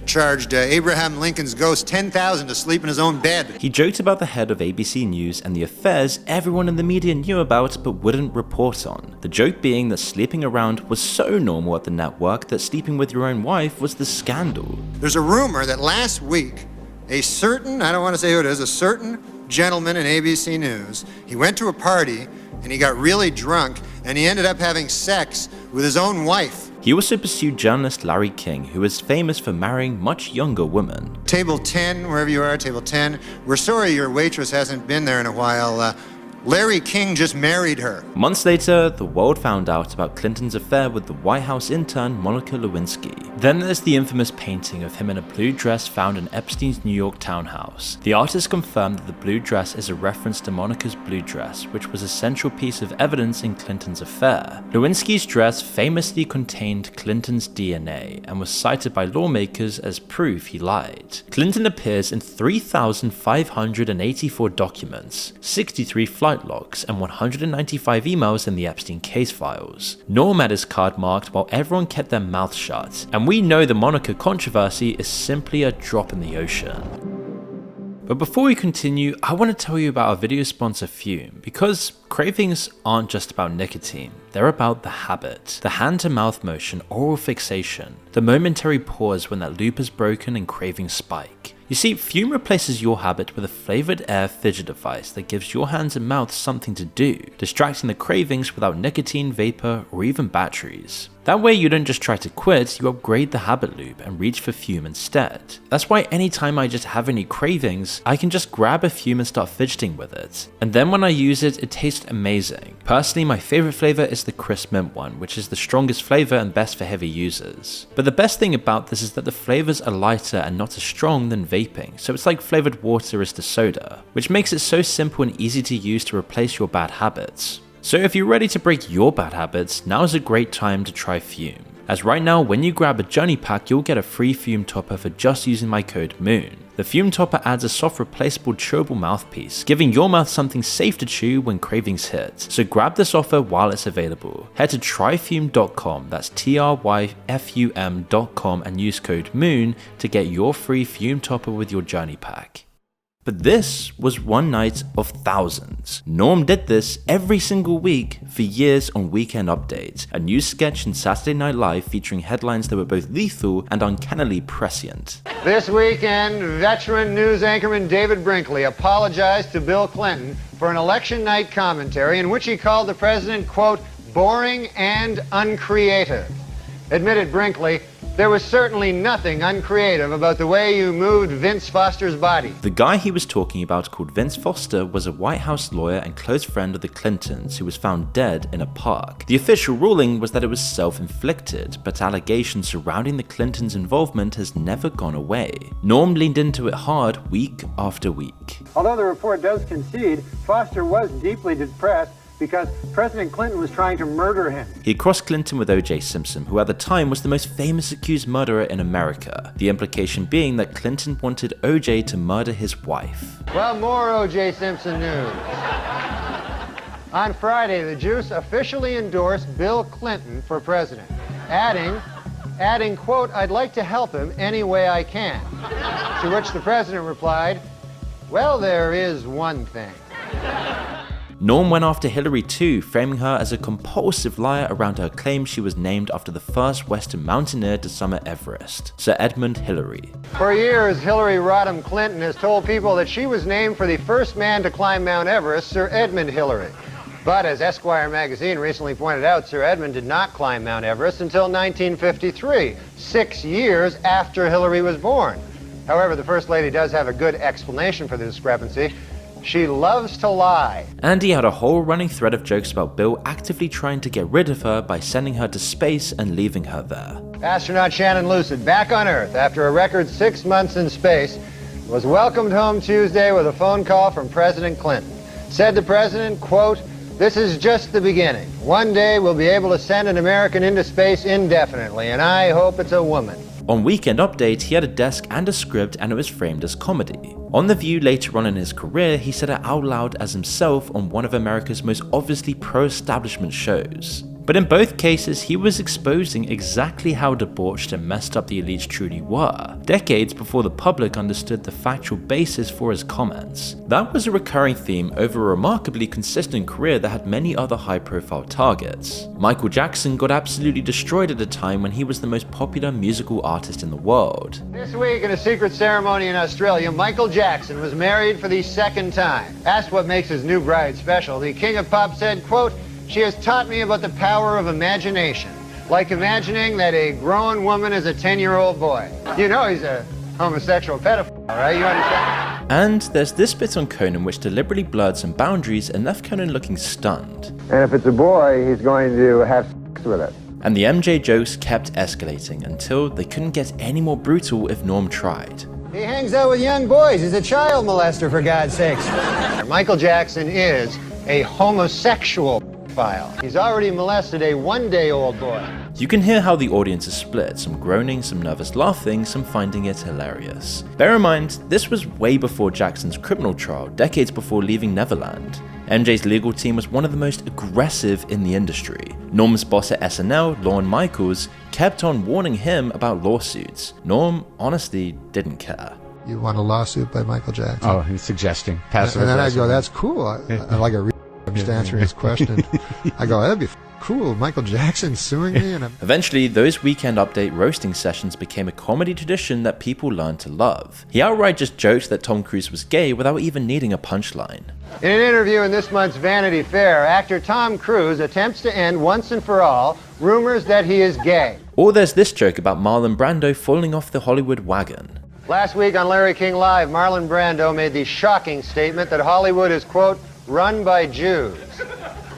charged Abraham Lincoln's ghost $10,000 to sleep in his own bed. He joked about the head of ABC News and the affairs everyone in the media knew about but wouldn't report on. The joke being that sleeping around was so normal at the network that sleeping with your own wife was the scandal. There's a rumor that last week, a certain, I don't want to say who it is, a certain gentleman in ABC News, he went to a party and he got really drunk and he ended up having sex with his own wife. He also pursued journalist Larry King, who is famous for marrying much younger women. Table 10, wherever you are, table 10. We're sorry your waitress hasn't been there in a while. Larry King just married her. Months later, the world found out about Clinton's affair with the White House intern Monica Lewinsky. Then there's the infamous painting of him in a blue dress found in Epstein's New York townhouse. The artist confirmed that the blue dress is a reference to Monica's blue dress, which was a central piece of evidence in Clinton's affair. Lewinsky's dress famously contained Clinton's DNA and was cited by lawmakers as proof he lied. Clinton appears in 3,584 documents, 63 flight logs, and 195 emails in the Epstein case files. Norm had his card marked while everyone kept their mouths shut, and we know the Monica controversy is simply a drop in the ocean. But before we continue, I want to tell you about our video sponsor Fume, because cravings aren't just about nicotine, they're about the habit. The hand-to-mouth motion, oral fixation, the momentary pause when that loop is broken and cravings spike. You see, Fume replaces your habit with a flavored air fidget device that gives your hands and mouth something to do, distracting the cravings without nicotine, vapor, or even batteries. That way you don't just try to quit, you upgrade the habit loop and reach for Fume instead. That's why anytime I just have any cravings, I can just grab a Fume and start fidgeting with it. And then when I use it, it tastes amazing. Personally, my favorite flavor is the crisp mint one, which is the strongest flavor and best for heavy users. But the best thing about this is that the flavors are lighter and not as strong than vaping, so it's like flavored water is to soda, which makes it so simple and easy to use to replace your bad habits. So if you're ready to break your bad habits, now is a great time to try Fume. As right now, when you grab a journey pack, you'll get a free Fume topper for just using my code MOON. The Fume topper adds a soft replaceable chewable mouthpiece, giving your mouth something safe to chew when cravings hit. So grab this offer while it's available. Head to tryfume.com, that's tryfum.com, and use code MOON to get your free Fume topper with your journey pack. But this was one night of thousands. Norm did this every single week for years on Weekend Update, a new sketch in Saturday Night Live featuring headlines that were both lethal and uncannily prescient. This weekend, veteran news anchorman David Brinkley apologized to Bill Clinton for an election night commentary in which he called the president, quote, boring and uncreative. Admitted Brinkley, there was certainly nothing uncreative about the way you moved Vince Foster's body. The guy he was talking about, called Vince Foster, was a White House lawyer and close friend of the Clintons who was found dead in a park. The official ruling was that it was self-inflicted, but allegations surrounding the Clintons' involvement has never gone away. Norm leaned into it hard week after week. Although the report does concede, Foster was deeply depressed because President Clinton was trying to murder him. He crossed Clinton with O.J. Simpson, who at the time was the most famous accused murderer in America. The implication being that Clinton wanted O.J. to murder his wife. Well, more O.J. Simpson news. On Friday, the Juice officially endorsed Bill Clinton for president, adding, quote, I'd like to help him any way I can. To which the president replied, well, there is one thing. Norm went after Hillary too, framing her as a compulsive liar around her claim she was named after the first Western mountaineer to summit Everest, Sir Edmund Hillary. For years, Hillary Rodham Clinton has told people that she was named for the first man to climb Mount Everest, Sir Edmund Hillary. But as Esquire magazine recently pointed out, Sir Edmund did not climb Mount Everest until 1953, 6 years after Hillary was born. However, the First Lady does have a good explanation for the discrepancy. She loves to lie. Andy had a whole running thread of jokes about Bill actively trying to get rid of her by sending her to space and leaving her there. Astronaut Shannon Lucid, back on Earth after a record 6 months in space, was welcomed home Tuesday with a phone call from President Clinton. Said the president, quote, this is just the beginning. One day we'll be able to send an American into space indefinitely, and I hope it's a woman. On Weekend Update, he had a desk and a script, and it was framed as comedy. On The View later on in his career, he said it out loud as himself on one of America's most obviously pro-establishment shows. But in both cases, he was exposing exactly how debauched and messed up the elites truly were, decades before the public understood the factual basis for his comments. That was a recurring theme over a remarkably consistent career that had many other high-profile targets. Michael Jackson got absolutely destroyed at a time when he was the most popular musical artist in the world. This week in a secret ceremony in Australia, Michael Jackson was married for the second time. Asked what makes his new bride special, the King of Pop said, quote, she has taught me about the power of imagination, like imagining that a grown woman is a 10-year-old boy. You know he's a homosexual pedophile, right? You understand? And there's this bit on Conan which deliberately blurred some boundaries and left Conan looking stunned. And if it's a boy, he's going to have sex with it. And the MJ jokes kept escalating until they couldn't get any more brutal if Norm tried. He hangs out with young boys. He's a child molester, for God's sakes. Michael Jackson is a homosexual pedophile. He's already molested a one-day-old boy. You can hear how the audience is split, some groaning, some nervous laughing, some finding it hilarious. Bear in mind, this was way before Jackson's criminal trial, decades before leaving Neverland. MJ's legal team was one of the most aggressive in the industry. Norm's boss at SNL, Lorne Michaels, kept on warning him about lawsuits. Norm honestly didn't care. You want a lawsuit by Michael Jackson? Oh, he's suggesting passive And then I aggressive. go, that's cool. I like a I'm just answering his question. I go, that'd be cool. Michael Jackson suing me? And Eventually, those Weekend Update roasting sessions became a comedy tradition that people learned to love. He outright just joked that Tom Cruise was gay without even needing a punchline. In an interview in this month's Vanity Fair, actor Tom Cruise attempts to end once and for all rumors that he is gay. Or there's this joke about Marlon Brando falling off the Hollywood wagon. Last week on Larry King Live, Marlon Brando made the shocking statement that Hollywood is, quote, run by Jews.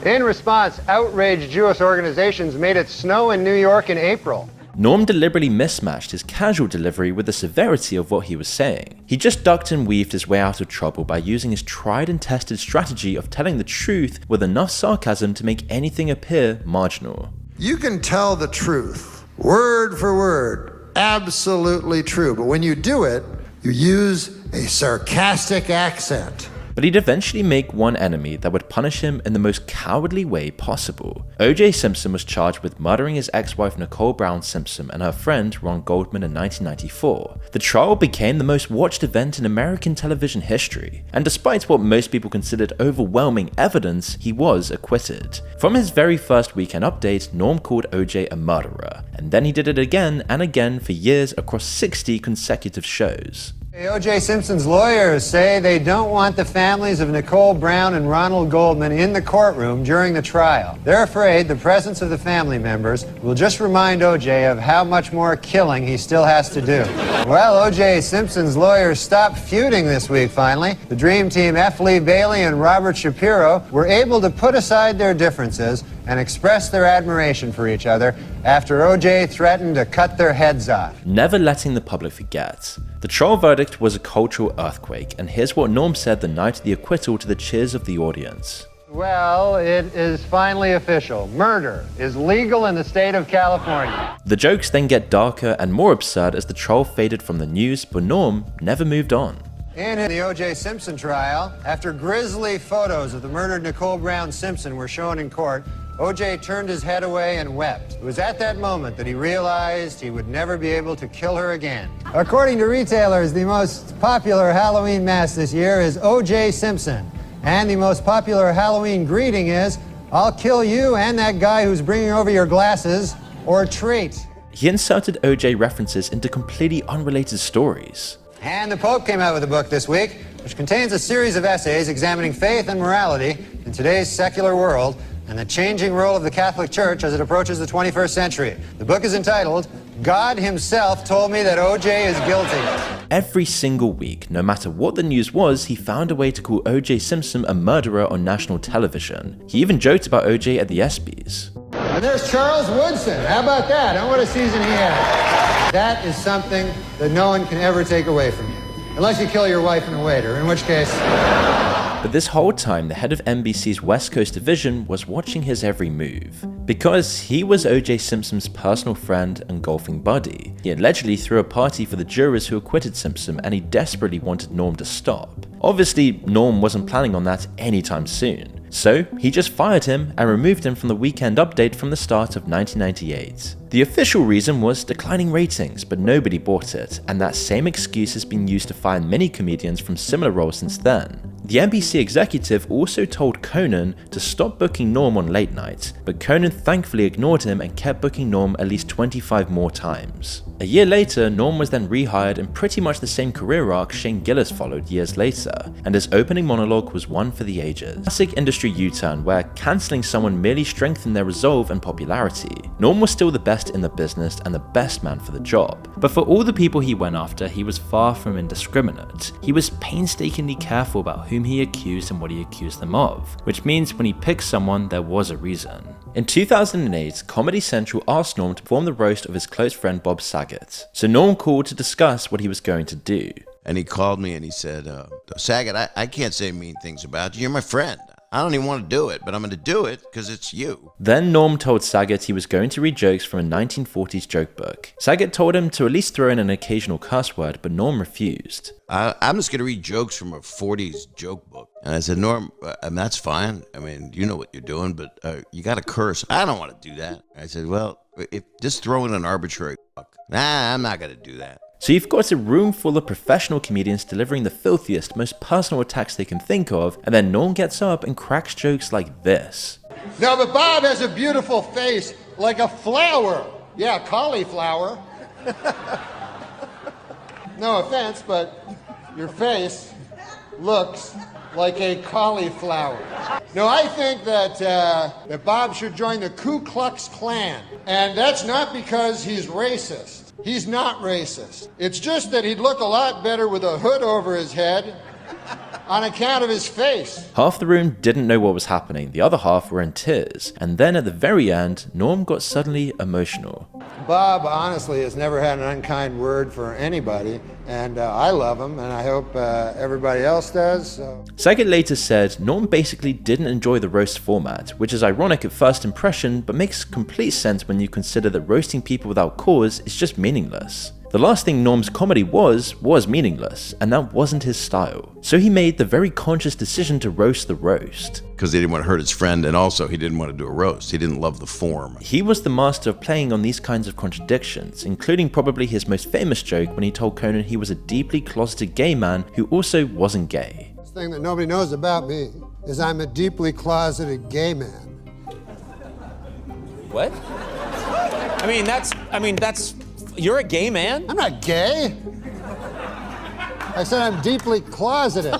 In response, outraged Jewish organizations made it snow in New York in April. Norm deliberately mismatched his casual delivery with the severity of what he was saying. He just ducked and weaved his way out of trouble by using his tried and tested strategy of telling the truth with enough sarcasm to make anything appear marginal. You can tell the truth, word for word, absolutely true, but when you do it, you use a sarcastic accent. But he'd eventually make one enemy that would punish him in the most cowardly way possible. O.J. Simpson was charged with murdering his ex-wife Nicole Brown Simpson and her friend Ron Goldman in 1994. The trial became the most watched event in American television history, and despite what most people considered overwhelming evidence, he was acquitted. From his very first Weekend Update, Norm called O.J. a murderer, and then he did it again and again for years across 60 consecutive shows. O.J. Simpson's lawyers say they don't want the families of Nicole Brown and Ronald Goldman in the courtroom during the trial. They're afraid the presence of the family members will just remind O.J. of how much more killing he still has to do. Well, O.J. Simpson's lawyers stopped feuding this week, finally. The Dream Team F. Lee Bailey and Robert Shapiro were able to put aside their differences and express their admiration for each other after O.J. threatened to cut their heads off. Never letting the public forget. The trial verdict was a cultural earthquake, and here's what Norm said the night of the acquittal to the cheers of the audience. Well, it is finally official. Murder is legal in the state of California. The jokes then get darker and more absurd as the trial faded from the news, but Norm never moved on. And in the O.J. Simpson trial, after grisly photos of the murdered Nicole Brown Simpson were shown in court, O.J. turned his head away and wept. It was at that moment that he realized he would never be able to kill her again. According to retailers, the most popular Halloween mask this year is O.J. Simpson. And the most popular Halloween greeting is, I'll kill you and that guy who's bringing over your glasses, or treat. He inserted O.J. references into completely unrelated stories. And the Pope came out with a book this week, which contains a series of essays examining faith and morality in today's secular world, and the changing role of the Catholic Church as it approaches the 21st century. The book is entitled, God Himself Told Me That O.J. is Guilty. Every single week, no matter what the news was, he found a way to call O.J. Simpson a murderer on national television. He even joked about O.J. at the ESPYs. And there's Charles Woodson. How about that? And what a season he had. That is something that no one can ever take away from you. Unless you kill your wife and a waiter, in which case... But this whole time, the head of NBC's West Coast division was watching his every move. Because he was O.J. Simpson's personal friend and golfing buddy. He allegedly threw a party for the jurors who acquitted Simpson, and he desperately wanted Norm to stop. Obviously, Norm wasn't planning on that anytime soon. So, he just fired him and removed him from the Weekend Update from the start of 1998. The official reason was declining ratings, but nobody bought it, and that same excuse has been used to fire many comedians from similar roles since then. The NBC executive also told Conan to stop booking Norm on late night, but Conan thankfully ignored him and kept booking Norm at least 25 more times. A year later, Norm was then rehired in pretty much the same career arc Shane Gillis followed years later, and his opening monologue was one for the ages. Classic industry U-turn where cancelling someone merely strengthened their resolve and popularity. Norm was still the best in the business and the best man for the job, but for all the people he went after, he was far from indiscriminate. He was painstakingly careful about whom he accused and what he accused them of, which means when he picked someone, there was a reason. In 2008, Comedy Central asked Norm to perform the roast of his close friend Bob Saget. So Norm called to discuss what he was going to do. And he called me and he said, Saget, I can't say mean things about you. You're my friend. I don't even want to do it, but I'm going to do it because it's you. Then Norm told Saget he was going to read jokes from a 1940s joke book. Saget told him to at least throw in an occasional cuss word, but Norm refused. I'm just going to read jokes from a 40s joke book. And I said, Norm, that's fine. I mean, you know what you're doing, but you got to curse. I don't want to do that. I said, well, just throw in an arbitrary fuck. Nah, I'm not going to do that. So you've got a room full of professional comedians delivering the filthiest, most personal attacks they can think of, and then Norm gets up and cracks jokes like this. No, but Bob has a beautiful face, like a flower. Yeah, cauliflower. No offense, but your face looks like a cauliflower. No, I think that Bob should join the Ku Klux Klan, and that's not because he's racist. He's not racist. It's just that he'd look a lot better with a hood over his head on account of his face. Half the room didn't know what was happening, the other half were in tears, and then at the very end, Norm got suddenly emotional. Bob, honestly, has never had an unkind word for anybody, and I love him, and I hope everybody else does. So. Saget later said Norm basically didn't enjoy the roast format, which is ironic at first impression, but makes complete sense when you consider that roasting people without cause is just meaningless. The last thing Norm's comedy was meaningless, and that wasn't his style. So he made the very conscious decision to roast the roast. Because he didn't want to hurt his friend, and also he didn't want to do a roast. He didn't love the form. He was the master of playing on these kinds of contradictions, including probably his most famous joke when he told Conan he was a deeply closeted gay man who also wasn't gay. The thing that nobody knows about me is I'm a deeply closeted gay man. What? I mean, that's, you're a gay man? I'm not gay. I said I'm deeply closeted.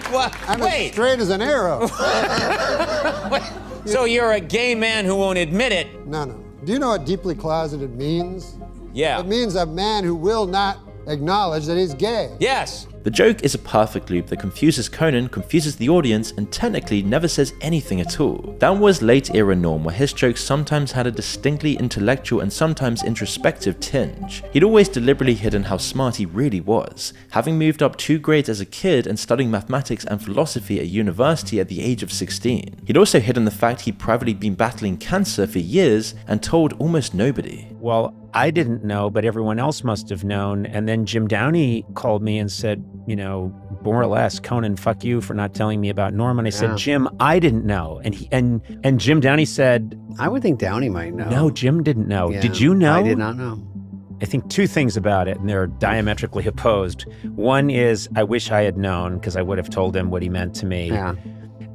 What? I'm as straight as an arrow. So you're a gay man who won't admit it? No. Do you know what deeply closeted means? Yeah. It means a man who will not acknowledge that he's gay. Yes. The joke is a perfect loop that confuses Conan, confuses the audience, and technically never says anything at all. That was late era Norm, where his jokes sometimes had a distinctly intellectual and sometimes introspective tinge. He'd always deliberately hidden how smart he really was, having moved up 2 grades as a kid and studying mathematics and philosophy at university at the age of 16. He'd also hidden the fact he'd privately been battling cancer for years and told almost nobody. Well, I didn't know, but everyone else must have known. And then Jim Downey called me and said, you know, more or less, Conan, fuck you for not telling me about Norm. And I said, Jim, I didn't know. And Jim Downey said, I would think Downey might know. No, Jim didn't know. Yeah, Did you know? I did not know. I think 2 things about it, and they're diametrically opposed. One is I wish I had known because I would have told him what he meant to me. Yeah.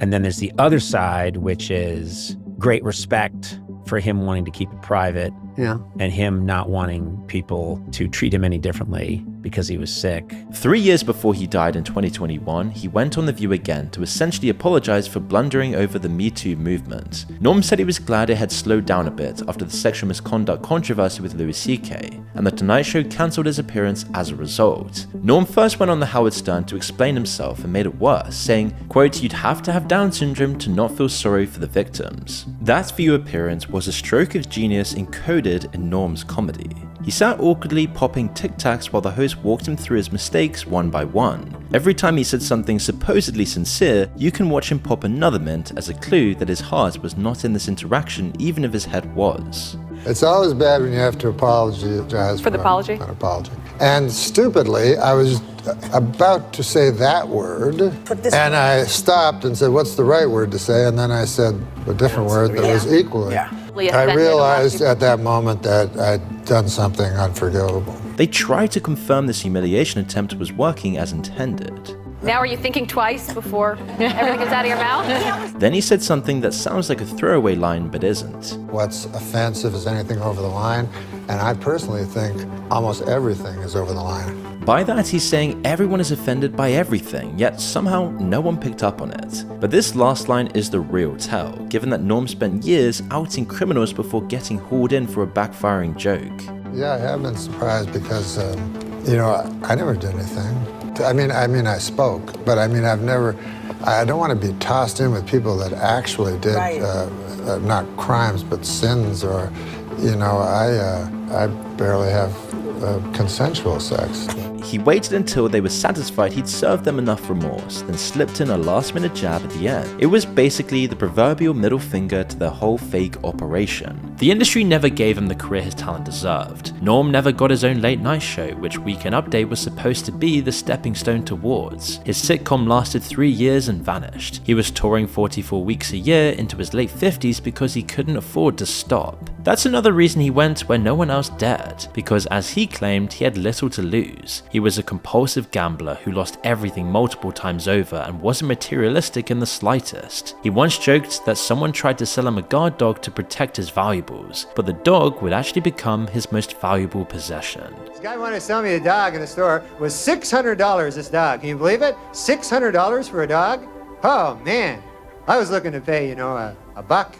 And then there's the other side, which is great respect for him wanting to keep it private. Yeah. And him not wanting people to treat him any differently because he was sick. 3 years before he died in 2021, he went on The View again to essentially apologize for blundering over the Me Too movement. Norm said he was glad it had slowed down a bit after the sexual misconduct controversy with Louis C.K., and The Tonight Show cancelled his appearance as a result. Norm first went on The Howard Stern to explain himself and made it worse, saying, quote, "You'd have to have Down syndrome to not feel sorry for the victims." That View appearance was a stroke of genius encoded in Norm's comedy. He sat awkwardly popping Tic Tacs while the host walked him through his mistakes one by one. Every time he said something supposedly sincere, you can watch him pop another mint as a clue that his heart was not in this interaction even if his head was. It's always bad when you have to apologize for the apology. An apology. And stupidly, I was about to say that word, and I stopped and said, what's the right word to say? And then I said a different word that was equally. I realized at that moment that I'd done something unforgivable. They tried to confirm this humiliation attempt was working as intended. Now are you thinking twice before everything comes out of your mouth? Then he said something that sounds like a throwaway line but isn't. What's offensive is anything over the line, and I personally think almost everything is over the line. By that, he's saying everyone is offended by everything, yet somehow no one picked up on it. But this last line is the real tell, given that Norm spent years outing criminals before getting hauled in for a backfiring joke. Yeah, I have been surprised because, you know, I never did anything. I mean, I spoke, but I mean, I don't want to be tossed in with people that actually did, not crimes, but sins, or, you know, I barely have consensual sex. He waited until they were satisfied he'd served them enough remorse, then slipped in a last-minute jab at the end. It was basically the proverbial middle finger to the whole fake operation. The industry never gave him the career his talent deserved. Norm never got his own late-night show, which Weekend Update was supposed to be the stepping stone towards. His sitcom lasted 3 years and vanished. He was touring 44 weeks a year into his late 50s because he couldn't afford to stop. That's another reason he went where no one else dared, because as he claimed, he had little to lose. He was a compulsive gambler who lost everything multiple times over and wasn't materialistic in the slightest. He once joked that someone tried to sell him a guard dog to protect his valuables, but the dog would actually become his most valuable possession. This guy wanted to sell me a dog in the store. It was $600, this dog. Can you believe it? $600 for a dog? Oh, man. I was looking to pay, you know, a buck.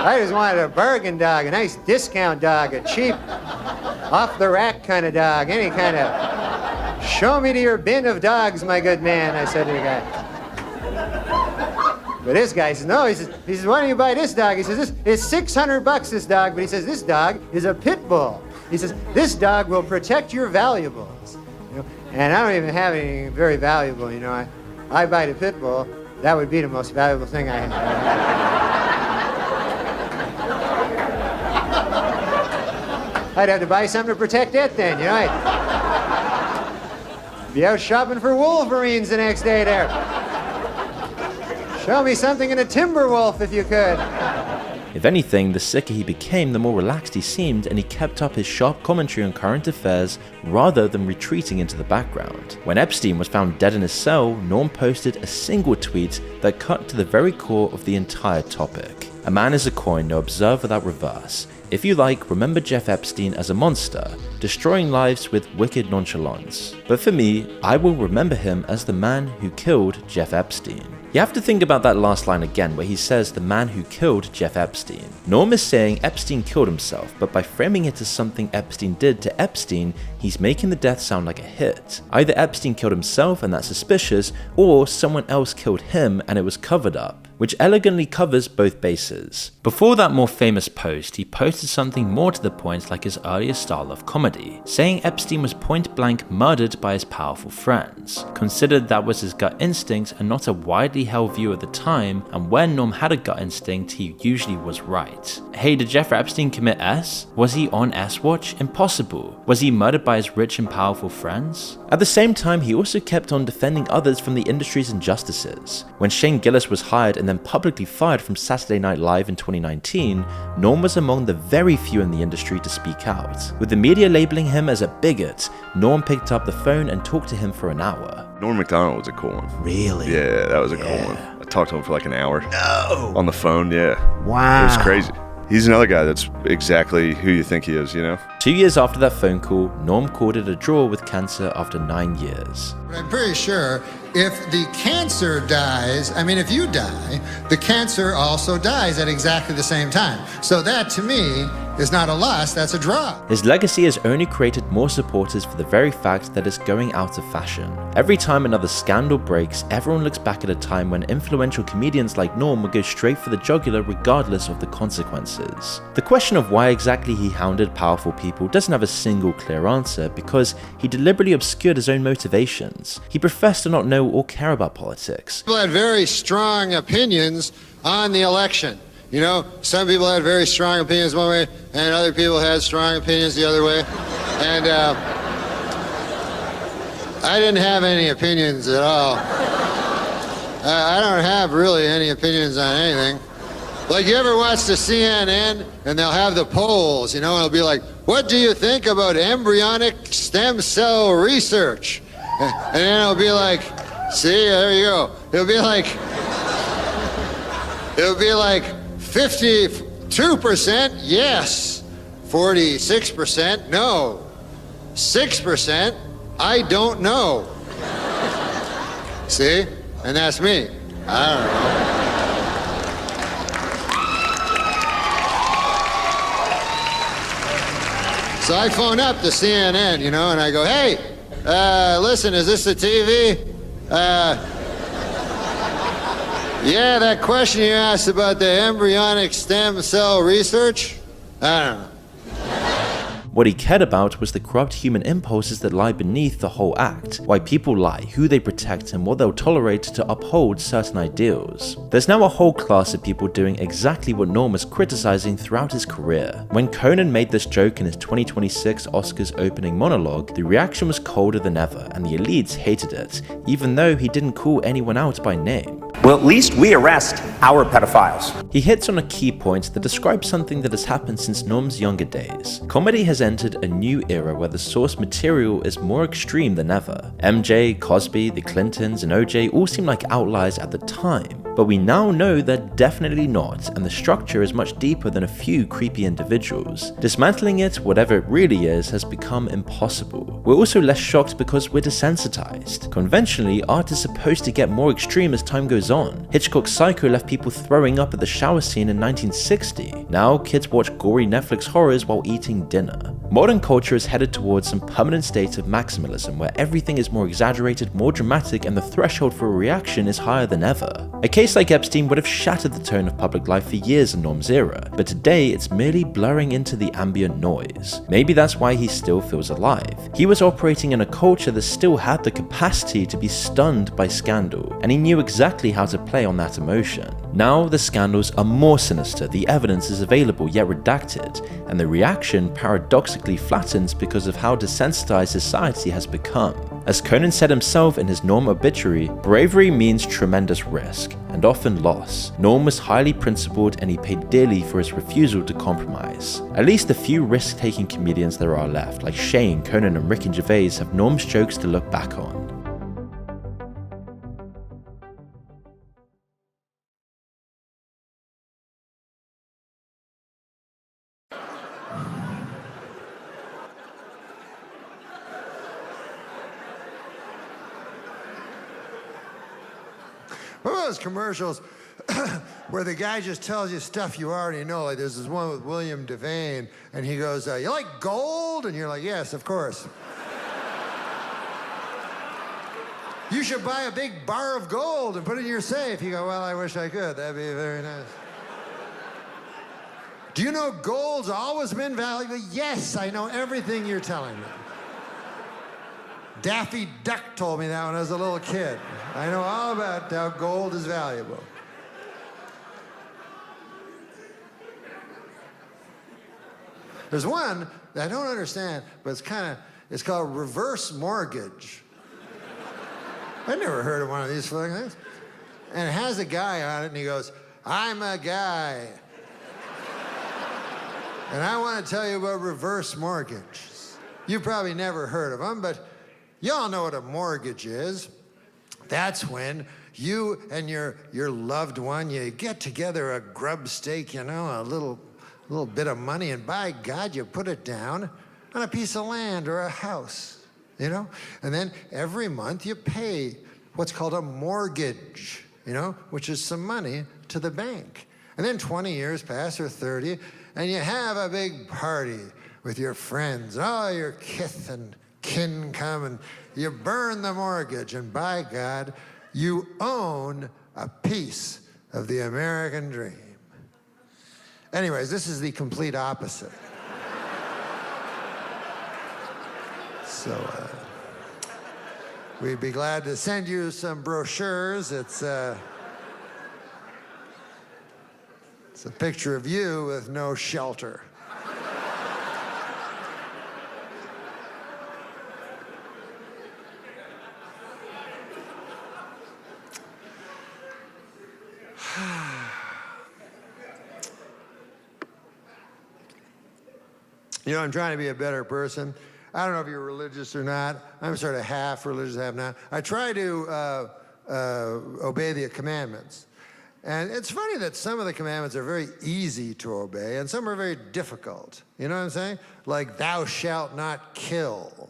I just wanted a bargain dog, a nice discount dog, a cheap, off-the-rack kind of dog, any kind of, show me to your bin of dogs, my good man, I said to the guy. But this guy says, no, he says, why don't you buy this dog? He says, it's $600, this dog, but he says, this dog is a pit bull. He says, this dog will protect your valuables. You know? And I don't even have anything very valuable, you know. I buy the pit bull, that would be the most valuable thing I have. I'd have to buy something to protect it then, you know. I'd be out shopping for wolverines the next day there. Show me something in a timber wolf if you could. If anything, the sicker he became, the more relaxed he seemed, and he kept up his sharp commentary on current affairs rather than retreating into the background. When Epstein was found dead in his cell, Norm posted a single tweet that cut to the very core of the entire topic. A man is a coin, no observe without reverse. If you like, remember Jeff Epstein as a monster, destroying lives with wicked nonchalance. But for me, I will remember him as the man who killed Jeff Epstein. You have to think about that last line again where he says the man who killed Jeff Epstein. Norm is saying Epstein killed himself, but by framing it as something Epstein did to Epstein, he's making the death sound like a hit. Either Epstein killed himself and that's suspicious, or someone else killed him and it was covered up, which elegantly covers both bases. Before that more famous post, he posted something more to the point like his earlier style of comedy, saying Epstein was point blank murdered by his powerful friends. Considered that was his gut instinct and not a widely held view at the time, and when Norm had a gut instinct, he usually was right. Hey, did Jeffrey Epstein commit S? Was he on S watch? Impossible. Was he murdered by his rich and powerful friends? At the same time, he also kept on defending others from the industry's injustices. When Shane Gillis was hired and then publicly fired from Saturday Night Live in 2019, Norm was among the very few in the industry to speak out. With the media labeling him as a bigot, Norm picked up the phone and talked to him for an hour. Norm MacDonald was a cool one. Really? Yeah, that was a cool one. I talked to him for like an hour. No! On the phone, yeah. Wow. It was crazy. He's another guy that's exactly who you think he is, you know? 2 years after that phone call, Norm called it a draw with cancer after 9 years. I'm pretty sure if the cancer dies, I mean, if you die, the cancer also dies at exactly the same time. So that, to me, is not a loss, that's a draw. His legacy has only created more supporters for the very fact that it's going out of fashion. Every time another scandal breaks, everyone looks back at a time when influential comedians like Norm would go straight for the jugular regardless of the consequences. The question of why exactly he hounded powerful people doesn't have a single clear answer, because he deliberately obscured his own motivations. He professed to not know or care about politics. People had very strong opinions on the election. You know, some people had very strong opinions one way, and other people had strong opinions the other way. And I didn't have any opinions at all. I don't have really any opinions on anything. Like, you ever watch the CNN and they'll have the polls, you know, and it'll be like, what do you think about embryonic stem cell research? And then it'll be like, see, there you go. It'll be like 52% yes, 46% no, 6% I don't know. See? And that's me. I don't know. So I phone up the CNN, you know, and I go, hey, listen, is this the TV? Yeah, that question you asked about the embryonic stem cell research? I don't know. What he cared about was the corrupt human impulses that lie beneath the whole act, why people lie, who they protect, and what they'll tolerate to uphold certain ideals. There's now a whole class of people doing exactly what Norm was criticizing throughout his career. When Conan made this joke in his 2026 Oscars opening monologue, the reaction was colder than ever, and the elites hated it, even though he didn't call anyone out by name. Well, at least we arrest our pedophiles. He hits on a key point that describes something that has happened since Norm's younger days. Comedy has entered a new era where the source material is more extreme than ever. MJ, Cosby, the Clintons, and OJ all seem like outliers at the time, but we now know they're definitely not, and the structure is much deeper than a few creepy individuals. Dismantling it, whatever it really is, has become impossible. We're also less shocked because we're desensitized. Conventionally, art is supposed to get more extreme as time goes on. Hitchcock's Psycho left people throwing up at the shower scene in 1960. Now, kids watch gory Netflix horrors while eating dinner. Modern culture is headed towards some permanent state of maximalism where everything is more exaggerated, more dramatic, and the threshold for a reaction is higher than ever. A case like Epstein would have shattered the tone of public life for years in Norm's era, but today it's merely blurring into the ambient noise. Maybe that's why he still feels alive. He was operating in a culture that still had the capacity to be stunned by scandal, and he knew exactly how to play on that emotion. Now the scandals are more sinister, the evidence is available yet redacted, and the reaction paradoxically flattens because of how desensitized society has become. As Conan said himself in his Norm obituary, bravery means tremendous risk, and often loss. Norm was highly principled and he paid dearly for his refusal to compromise. At least the few risk-taking comedians there are left, like Shane, Conan, and Ricky Gervais, have Norm's jokes to look back on. What about those commercials where the guy just tells you stuff you already know? Like there's this one with William Devane, and he goes, you like gold? And you're like, yes, of course. You should buy a big bar of gold and put it in your safe. You go, well, I wish I could. That'd be very nice. Do you know gold's always been valuable? Yes, I know everything you're telling me. Daffy Duck told me that when I was a little kid. I know all about how gold is valuable. There's one that I don't understand, but it's called reverse mortgage. I've never heard of one of these fucking things. And it has a guy on it, and he goes, I'm a guy. And I want to tell you about reverse mortgages. You've probably never heard of them, but you all know what a mortgage is. That's when you and your loved one, you get together a grub stake, you know, a little bit of money, and by God, you put it down on a piece of land or a house, you know? And then every month you pay what's called a mortgage, you know, which is some money to the bank. And then 20 years pass or 30, and you have a big party with your friends, all your kith and kin come, and you burn the mortgage, and by God, you own a piece of the American dream. Anyways, this is the complete opposite. So, we'd be glad to send you some brochures. It's a picture of you with no shelter. You know, I'm trying to be a better person. I don't know if you're religious or not. I'm sort of half religious, half not. I try to obey the commandments. And it's funny that some of the commandments are very easy to obey, and some are very difficult. You know what I'm saying? Like, thou shalt not kill.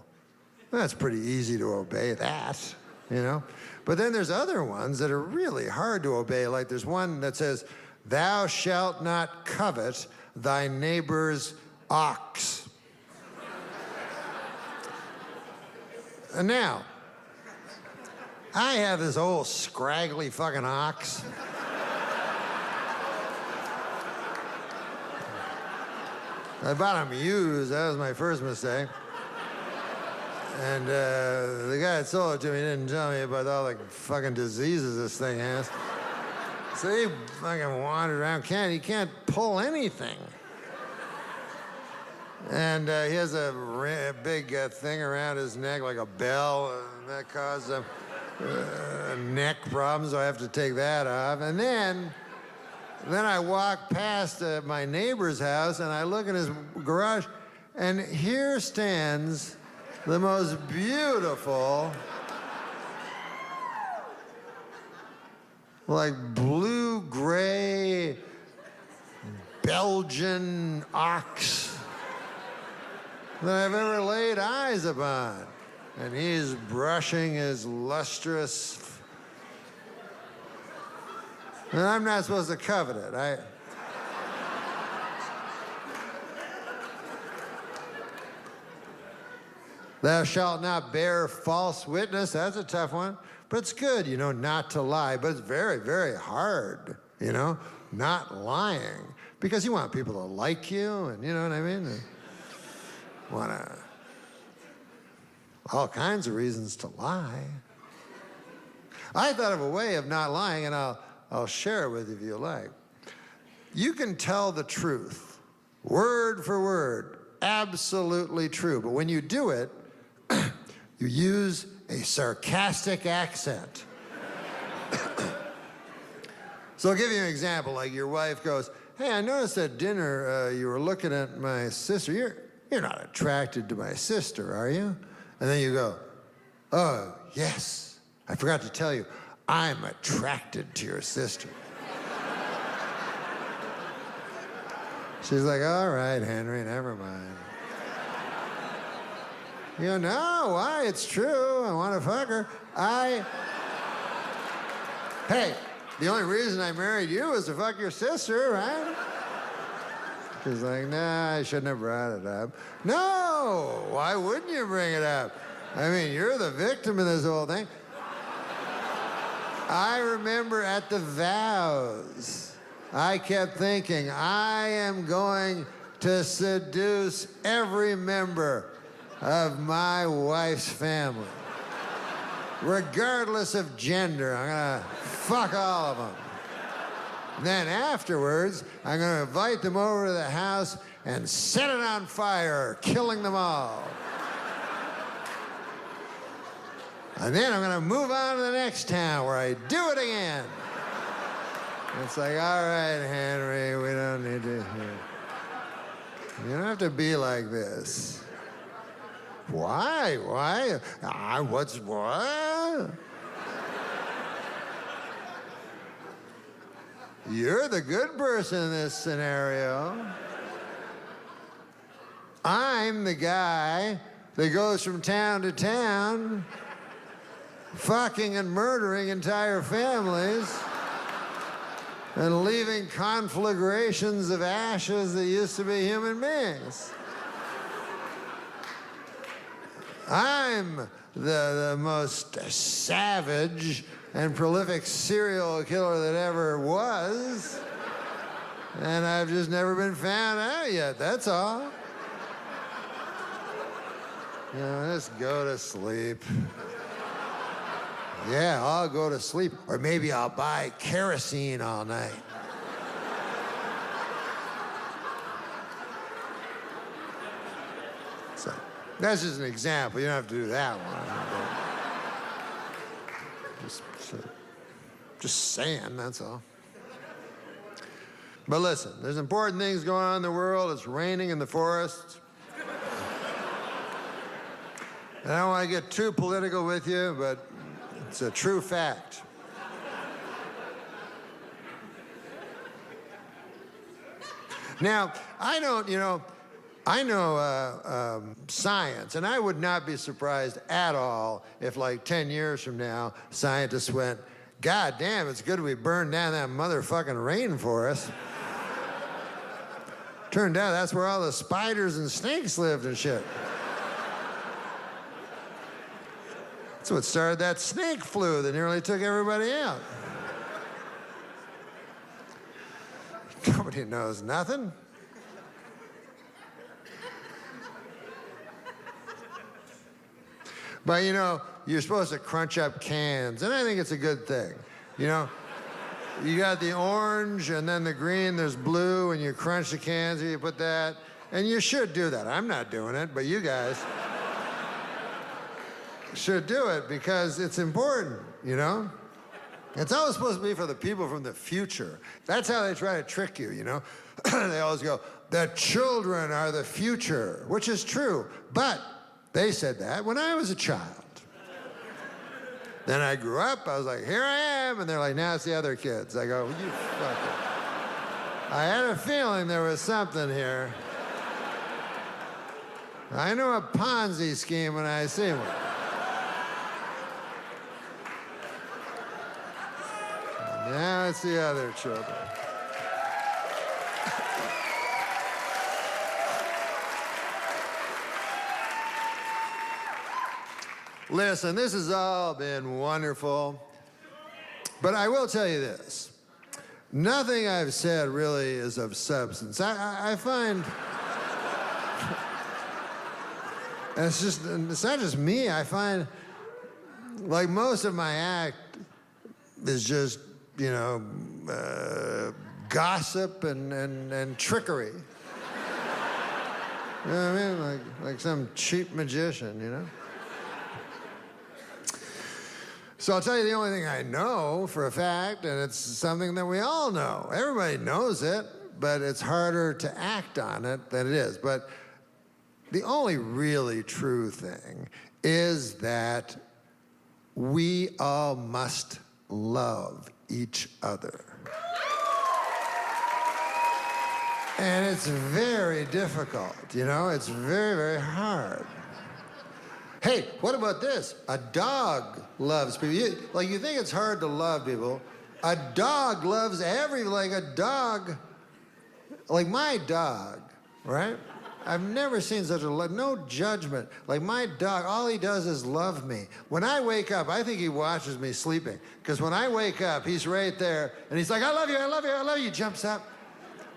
That's pretty easy to obey that, you know? But then there's other ones that are really hard to obey. Like there's one that says, thou shalt not covet thy neighbor's ox. And now, I have this old scraggly fucking ox. I bought him used. That was my first mistake. And the guy that sold it to me didn't tell me about all the fucking diseases this thing has. So he fucking wandered around. He can't pull anything. And he has a big thing around his neck, like a bell, and that caused neck problems, so I have to take that off. And then I walk past my neighbor's house, and I look in his garage, and here stands the most beautiful, like blue-gray Belgian ox that I've ever laid eyes upon. And he's brushing his lustrous... And I'm not supposed to covet it. Thou shalt not bear false witness. That's a tough one. But it's good, you know, not to lie. But it's very, very hard, you know, not lying. Because you want people to like you, and you know what I mean? All kinds of reasons to lie. I thought of a way of not lying, and I'll share it with you if you like. You can tell the truth, word for word, absolutely true. But when you do it, you use a sarcastic accent. So I'll give you an example. Like your wife goes, hey, I noticed at dinner you were looking at my sister. You're not attracted to my sister, are you? And then you go, oh, yes. I forgot to tell you, I'm attracted to your sister. She's like, all right, Henry, never mind. You go, no, why? It's true. I want to fuck her. Hey, the only reason I married you was to fuck your sister, right? She's like, nah, I shouldn't have brought it up. No, why wouldn't you bring it up? I mean, you're the victim of this whole thing. I remember at the vows, I kept thinking, I am going to seduce every member of my wife's family. Regardless of gender, I'm gonna fuck all of them. Then afterwards, I'm gonna invite them over to the house and set it on fire, killing them all. And then I'm gonna move on to the next town where I do it again. It's like, all right, Henry, we don't need to hear. You don't have to be like this. Why? What? You're the good person in this scenario. I'm the guy that goes from town to town, fucking and murdering entire families, and leaving conflagrations of ashes that used to be human beings. I'm the most savage and prolific serial killer that ever was, and I've just never been found out yet, that's all. You know, just go to sleep. Yeah, I'll go to sleep, or maybe I'll buy kerosene all night. So, that's just an example. You don't have to do that one. Just saying, that's all. But listen, there's important things going on in the world. It's raining in the forests. And I don't want to get too political with you, but it's a true fact. Now, I know science, and I would not be surprised at all if, like, 10 years from now, scientists went, God damn, it's good we burned down that motherfucking rainforest. Turned out that's where all the spiders and snakes lived and shit. That's what started that snake flu that nearly took everybody out. Nobody knows nothing. But you're supposed to crunch up cans, and I think it's a good thing. You got the orange and then the green, there's blue, and you crunch the cans and you put that, and you should do that. I'm not doing it, but you guys should do it because it's important, It's always supposed to be for the people from the future. That's how they try to trick you, They always go, the children are the future, which is true, but they said that when I was a child. Then I grew up, I was like, here I am, and they're like, now it's the other kids. I go, you fucker. I had a feeling there was something here. I know a Ponzi scheme when I see one. Now it's the other children. Listen, this has all been wonderful, but I will tell you this. Nothing I've said really is of substance. I find, and it's not just me, I find like most of my act is just, gossip and trickery. You know what I mean? Like some cheap magician, So I'll tell you the only thing I know for a fact, and it's something that we all know. Everybody knows it, but it's harder to act on it than it is. But the only really true thing is that we all must love each other. And it's very difficult, It's very, very hard. Hey, what about this? A dog loves people. You think it's hard to love people. A dog loves like my dog, right? I've never seen such no judgment. Like my dog, all he does is love me. When I wake up, I think he watches me sleeping. Because when I wake up, he's right there, and he's like, I love you, I love you, I love you. He jumps up.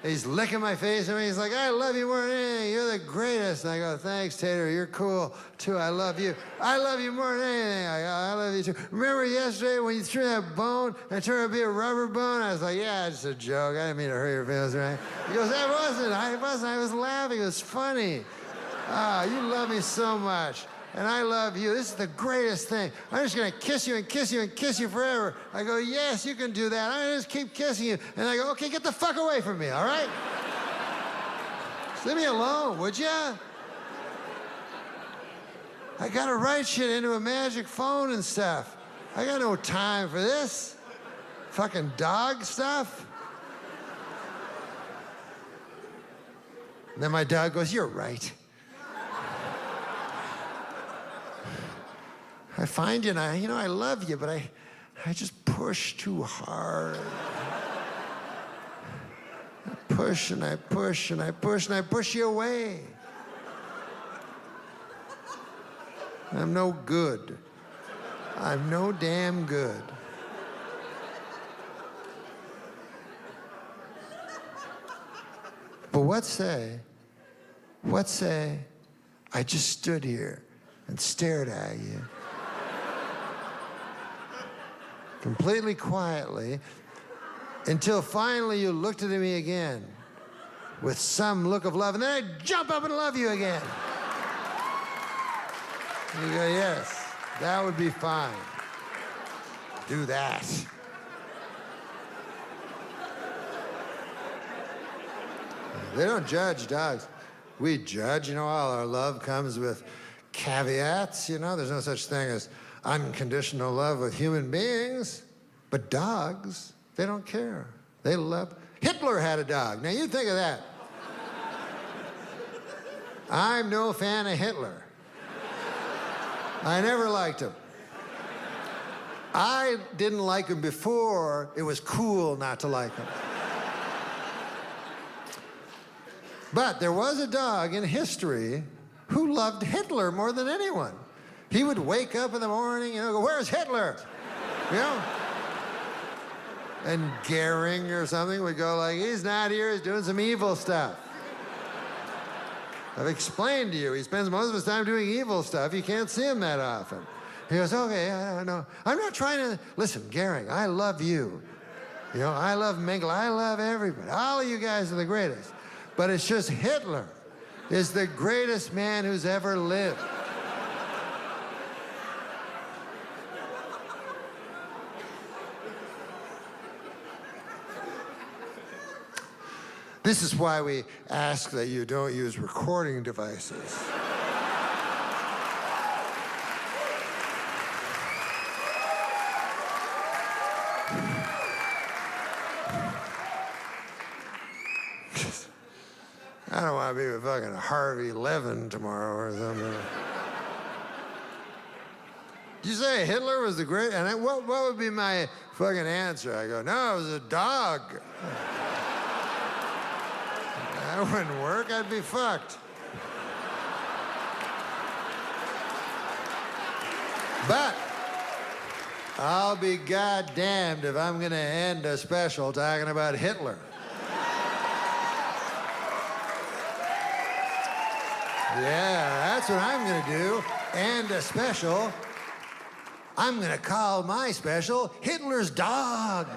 He's licking my face, and he's like, I love you more than anything. You're the greatest. And I go, thanks, Tater. You're cool, too. I love you. I love you more than anything. I love you, too. Remember yesterday when you threw that bone and it turned out to be a rubber bone? I was like, yeah, it's a joke. I didn't mean to hurt your feelings, right? He goes, that wasn't. I wasn't. I was laughing. It was funny. You love me so much. And I love you. This is the greatest thing. I'm just going to kiss you and kiss you and kiss you forever. I go, yes, you can do that. I'm going to just keep kissing you. And I go, okay, get the fuck away from me, all right? Just leave me alone, would ya? I got to write shit into a magic phone and stuff. I got no time for this. Fucking dog stuff. And then my dog goes, you're right. I find you, and I love you, but I just push too hard. I push and I push and I push and I push you away. I'm no good. I'm no damn good. But what say I just stood here and stared at you completely quietly until finally you looked at me again with some look of love, and then I jump up and love you again. You go, yes, that would be fine. Do that. They don't judge dogs. We judge, all our love comes with caveats, you know. There's no such thing as unconditional love with human beings. But dogs, they don't care. They love. Hitler had a dog. Now you think of that. I'm no fan of Hitler. I never liked him. I didn't like him before it was cool not to like him. But there was a dog in history who loved Hitler more than anyone. He would wake up in the morning, you know, go, "Where's Hitler?" You know? And Goering or something would go like, "He's not here, he's doing some evil stuff." I've explained to you, he spends most of his time doing evil stuff. You can't see him that often. He goes, "Okay, I know. I'm not trying to..." Listen, Goering, I love you. You know, I love Mengele, I love everybody. All of you guys are the greatest. But it's just Hitler is the greatest man who's ever lived. This is why we ask that you don't use recording devices. I don't want to be with fucking Harvey Levin tomorrow or something. Did you say Hitler was the great? And what would be my fucking answer? I go, "No, it was a dog." That wouldn't work. I'd be fucked. But I'll be goddamned if I'm going to end a special talking about Hitler. Yeah, that's what I'm going to do. And a special. I'm going to call my special Hitler's Dog.